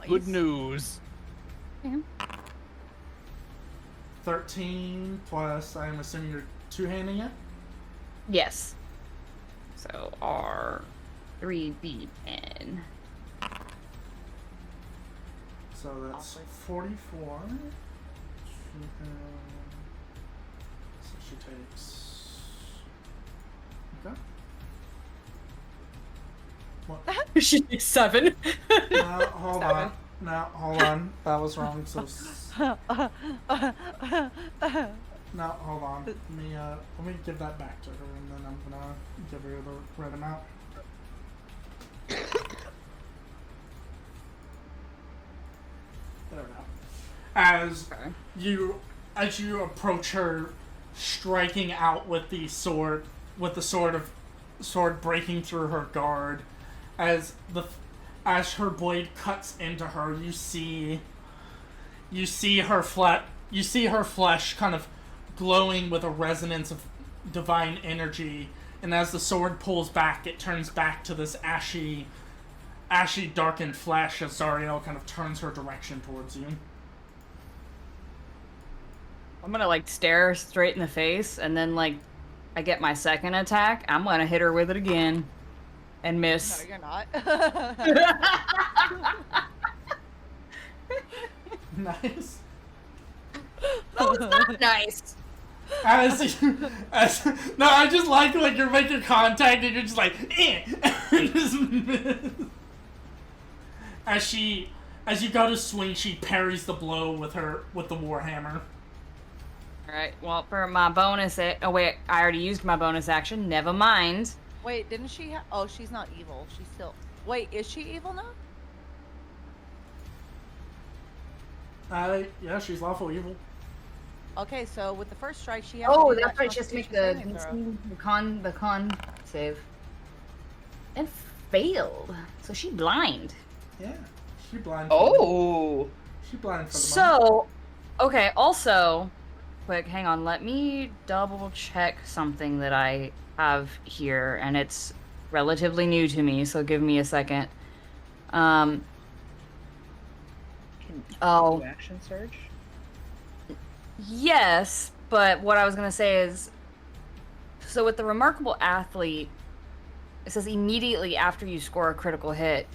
Good news. 13 plus, I'm assuming you're two-handing it? Yes. So R3D10. So that's 44. So she takes. Okay. What? She takes 7. No, hold on. No, hold on. That was wrong. So. No, hold on. Let me give that back to her, and then I'm gonna give her the right amount. There we go. As you approach her, striking out with the sword breaking through her guard, as her blade cuts into her, you see her flesh kind of glowing with a resonance of divine energy, and as the sword pulls back, it turns back to this ashy darkened flesh as Zariel kind of turns her direction towards you. I'm gonna like stare her straight in the face, and then like I get my second attack. I'm gonna hit her with it again and miss. No, you're not. Nice. No, it's not nice. No, I just like you're making contact and you're just like, eh. Just miss. As you go to swing, she parries the blow with the warhammer. Alright, well, for my bonus... Oh, wait, I already used my bonus action. Never mind. Wait, didn't she have... Oh, she's not evil. She's still... Wait, is she evil now? Yeah, she's lawful evil. Okay, so with the first strike, she has Oh, to do that's that right. She has to make the con save. And failed. So she blind. Yeah, she blind. Oh. She blind for the moment. So, okay, also... Quick, hang on. Let me double check something that I have here, and it's relatively new to me, so give me a second. Can you action surge? Yes, but what I was going to say is, so with the remarkable athlete, it says immediately after you score a critical hit,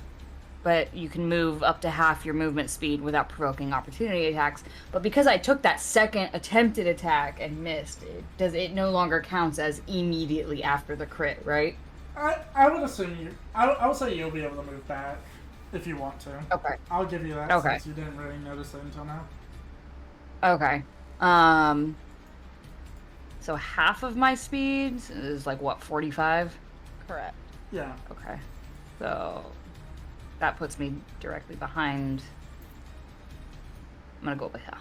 but you can move up to half your movement speed without provoking opportunity attacks. But because I took that second attempted attack and missed, it no longer counts as immediately after the crit, right? I would assume I would say you'll be able to move back if you want to. Okay. I'll give you that since you didn't really notice it until now. Okay. So half of my speed is like what, 45? Correct. Yeah. Okay. So that puts me directly behind. I'm gonna go over here.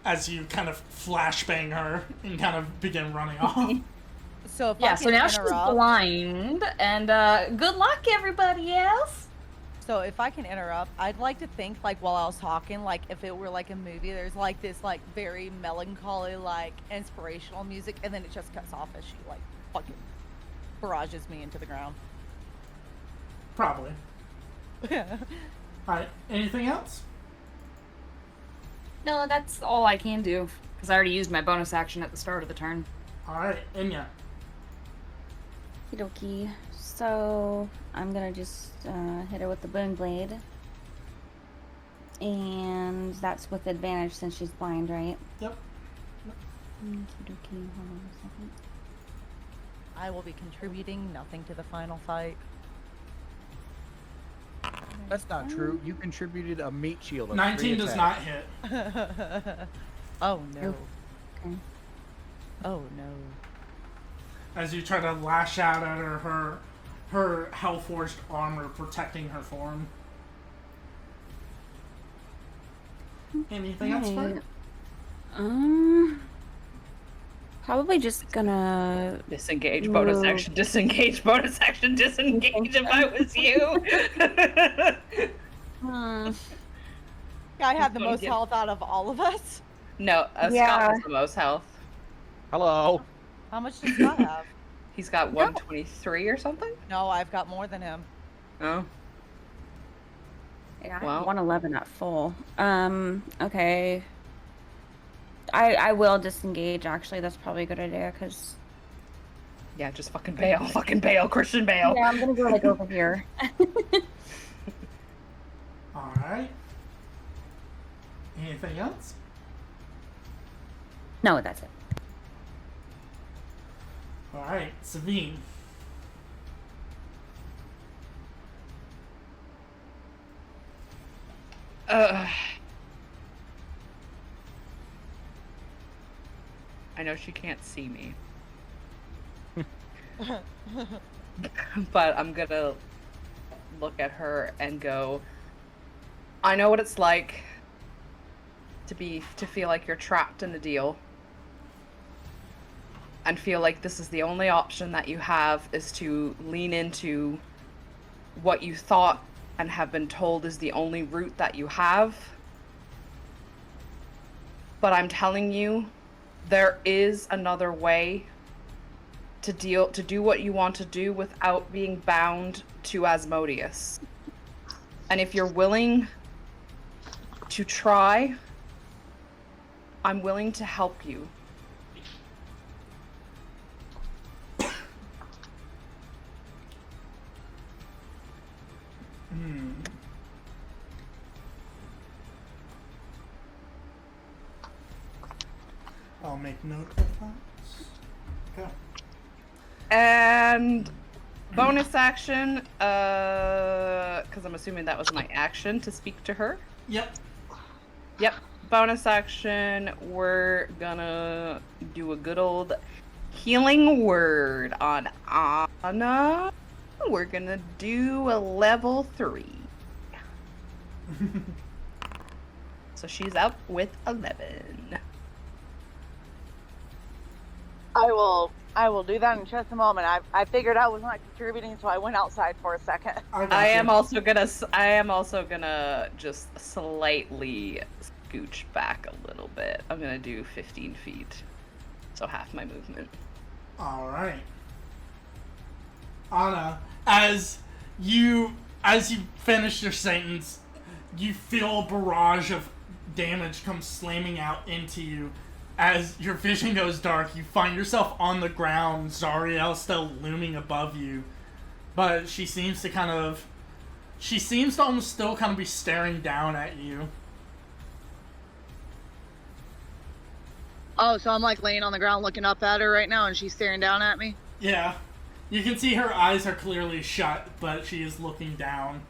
As you kind of flashbang her and kind of begin running off. So if Yeah, I so can now she's interrupt, blind, and good luck, everybody else. So if I can interrupt, I'd like to think like while I was talking, like if it were like a movie, there's like this like very melancholy, like inspirational music, and then it just cuts off as she like fucking barrages me into the ground. Probably. Alright, anything else? No, that's all I can do, because I already used my bonus action at the start of the turn. Alright, Inya. Okie. So I'm gonna just hit her with the bone blade, and that's with advantage since she's blind, right? Yep. Okie dokie. Hold on a second. I will be contributing nothing to the final fight. That's not true. You contributed a meat shield. Of 19 3 does attacks. not hit. Oh no. Okay. Oh no. As you try to lash out at her hellforged armor protecting her form. Anything else for you? Probably just gonna Disengage, bonus action, disengage, bonus action, disengage if I was you. I had the most health out of all of us. No, Scott has the most health. Hello. How much does Scott have? He's got 123 or something? No, I've got more than him. Oh. Yeah, I Wow. have 111 at full. Okay. I will disengage, actually. That's probably a good idea, because Yeah, just fucking bail. Fucking bail. Christian bail. Yeah, I'm gonna go like over here. Alright. Anything else? No, that's it. Alright, Sabine. I know she can't see me. But I'm gonna look at her and go, I know what it's like to feel like you're trapped in a deal. And feel like this is the only option that you have is to lean into what you thought and have been told is the only route that you have. But I'm telling you, there is another way to do what you want to do without being bound to Asmodeus. And if you're willing to try, I'm willing to help you. I'll make note of that. Okay. And bonus action, because I'm assuming that was my action to speak to her. Yep. Yep. Bonus action, we're gonna do a good old healing word on Anna. We're gonna do a level 3. So she's up with 11. I will do that in just a moment. I figured I was not contributing, so I went outside for a second. I am also gonna just slightly scooch back a little bit. I'm gonna do 15 feet, so half my movement. All right. Anna, as you finish your sentence, you feel a barrage of damage come slamming out into you. As your vision goes dark, you find yourself on the ground, Zariel still looming above you. But she seems to almost still kind of be staring down at you. Oh, so I'm like laying on the ground looking up at her right now and she's staring down at me? Yeah. You can see her eyes are clearly shut, but she is looking down.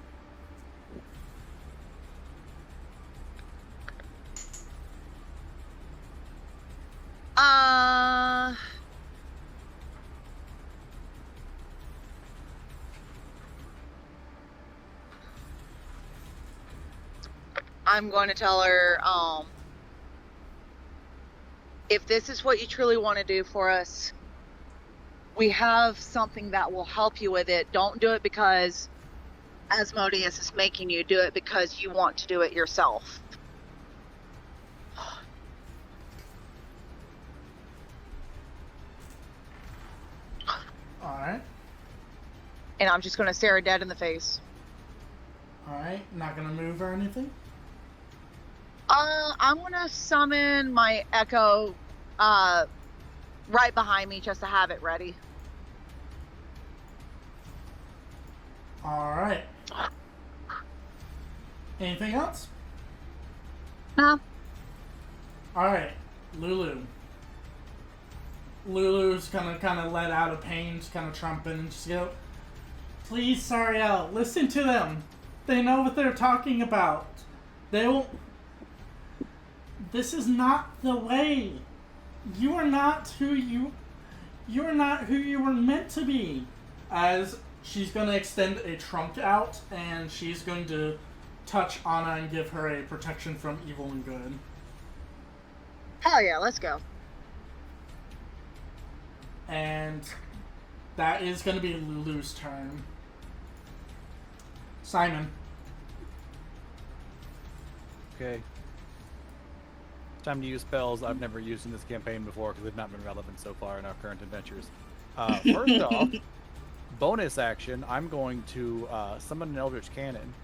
I'm going to tell her, if this is what you truly want to do for us, we have something that will help you with it. Don't do it because Asmodeus is making you do it, because you want to do it yourself. Alright. And I'm just going to stare her dead in the face. Alright, not gonna move or anything? I'm going to summon my echo right behind me just to have it ready. Alright. Anything else? No. Alright, Lulu. Lulu's gonna kind of let out a pain, just kind of trumping and just go, please, Sariel, listen to them. They know what they're talking about. They won't. This is not the way. You are not who you are not who you were meant to be. As she's gonna extend a trunk out and she's going to touch Anna and give her a protection from evil and good. Hell yeah, let's go. And that is going to be Lulu's turn. Simon. Okay. Time to use spells I've never used in this campaign before because they've not been relevant so far in our current adventures. First off, bonus action, I'm going to summon an Eldritch Cannon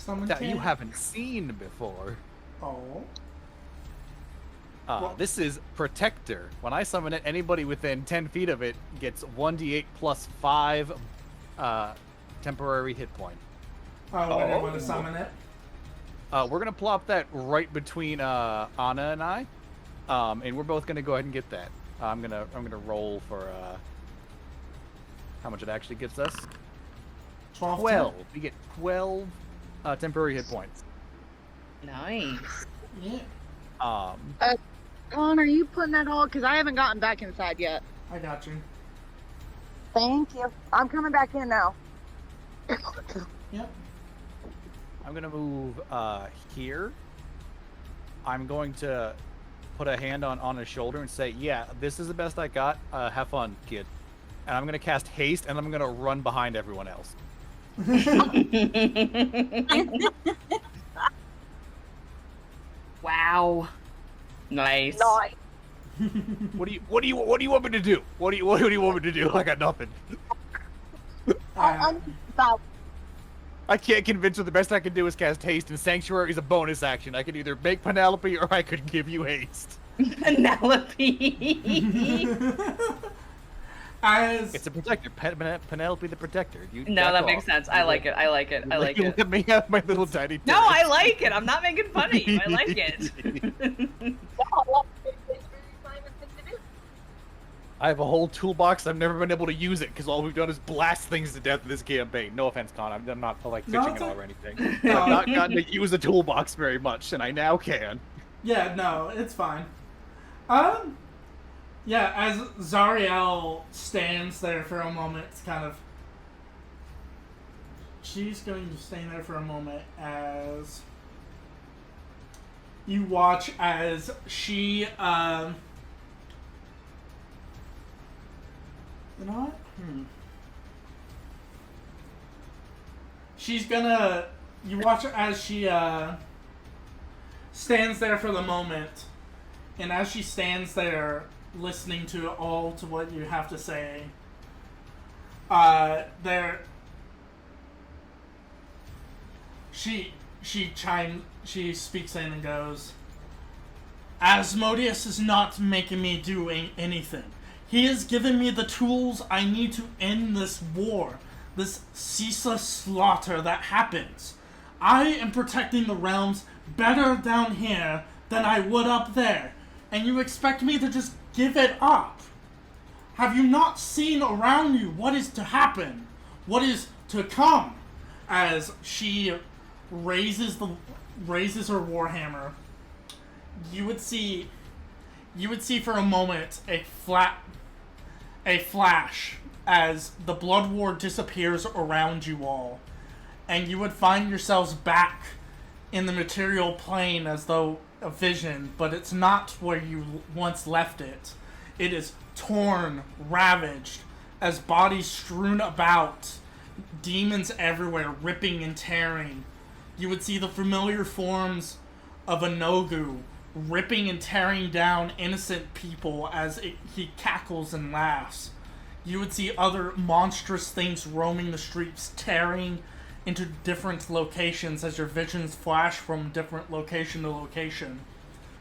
that you haven't seen before. Oh. This is Protector. When I summon it, anybody within 10 feet of it gets 1d8 plus 5 temporary hit point. Oh, when I want to summon it? We're going to plop that right between Anna and I. And we're both going to go ahead and get that. I'm gonna roll for how much it actually gets us. 12. We get 12 temporary hit points. Nice. Yeah. Colin, are you putting that all? Because I haven't gotten back inside yet. I got you. Thank you. I'm coming back in now. Yep. I'm gonna move here. I'm going to put a hand on his shoulder and say, "Yeah, this is the best I got. Have fun, kid." And I'm gonna cast haste, and I'm gonna run behind everyone else. Wow. Nice. What do you want me to do? What do you want me to do? I got nothing. I can't convince her. The best I can do is cast haste, and Sanctuary is a bonus action. I can either make Penelope or I could give you haste. Penelope. It's a protector. Penelope the protector. No, that makes sense. I like it. I like it. I like it. Let me have my little tiny turret. No, I like it. I'm not making fun of you. I like it. I have a whole toolbox. I've never been able to use it because all we've done is blast things to death in this campaign. No offense, Con. I'm not like pitching it all or anything. I've not gotten to use a toolbox very much, and I now can. Yeah, no, it's fine. Yeah, as Zariel stands there for a moment, it's kind of... She's going to stand there for a moment as... You watch as she, You know what? She's gonna... You watch as she, stands there for the moment, and as she stands there listening to what you have to say, she speaks in and goes, Asmodeus is not making me do anything. He has given me the tools I need to end this war, this ceaseless slaughter that happens. I am protecting the realms better down here than I would up there, and you expect me to just give it up? Have you not seen around you what is to happen? What is to come? As she raises her warhammer, you would see for a moment a flash as the blood war disappears around you all, and you would find yourselves back in the material plane as though a vision, but it's not where you once left it. It is torn, ravaged, as bodies strewn about, demons everywhere, ripping and tearing. You would see the familiar forms of a Nogu ripping and tearing down innocent people as he cackles and laughs. You would see other monstrous things roaming the streets, tearing into different locations as your visions flash from different location to location.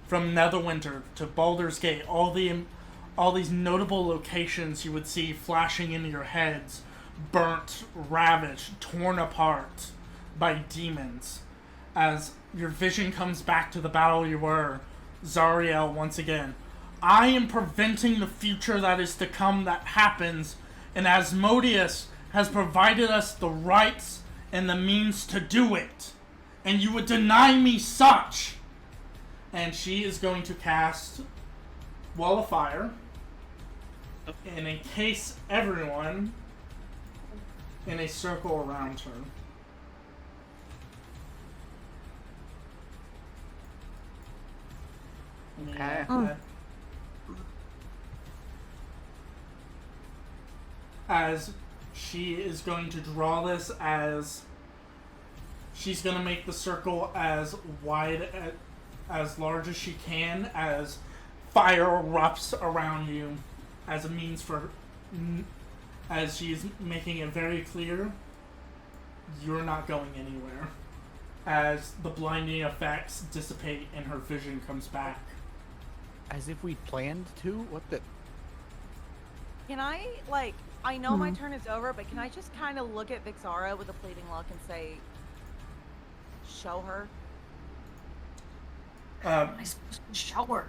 From Netherwinter to Baldur's Gate, all these notable locations you would see flashing into your heads, burnt, ravaged, torn apart by demons. As your vision comes back to the battle you were, Zariel once again. I am preventing the future that is to come that happens, and Asmodeus has provided us the rights and the means to do it. And you would deny me such! And she is going to cast Wall of Fire and encase everyone in a circle around her. Okay. As she is going to draw this, as she's going to make the circle as wide, as large as she can, as fire erupts around you, as a means for, as she's making it very clear, you're not going anywhere. As the blinding effects dissipate and her vision comes back. As if we planned to? What the? Can I, like, I know my turn is over, but can I just kind of look at Vixara with a pleading look and say, show her? Am I supposed to show her?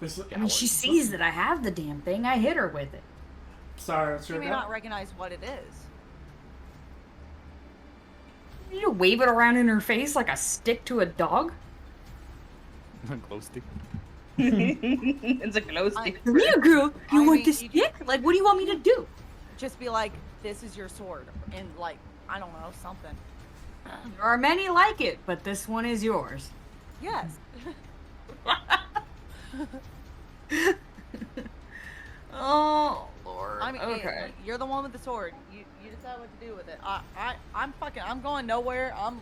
This, I mean, she sees that I have the damn thing. I hit her with it. sorry, it's She your may go. not recognize what it is. You wave it around in her face like a stick to a dog? Glow stick. It's a glow stick. Come here, girl. You I want mean, this you stick? Like, what do you want me to do? Just be like, this is your sword. And, like, I don't know, something. There are many like it, but this one is yours. Yes. Oh, Lord. I mean, okay. you're the one with the sword. You decide what to do with it. I'm going nowhere. I'm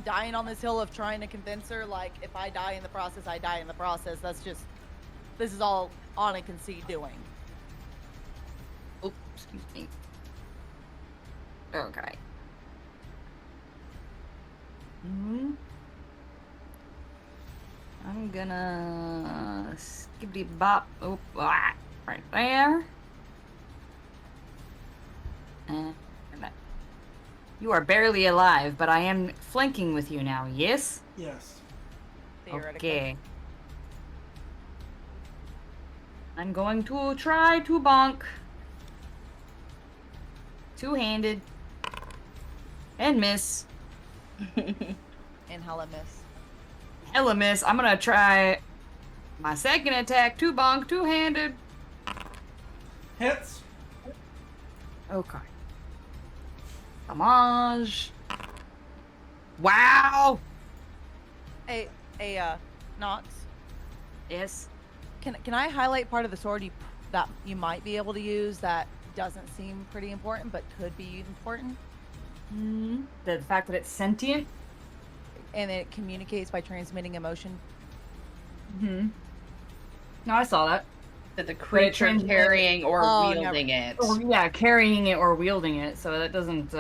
dying on this hill of trying to convince her. Like, if I die in the process, I die in the process. That's just, this is all Anna can see doing. Oh, excuse me. Okay. I'm gonna skippity bop. Oh, right there. And you are barely alive, but I am flanking with you now. Yes. Yes. Theoretically. Okay. I'm going to try to bonk. Two-handed. And miss. And hella miss. Hella miss. I'm gonna try my second attack. Two bonk, two-handed. Hits. Okay. Homage. Wow. Nox. Yes. Can I highlight part of the sword that you might be able to use that doesn't seem pretty important but could be important? The fact that it's sentient. And it communicates by transmitting emotion. No, I saw that. The creature transmits- carrying or Oh, wielding it. Or, yeah, carrying it or wielding it, so that doesn't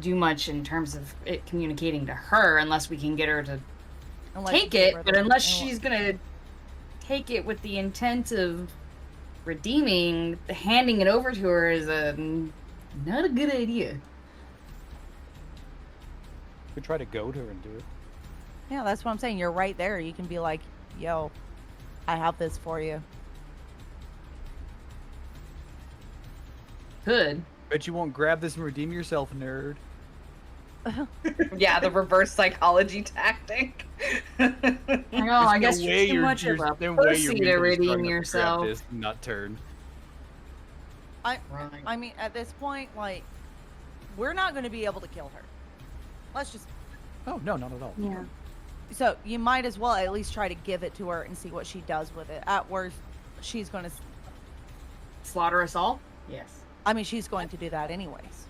do much in terms of it communicating to her unless we can get her to Unless take you it, give her but the- unless she's gonna take it with the intent of redeeming, handing it over to her is not a good idea. Could try to goad her and do it. Yeah, that's what I'm saying. You're right there. You can be like, yo, I have this for you. Could. Bet you won't grab this and redeem yourself, nerd. Yeah, the reverse psychology tactic. I know, I guess no you're way too you're, much of a no way pussy you're to mentally strong redeem enough to grab yourself. this and not turn. I mean, at this point, like, we're not going to be able to kill her. Let's just. Oh, no, not at all. Yeah. So you might as well at least try to give it to her and see what she does with it. At worst, she's going to. Slaughter us all? Yes. I mean, she's going to do that anyways.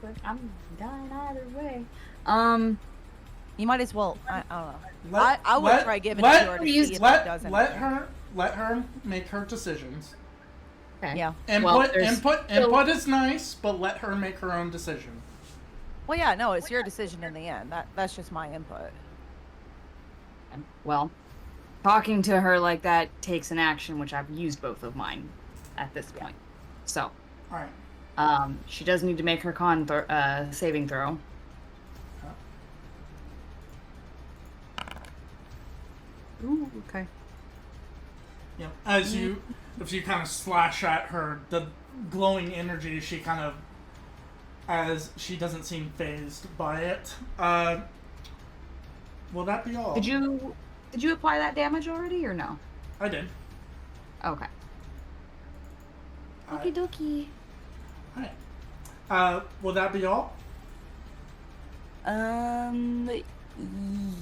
But I'm dying either way. You might as well. I don't know. Let- I would let- try giving let- it to her to please see if let it does let anything. her make her decisions. Okay. Yeah. Input there's input is nice, but let her make her own decision. Well, yeah, no, it's your decision in the end. That's just my input. Well, talking to her like that takes an action, which I've used both of mine at this point. So, All right. she does need to make her saving throw. Ooh, okay. Yeah. As you, if you kind of slash at her, the glowing energy, she kind of, as she doesn't seem phased by it. Will that be all? Did you apply that damage already or no? I did. Okay. Alright. Okie dokie. Will that be all?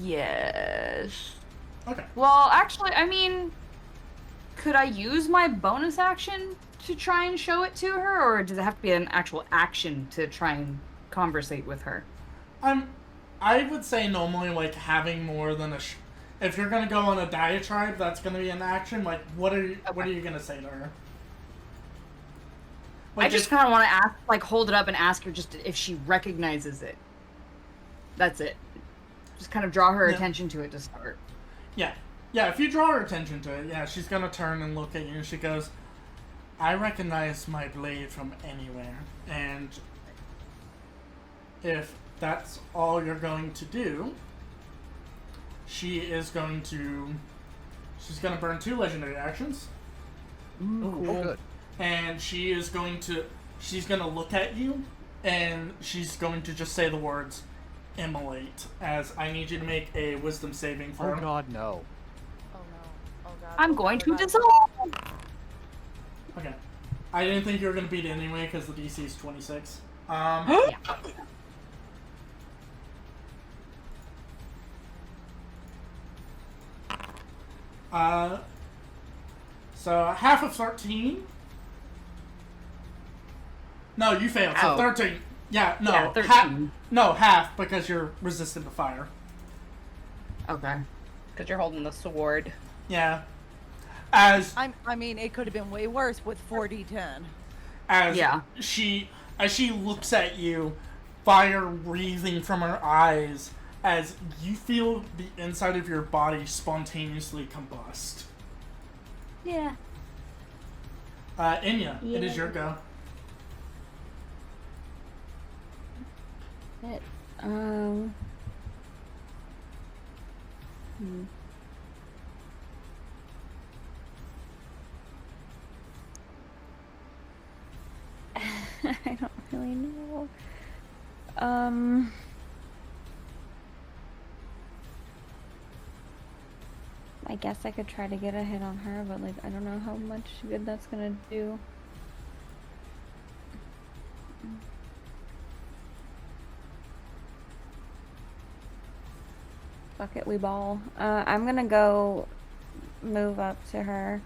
Yes. Okay. Well, actually, I mean, could I use my bonus action to try and show it to her, or does it have to be an actual action to try and conversate with her? I would say normally, like, having more than if you're gonna go on a diatribe, that's gonna be an action. Like, what are you gonna say to her? Like, I just kind of want to ask, like, hold it up and ask her just if she recognizes it. That's it. Just kind of draw her Yeah. attention to it to start. Yeah. Yeah, if you draw her attention to it, yeah, she's gonna turn and look at you and she goes, I recognize my blade from anywhere, and if that's all you're going to do, she's gonna burn 2 legendary actions, Ooh, good. and she's gonna look at you, and she's going to just say the words, immolate, as I need you to make a wisdom saving throw. Oh god, no. Oh no. Oh god. I'm oh going god, to oh god. dissolve. Okay. I didn't think you were going to beat it anyway, because the DC is 26. Yeah. So half of 13. No, you failed. So Ow. 13. Yeah, no. Yeah, 13. Half because you're resistant to fire. Okay. Because you're holding the sword. Yeah. As I mean, it could have been way worse with 4d10. Yeah. she looks at you, fire breathing from her eyes, as you feel the inside of your body spontaneously combust. Yeah. Inya, it is Yeah. your go. It, I don't really know. I guess I could try to get a hit on her, but like I don't know how much good that's gonna do. Fuck it, we ball. I'm gonna go move up to her.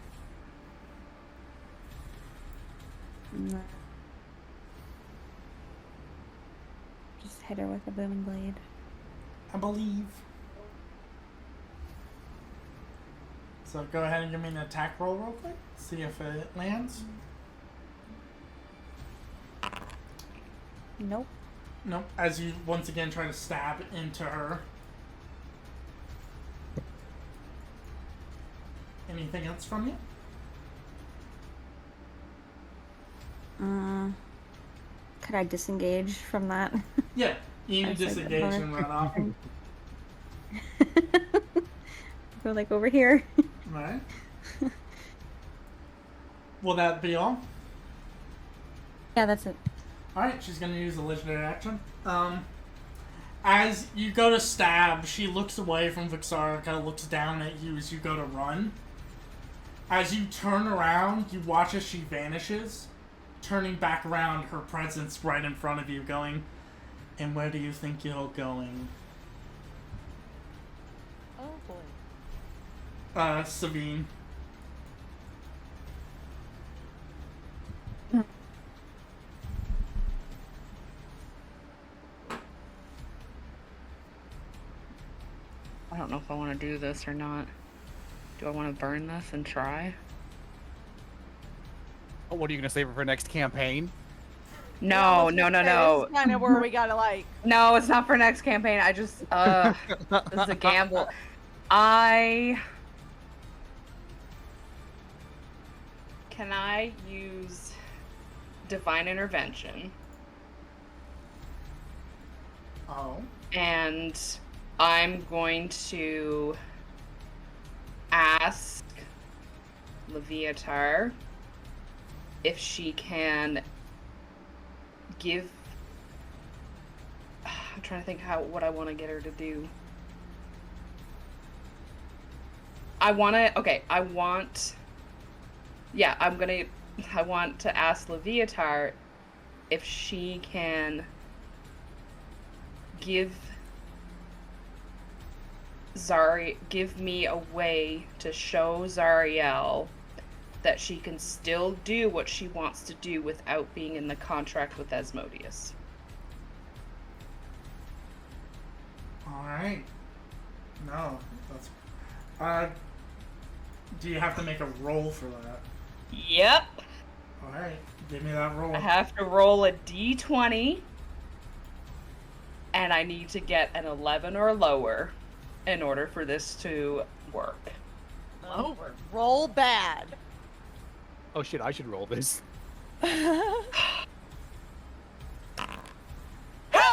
Just hit her with a booming blade. I believe. So go ahead and give me an attack roll real quick. See if it lands. Nope. Nope. As you once again try to stab into her. Anything else from you? Could I disengage from that? Yeah. You I can was like, disengage "Alright." and run off. Go like over here. Alright. Will that be all? Yeah, that's it. Alright, she's gonna use a legendary action. As you go to stab, she looks away from Vixara, kind of looks down at you as you go to run. As you turn around, you watch as she vanishes, turning back around, her presence right in front of you, going, and where do you think you're going? Oh boy. Sabine. I don't know if I want to do this or not. Do I want to burn this and try? Oh, what are you gonna save her for next campaign? No, no. This is kind of where we gotta like. No, it's not for next campaign. I just, this is a gamble. Can I use Divine Intervention? Oh. And I'm going to ask Leviatar if she can give. I'm trying to think what I want to get her to do. I want to ask Leviatar if she can give me a way to show Zariel that she can still do what she wants to do without being in the contract with Asmodeus. Alright. No, that's... do you have to make a roll for that? Yep. Alright, give me that roll. I have to roll a d20. and I need to get an 11 or lower in order for this to work. Lower. Roll bad. Oh shit, I should roll this. Hell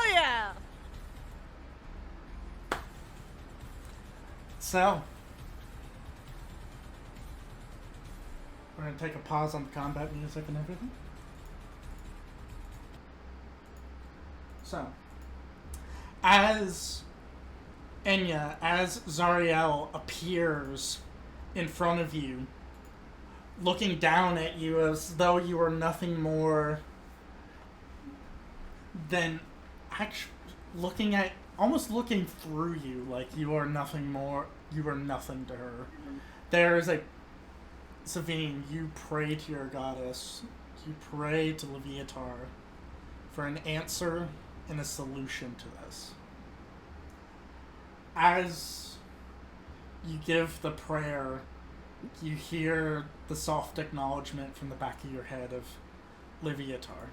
yeah! So, we're going to take a pause on the combat music and everything. So, as Enya, as Zariel appears in front of you, looking down at you as though you were nothing more than almost looking through you, like you are nothing more, you are nothing to her. There is Savine, you pray to your goddess, you pray to Leviatar for an answer and a solution to this. As you give the prayer, you hear the soft acknowledgement from the back of your head of Leviatar.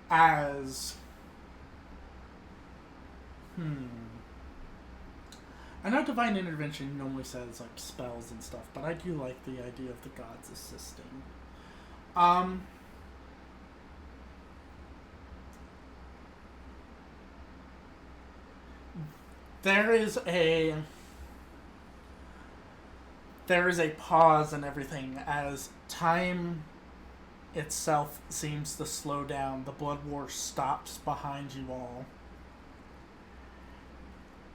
As... I know Divine Intervention normally says, like, spells and stuff, but I do like the idea of the gods assisting. There is a pause in everything as time itself seems to slow down. The blood war stops behind you all.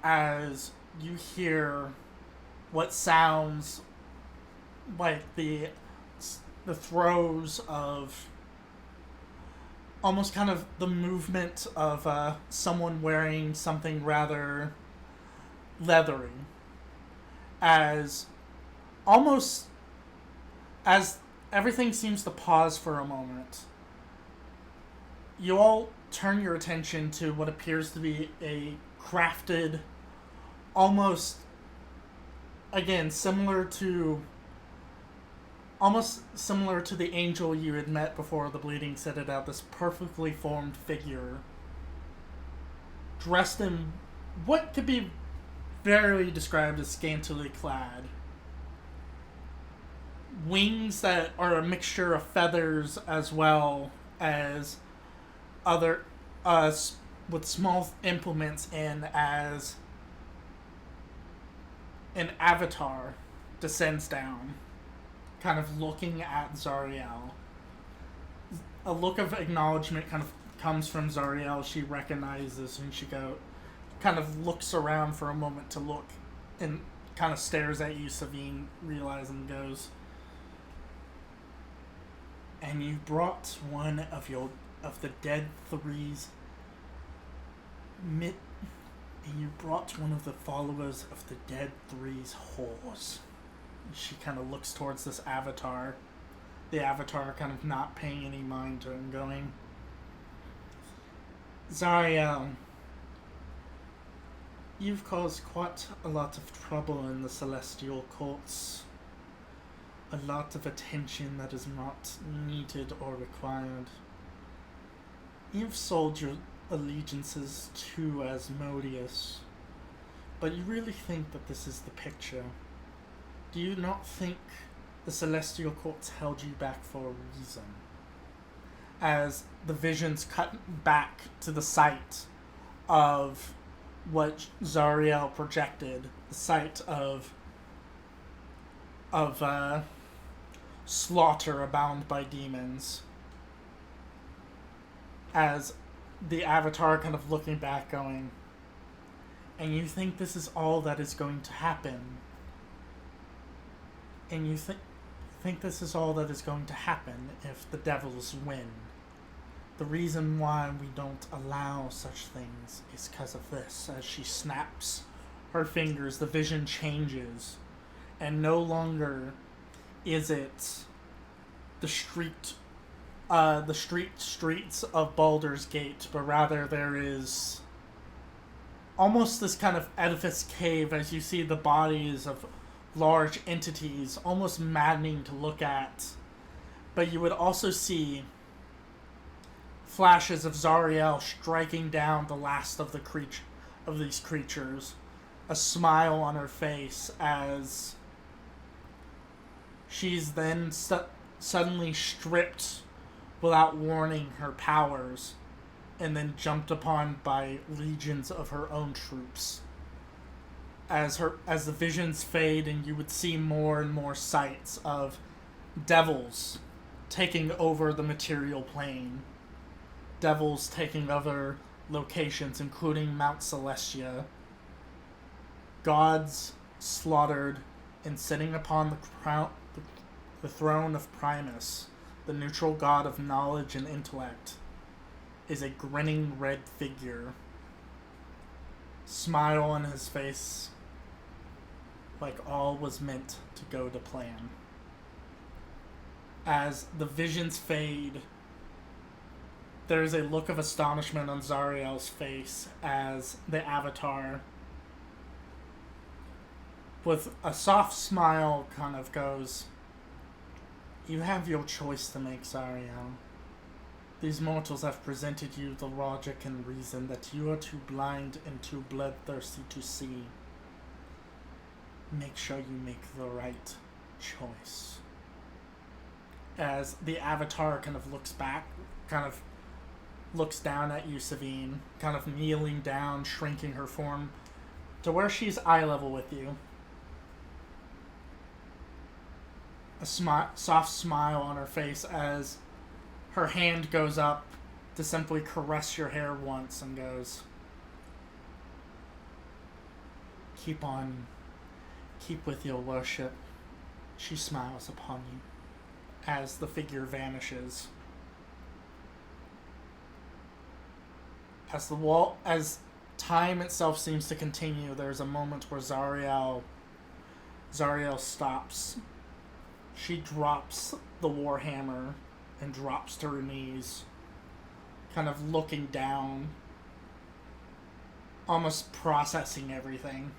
As you hear what sounds like the throes of almost kind of the movement of someone wearing something rather leathery, as everything seems to pause for a moment. You all turn your attention to what appears to be a crafted, almost similar to the angel you had met before the Bleeding Citadel, this perfectly formed figure dressed in what could be barely described as scantily clad. Wings that are a mixture of feathers as well as other, with small implements in, as an avatar descends down, kind of looking at Zariel. A look of acknowledgement kind of comes from Zariel. She recognizes and she kind of looks around for a moment to look and kind of stares at you, Savine, realizing, goes, and you brought one of the dead three's and you brought one of the followers of the dead three's whores. She kind of looks towards this avatar. The avatar kind of not paying any mind to him, going, Zariel, you've caused quite a lot of trouble in the celestial courts. A lot of attention that is not needed or required. You've sold your allegiances to Asmodeus, but you really think that this is the picture? Do you not think the celestial courts held you back for a reason? As the visions cut back to the site of what Zariel projected, the site of slaughter abound by demons, as the avatar kind of looking back, going, and you think this is all that is going to happen? And you think this is all that is going to happen if the devils win? The reason why we don't allow such things is because of this. As she snaps her fingers, the vision changes, and no longer is it the streets of Baldur's Gate, but rather there is almost this kind of edifice cave as you see the bodies of large entities, almost maddening to look at. But you would also see flashes of Zariel striking down the last of these creatures, a smile on her face as she's then suddenly stripped without warning her powers, and then jumped upon by legions of her own troops. As the visions fade, and you would see more and more sights of devils taking over the material plane, devils taking other locations, including Mount Celestia, gods slaughtered and sitting upon the throne of Primus, the neutral god of knowledge and intellect, is a grinning red figure. Smile on his face, like all was meant to go to plan. As the visions fade, there is a look of astonishment on Zariel's face as the avatar, with a soft smile, kind of goes, "You have your choice to make, Zariel. These mortals have presented you the logic and reason that you are too blind and too bloodthirsty to see. Make sure you make the right choice." As the avatar kind of looks back, kind of looks down at you, Savine, kind of kneeling down, shrinking her form to where she's eye level with you. A soft smile on her face as her hand goes up to simply caress your hair once and goes, "Keep on. Keep with your worship." She smiles upon you as the figure vanishes. As time itself seems to continue, there's a moment where Zariel stops. She drops the warhammer and drops to her knees, kind of looking down, almost processing everything.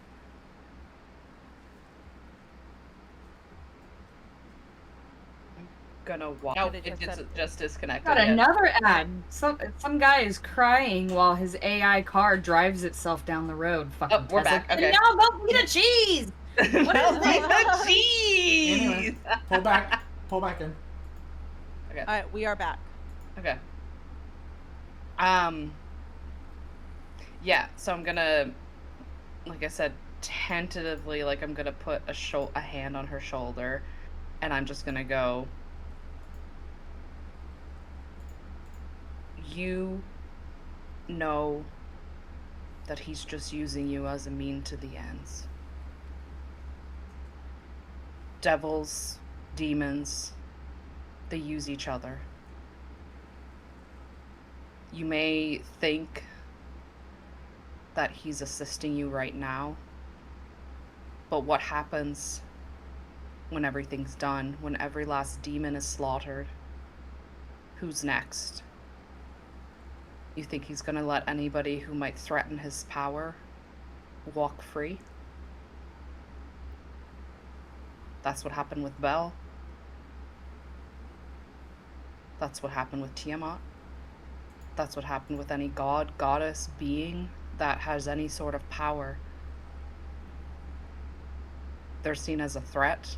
Gonna walk. No, it's just disconnected. Got another ad. Some guy is crying while his AI car drives itself down the road. Fucking we're back. Okay. No, don't eat a cheese. What is the cheese? Anyway, pull back in. Okay. All right, we are back. Okay. Yeah. So I'm gonna, like I said, tentatively, like I'm gonna put a hand on her shoulder, and I'm just gonna go. You know that he's just using you as a mean to the ends. Devils, demons, they use each other. You may think that he's assisting you right now, but what happens when everything's done, when every last demon is slaughtered? Who's next? You think he's gonna let anybody who might threaten his power walk free? That's what happened with Bel. That's what happened with Tiamat. That's what happened with any god, goddess, being that has any sort of power. They're seen as a threat,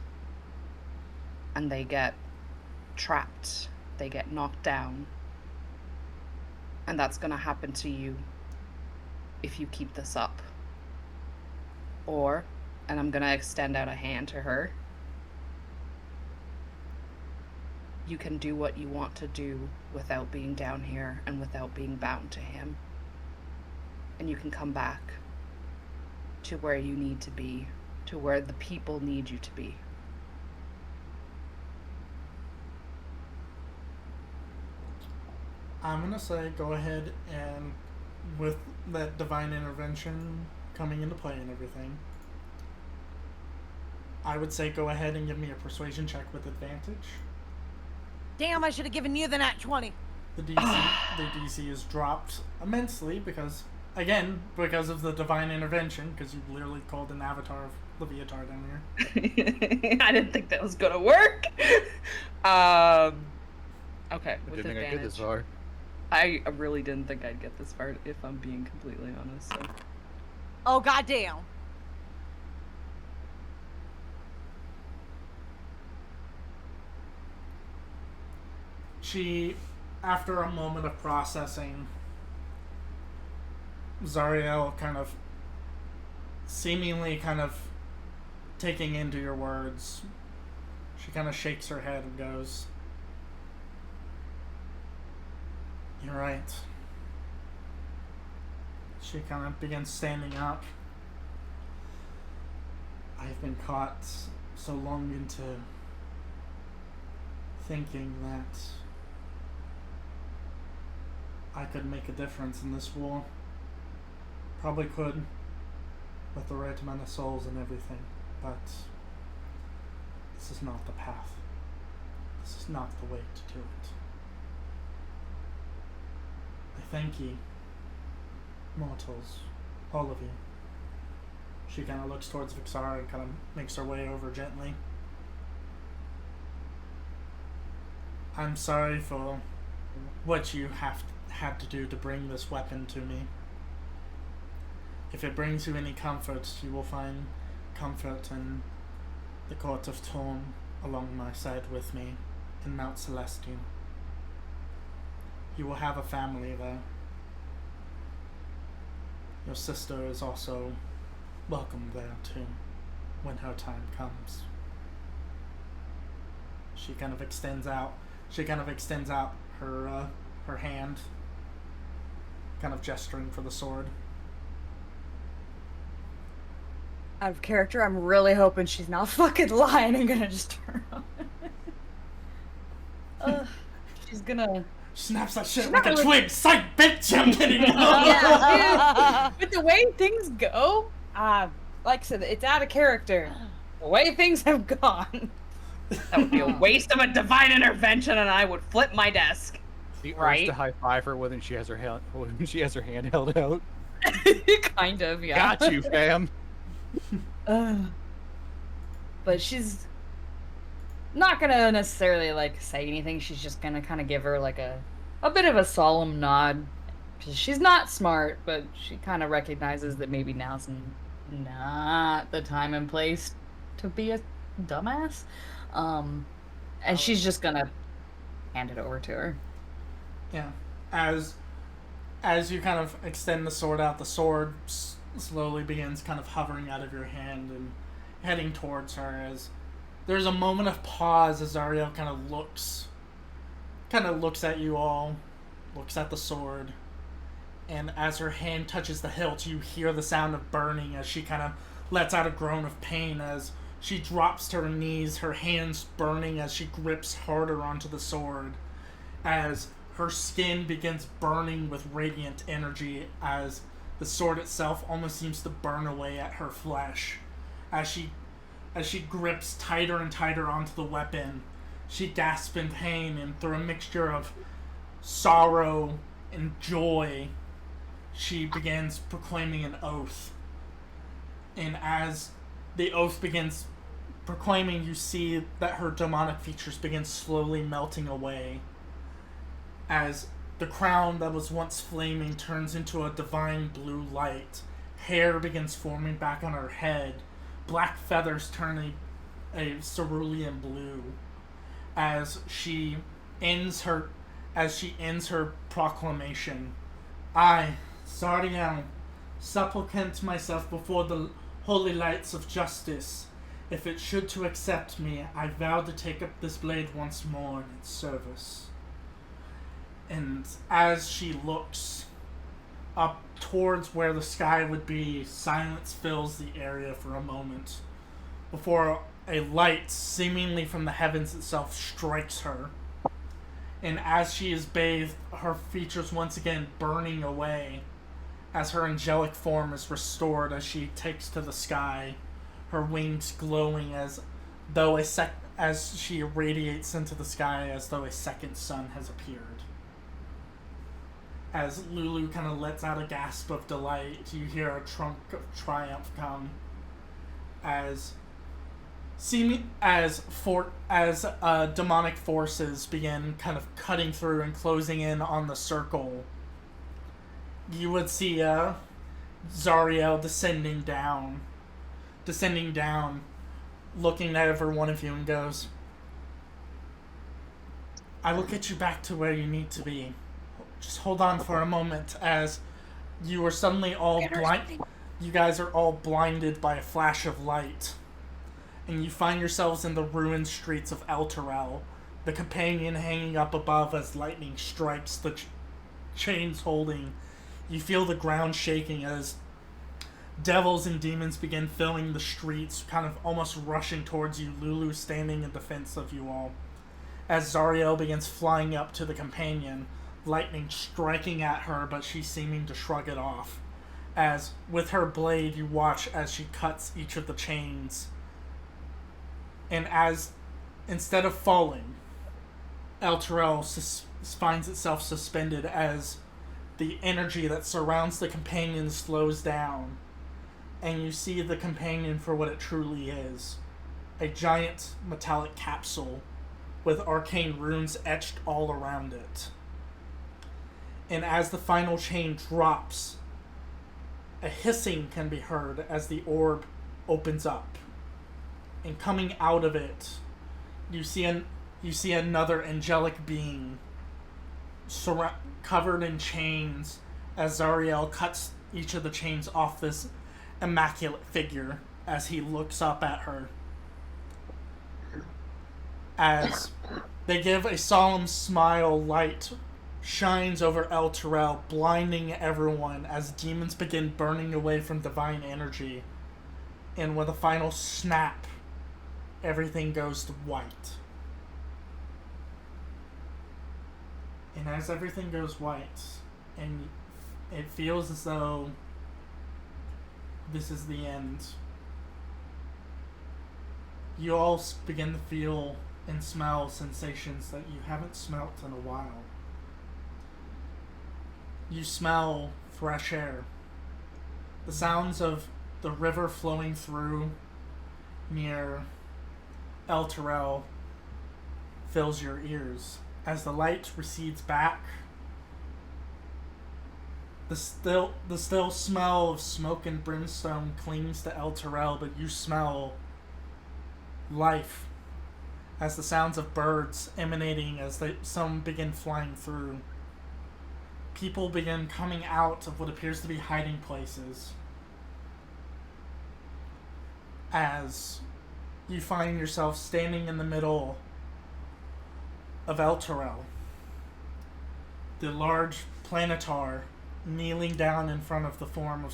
and they get trapped. They get knocked down. And that's gonna happen to you if you keep this up. Or, and I'm gonna extend out a hand to her, you can do what you want to do without being down here and without being bound to him. And you can come back to where you need to be, to where the people need you to be. I'm gonna say go ahead and, with that divine intervention coming into play and everything, I would say go ahead and give me a persuasion check with advantage. Damn, I should have given you the nat 20. The DC is dropped immensely because of the divine intervention, because you literally called an avatar of Leviatar down here. I didn't think that was gonna work. Okay, I with didn't think I advantage. could this far. I really didn't think I'd get this far, if I'm being completely honest. So. Oh, goddamn. She, after a moment of processing, Zariel kind of seemingly kind of taking into your words, she kind of shakes her head and goes, "You're right." She kind of begins standing up. I've been caught so long into thinking that I could make a difference in this war. Probably could, with the right amount of souls and everything, but this is not the path. This is not the way to do it. I thank ye, mortals, all of you. She kind of looks towards Vixara and kind of makes her way over gently. I'm sorry for what you had to do to bring this weapon to me. If it brings you any comfort, you will find comfort in the court of Torm along my side with me in Mount Celestium. You will have a family there. Your sister is also welcome there too, when her time comes. She kind of extends out her hand, kind of gesturing for the sword. Out of character, I'm really hoping she's not fucking lying and gonna just turn on. She's gonna... Snaps that shit She's like not a really- twig. Psych, bitch, I'm kidding. Yeah, dude. With the way things go, like I said, it's out of character. The way things have gone. That would be a waste of a divine intervention, and I would flip my desk. The urge Right? to high five her when she has her hand held out. Kind of, yeah. Got you, fam. But she's not gonna necessarily like say anything. She's just gonna kind of give her like a bit of a solemn nod. She's not smart, but she kind of recognizes that maybe now's not the time and place to be a dumbass. And she's just gonna hand it over to her. Yeah. As you kind of extend the sword out, the sword slowly begins kind of hovering out of your hand and heading towards her. As there's a moment of pause as Ariel kind of looks at you all, looks at the sword, and as her hand touches the hilt, you hear the sound of burning as she kind of lets out a groan of pain as she drops to her knees, her hands burning as she grips harder onto the sword, as her skin begins burning with radiant energy, as the sword itself almost seems to burn away at her flesh. As she grips tighter and tighter onto the weapon, she gasps in pain, and through a mixture of sorrow and joy, she begins proclaiming an oath. And as the oath begins proclaiming, you see that her demonic features begin slowly melting away, as the crown that was once flaming turns into a divine blue light. Hair begins forming back on her head. Black feathers turn a cerulean blue. As she ends her proclamation, I, Sardian, supplicant myself before the holy lights of justice. If it should to accept me, I vow to take up this blade once more in its service. And as she looks up towards where the sky would be, silence fills the area for a moment before a light seemingly from the heavens itself strikes her. And as she is bathed, her features once again burning away as her angelic form is restored as she takes to the sky, her wings glowing as she irradiates into the sky as though a second sun has appeared. As Lulu kind of lets out a gasp of delight, you hear a trunk of triumph come as seeming as demonic forces begin kind of cutting through and closing in on the circle, you would see Zariel descending down, looking at every one of you and goes, "I will get you back to where you need to be. Just hold on for a moment," as you are suddenly all blind. You guys are all blinded by a flash of light, and you find yourselves in the ruined streets of Elturel, the companion hanging up above as lightning strikes, the chains holding. You feel the ground shaking as devils and demons begin filling the streets, kind of almost rushing towards you, Lulu standing in defense of you all. As Zariel begins flying up to the companion, lightning striking at her, but she seeming to shrug it off. As, with her blade, you watch as she cuts each of the chains. And as, instead of falling, Elturel finds itself suspended as the energy that surrounds the companion slows down. And you see the companion for what it truly is. A giant metallic capsule with arcane runes etched all around it. And as the final chain drops, a hissing can be heard as the orb opens up. And coming out of it, you see another angelic being covered in chains as Zariel cuts each of the chains off this immaculate figure as he looks up at her. As they give a solemn smile, light shines over Elturel, blinding everyone as demons begin burning away from divine energy. And with a final snap, everything goes to white. And as everything goes white, and it feels as though this is the end, you all begin to feel and smell sensations that you haven't smelt in a while. You smell fresh air. The sounds of the river flowing through near Elturel fills your ears. As the light recedes back, the still smell of smoke and brimstone clings to Elturel, but you smell life as the sounds of birds emanating as some begin flying through. People begin coming out of what appears to be hiding places as you find yourself standing in the middle of Elturel. The large planetar kneeling down in front of the form of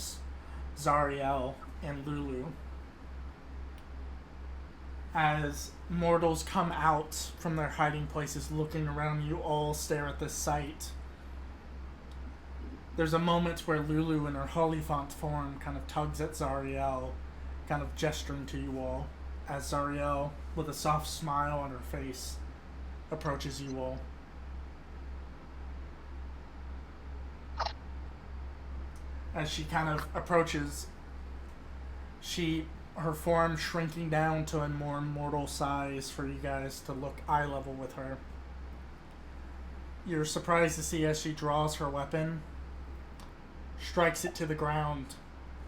Zariel and Lulu. As mortals come out from their hiding places looking around, you all stare at this sight. There's a moment where Lulu in her Hollyphant form kind of tugs at Zariel, kind of gesturing to you all, as Zariel, with a soft smile on her face, approaches you all. As she kind of approaches, her form shrinking down to a more mortal size for you guys to look eye level with her. You're surprised to see as she draws her weapon, strikes it to the ground,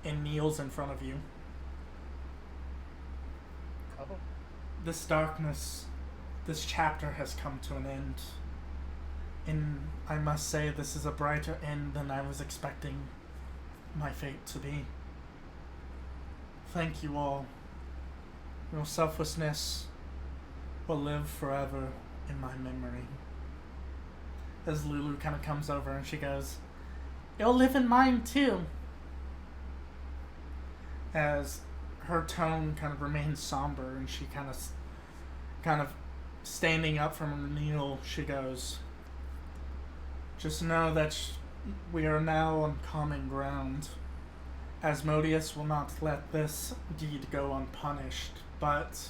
and kneels in front of you. Oh. This darkness, this chapter has come to an end. And I must say this is a brighter end than I was expecting my fate to be. Thank you all. Your selflessness will live forever in my memory. As Lulu kind of comes over and she goes, "You'll live in mine too." As her tone kind of remains somber and she kind of standing up from her kneel, she goes, "Just know that we are now on common ground. Asmodeus will not let this deed go unpunished, but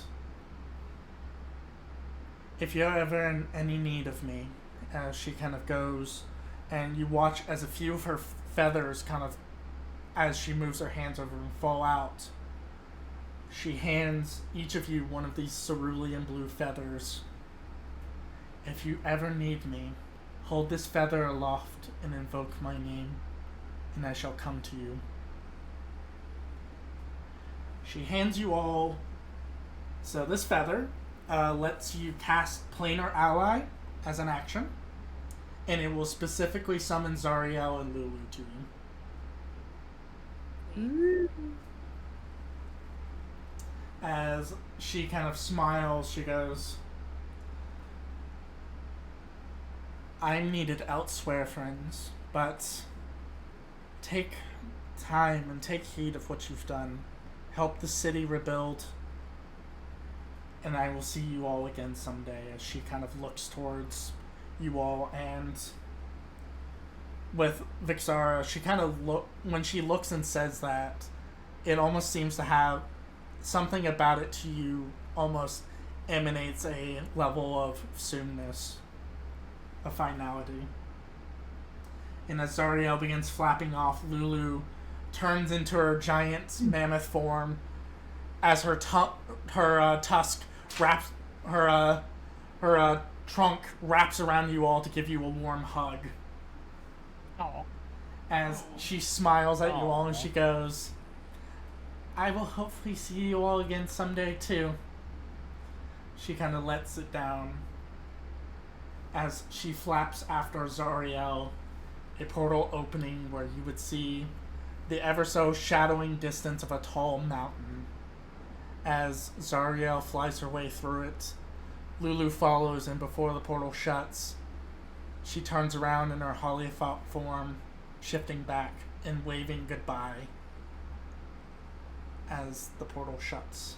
if you're ever in any need of me," as she kind of goes, and you watch as a few of her feathers kind of, as she moves her hands over, and fall out. She hands each of you one of these cerulean blue feathers. If you ever need me, hold this feather aloft and invoke my name, and I shall come to you. She hands you all. So this feather lets you cast Planar Ally as an action, and it will specifically summon Zariel and Lulu to you. As she kind of smiles, she goes, I'm needed elsewhere, friends, but take time and take heed of what you've done. Help the city rebuild, and I will see you all again someday. As she kind of looks towards you all, and with Vixara, she kind of when she looks and says that, it almost seems to have something about it to you, almost emanates a level of soonness, a finality. And as Zariel begins flapping off, Lulu turns into her giant mammoth form as her tusk wraps her trunk wraps around you all to give you a warm hug. Oh. As she smiles at you all and she goes, I will hopefully see you all again someday too. She kind of lets it down as she flaps after Zariel, a portal opening where you would see the ever so shadowing distance of a tall mountain. As Zariel flies her way through it, Lulu follows, and before the portal shuts, she turns around in her Hollyphop form, shifting back and waving goodbye as the portal shuts.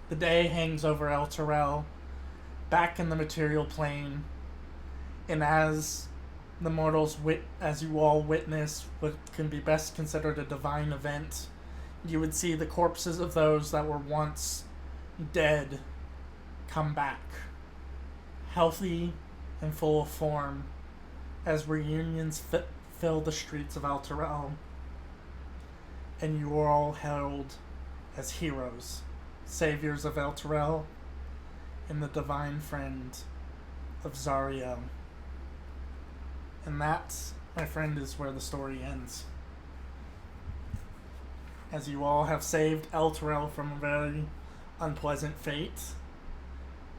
The day hangs over El Terrell, back in the material plane, and as the mortals, as you all witness what can be best considered a divine event, you would see the corpses of those that were once dead come back, healthy and full of form, as reunions fill the streets of El Terrell, and you are all held as heroes, saviors of El Terrell, and the divine friend of Zariel. And that, my friend, is where the story ends. As you all have saved El Terrell from a very unpleasant fate,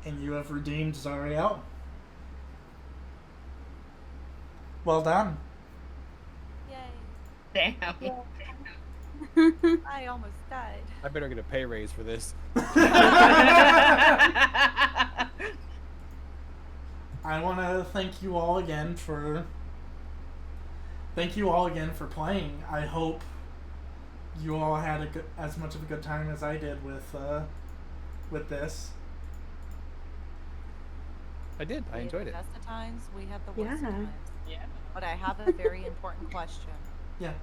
and you have redeemed Zariel. Well done. Yay. Damn. I almost died. I better get a pay raise for this. I want to thank you all again for playing. I hope you all had as much of a good time as I did with this. I did. I enjoyed it. The best of times, we had the worst Yeah. of times. Yeah. But I have a very important question. Yeah.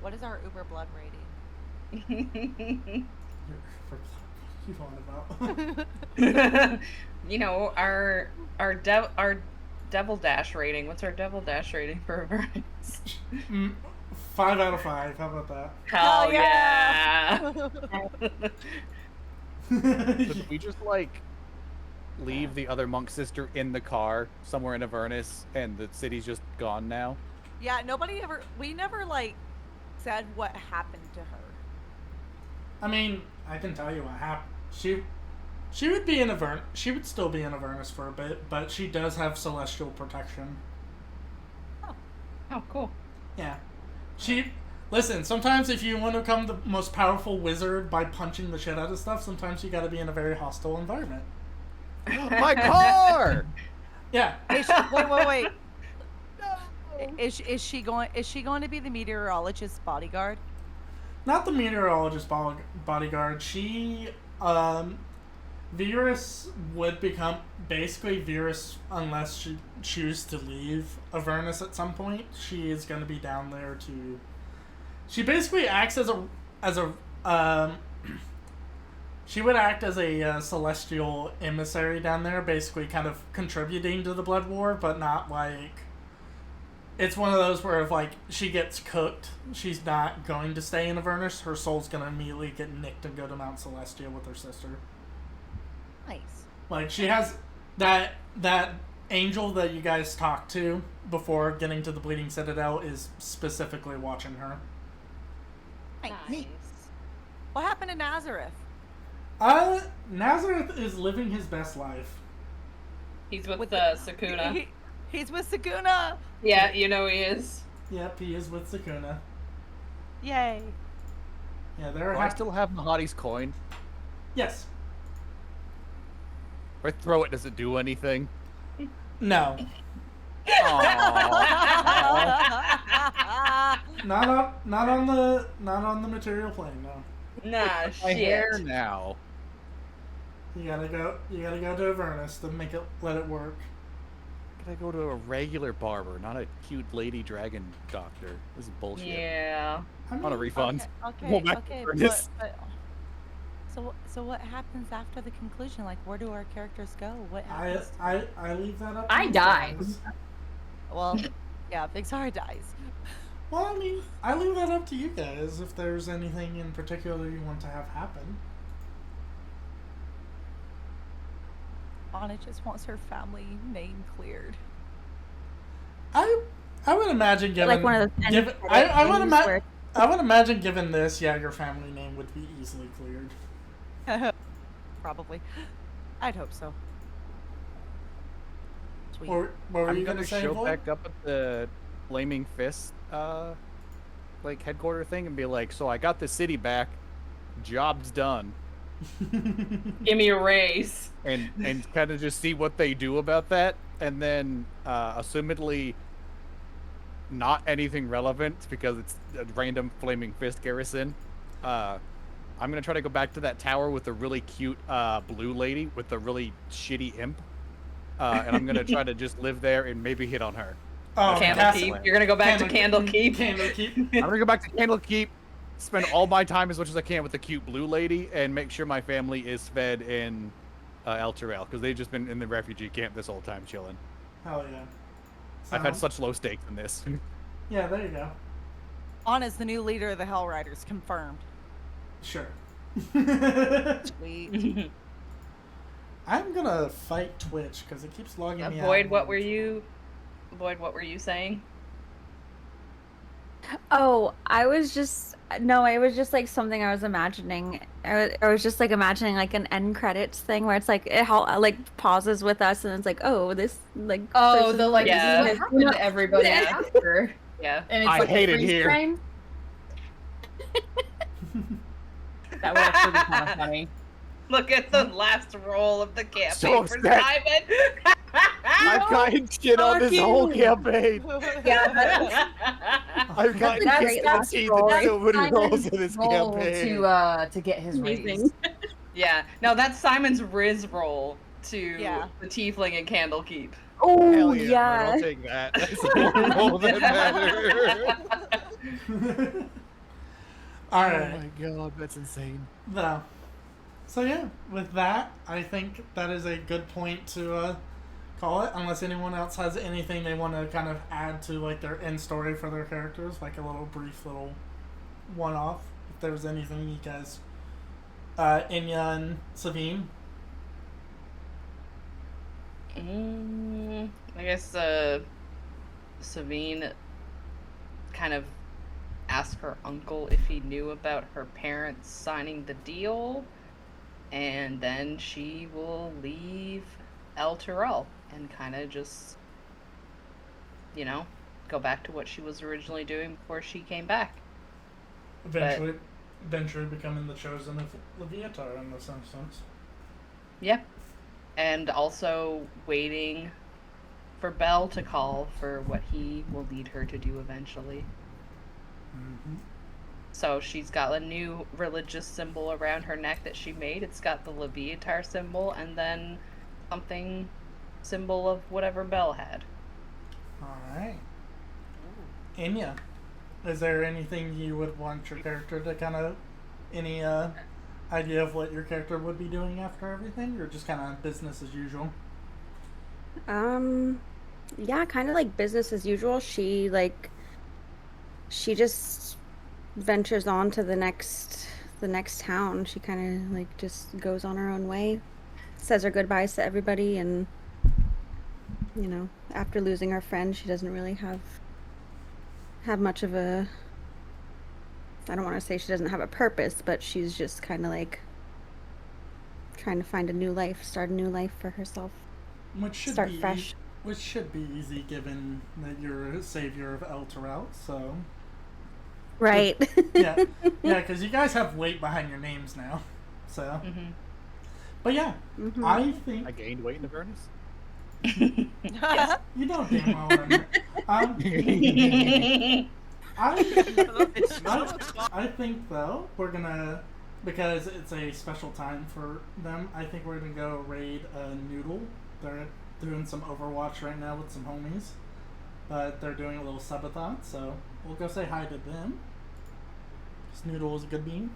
What is our Uber blood rating? What are you on about? You know, our Devil Dash rating. What's our Devil Dash rating for Avernus? 5 out of 5. How about that? Hell yeah! Could we just leave the other monk sister in the car somewhere in Avernus, and the city's just gone now? Yeah, we never said what happened to her. I mean, I can tell you what happened. She would be in Avernus. She would still be in Avernus for a bit, but she does have celestial protection. Oh, cool. Yeah. Listen, sometimes if you want to become the most powerful wizard by punching the shit out of stuff, sometimes you gotta be in a very hostile environment. My car! Yeah. Wait. No. Is she going to be the meteorologist's bodyguard? Not the meteorologist bodyguard. Virus would become basically Virus unless she chooses to leave Avernus at some point. She is going to be down there to. She basically acts as a she would act as a celestial emissary down there, basically kind of contributing to the blood war, but not it's one of those where if like she gets cooked, she's not going to stay in Avernus. Her soul's gonna immediately get nicked and go to Mount Celestia with her sister. Nice. Like she has that angel that you guys talked to before getting to the Bleeding Citadel is specifically watching her. Nice. What happened to Nazareth? Nazareth is living his best life. He's with Sakuna. He's with Sakuna. Yeah, you know he is. Yep, he is with Sakuna. Yay. Yeah, they're Do I still have Mahadi's coin? Yes. If I throw it, does it do anything? No. Aww. Not on the material plane, no. Nah, My shit. hair now. You gotta go to Avernus to let it work. Gotta go to a regular barber, not a cute lady dragon doctor. This is bullshit. Yeah. I On a mean, refund. Okay, Go back okay, to Avernus. but so what happens after the conclusion? Like, where do our characters go? What happens? I leave that up to I you die. guys. Well, yeah, Big Sorry dies. Well, I mean, I leave that up to you guys if there's anything in particular you want to have happen. Anna just wants her family name cleared. I would imagine given Like one of those. given, I would imagine given this, yeah, your family name would be easily cleared. Probably. I'd hope so. Sweet. What were I'm you gonna say, show Void? back up at the Flaming Fist, like headquarter thing, and be like, "So I got the city back. Job's done." Give me a raise. And kind of just see what they do about that, and then assumedly not anything relevant because it's a random Flaming Fist garrison. I'm gonna try to go back to that tower with the really cute blue lady with the really shitty imp, and I'm gonna try to just live there and maybe hit on her. Oh, Candlekeep. You're gonna go back to Candlekeep. Candlekeep. I'm gonna go back to Candlekeep, spend all my time as much as I can with the cute blue lady, and make sure my family is fed in El Terrell, because they've just been in the refugee camp this whole time chilling. Hell yeah. I've had such low stakes in this. Yeah, there you go. Anna's the new leader of the Hell Riders, confirmed. Sure. Sweet. I'm gonna fight Twitch because it keeps logging me out. Void, what were you saying? Oh, it was just like something I was imagining. I was just like imagining like an end credits thing where it's like it like pauses with us and it's like, oh, this like. Oh, person- the like Yeah. this is what happened to everybody Yeah. after. Yeah. And it's I like hate a it freeze here. frame. That would actually be kind of funny. Look at the last roll of the campaign So for upset. Simon. I've gotten shit on this whole campaign. Yeah, I've gotten That's kissed in the that's teeth roll. in so many Simon's rolls in this roll campaign. to get his raise. Amazing. Yeah. No, that's Simon's Riz roll to Yeah. the Tiefling and Candlekeep. Oh Hell yeah, yeah. I'll take that. That's a roll that matter. All Oh right. my god, that's insane. No. So yeah, with that, I think that is a good point to call it. Unless anyone else has anything they want to kind of add to like their end story for their characters, like a little brief little one-off. If there's anything you guys, Inya and Savine. I guess Savine kind of asked her uncle if he knew about her parents signing the deal, and then she will leave El Terrell and kind of just, go back to what she was originally doing before she came back. Eventually becoming the chosen of Leviatar in some sense. Yeah. And also waiting for Bell to call for what he will lead her to do eventually. Mm-hmm. So she's got a new religious symbol around her neck that she made. It's got the Leviatar symbol and then something symbol of whatever Bell had. Alright. Inya, is there anything you would want your character to kind of, any idea of what your character would be doing after everything, or just kind of business as usual? Yeah, kind of like business as usual. She just ventures on to the next town. She kind of like just goes on her own way, says her goodbyes to everybody, and after losing her friend, she doesn't really have much of a, I don't want to say she doesn't have a purpose, but she's just kind of like trying to find a new life, start a new life for herself. Start fresh. Which should be easy given that you're a savior of El Terrell, so. Right. Yeah, because you guys have weight behind your names now, so. Mm-hmm. But yeah, mm-hmm. I think. I gained weight in Avernus? Yes. You know damn well what I think, though, we're gonna, because it's a special time for them, I think we're gonna go raid Noodle. They're doing some Overwatch right now with some homies, but they're doing a little subathon, so we'll go say hi to them. This Noodle is a good bean.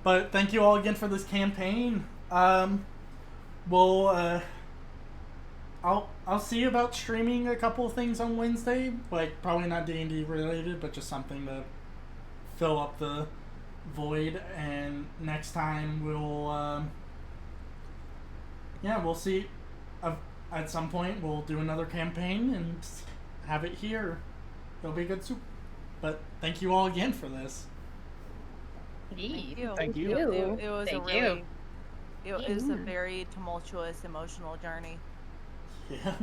But thank you all again for this campaign. I'll see about streaming a couple of things on Wednesday, like probably not D&D related, but just something to fill up the void. And next time we'll see. At some point we'll do another campaign and have it here. It'll be a good soup. But thank you all again for this. Thank you. Thank you. It was it was a very tumultuous, emotional journey. Yeah.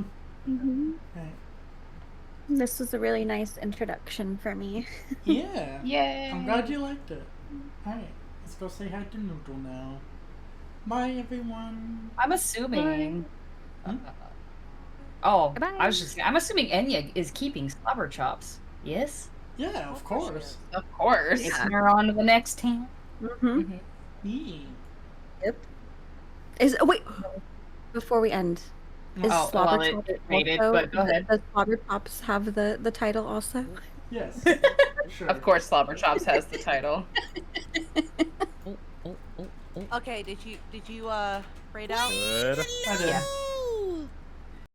Mm-hmm. Right. This was a really nice introduction for me. Yeah. Yay. I'm glad you liked it. Alright, let's go say hi to Noodle now. Bye, everyone. I'm assuming. Bye. Bye. I'm assuming Enya is keeping slobber chops. Yes. Yeah, of course. Of course. Taking her on to the next town. Mm-hmm. Yeah. Yep. Wait, before we end, is Slobber Chops rated, also, but go ahead. Does Slobber Chops have the title also? Yes. Sure. Of course, Slobber Chops has the title. Okay, did you raid out? Good. I did. Yeah.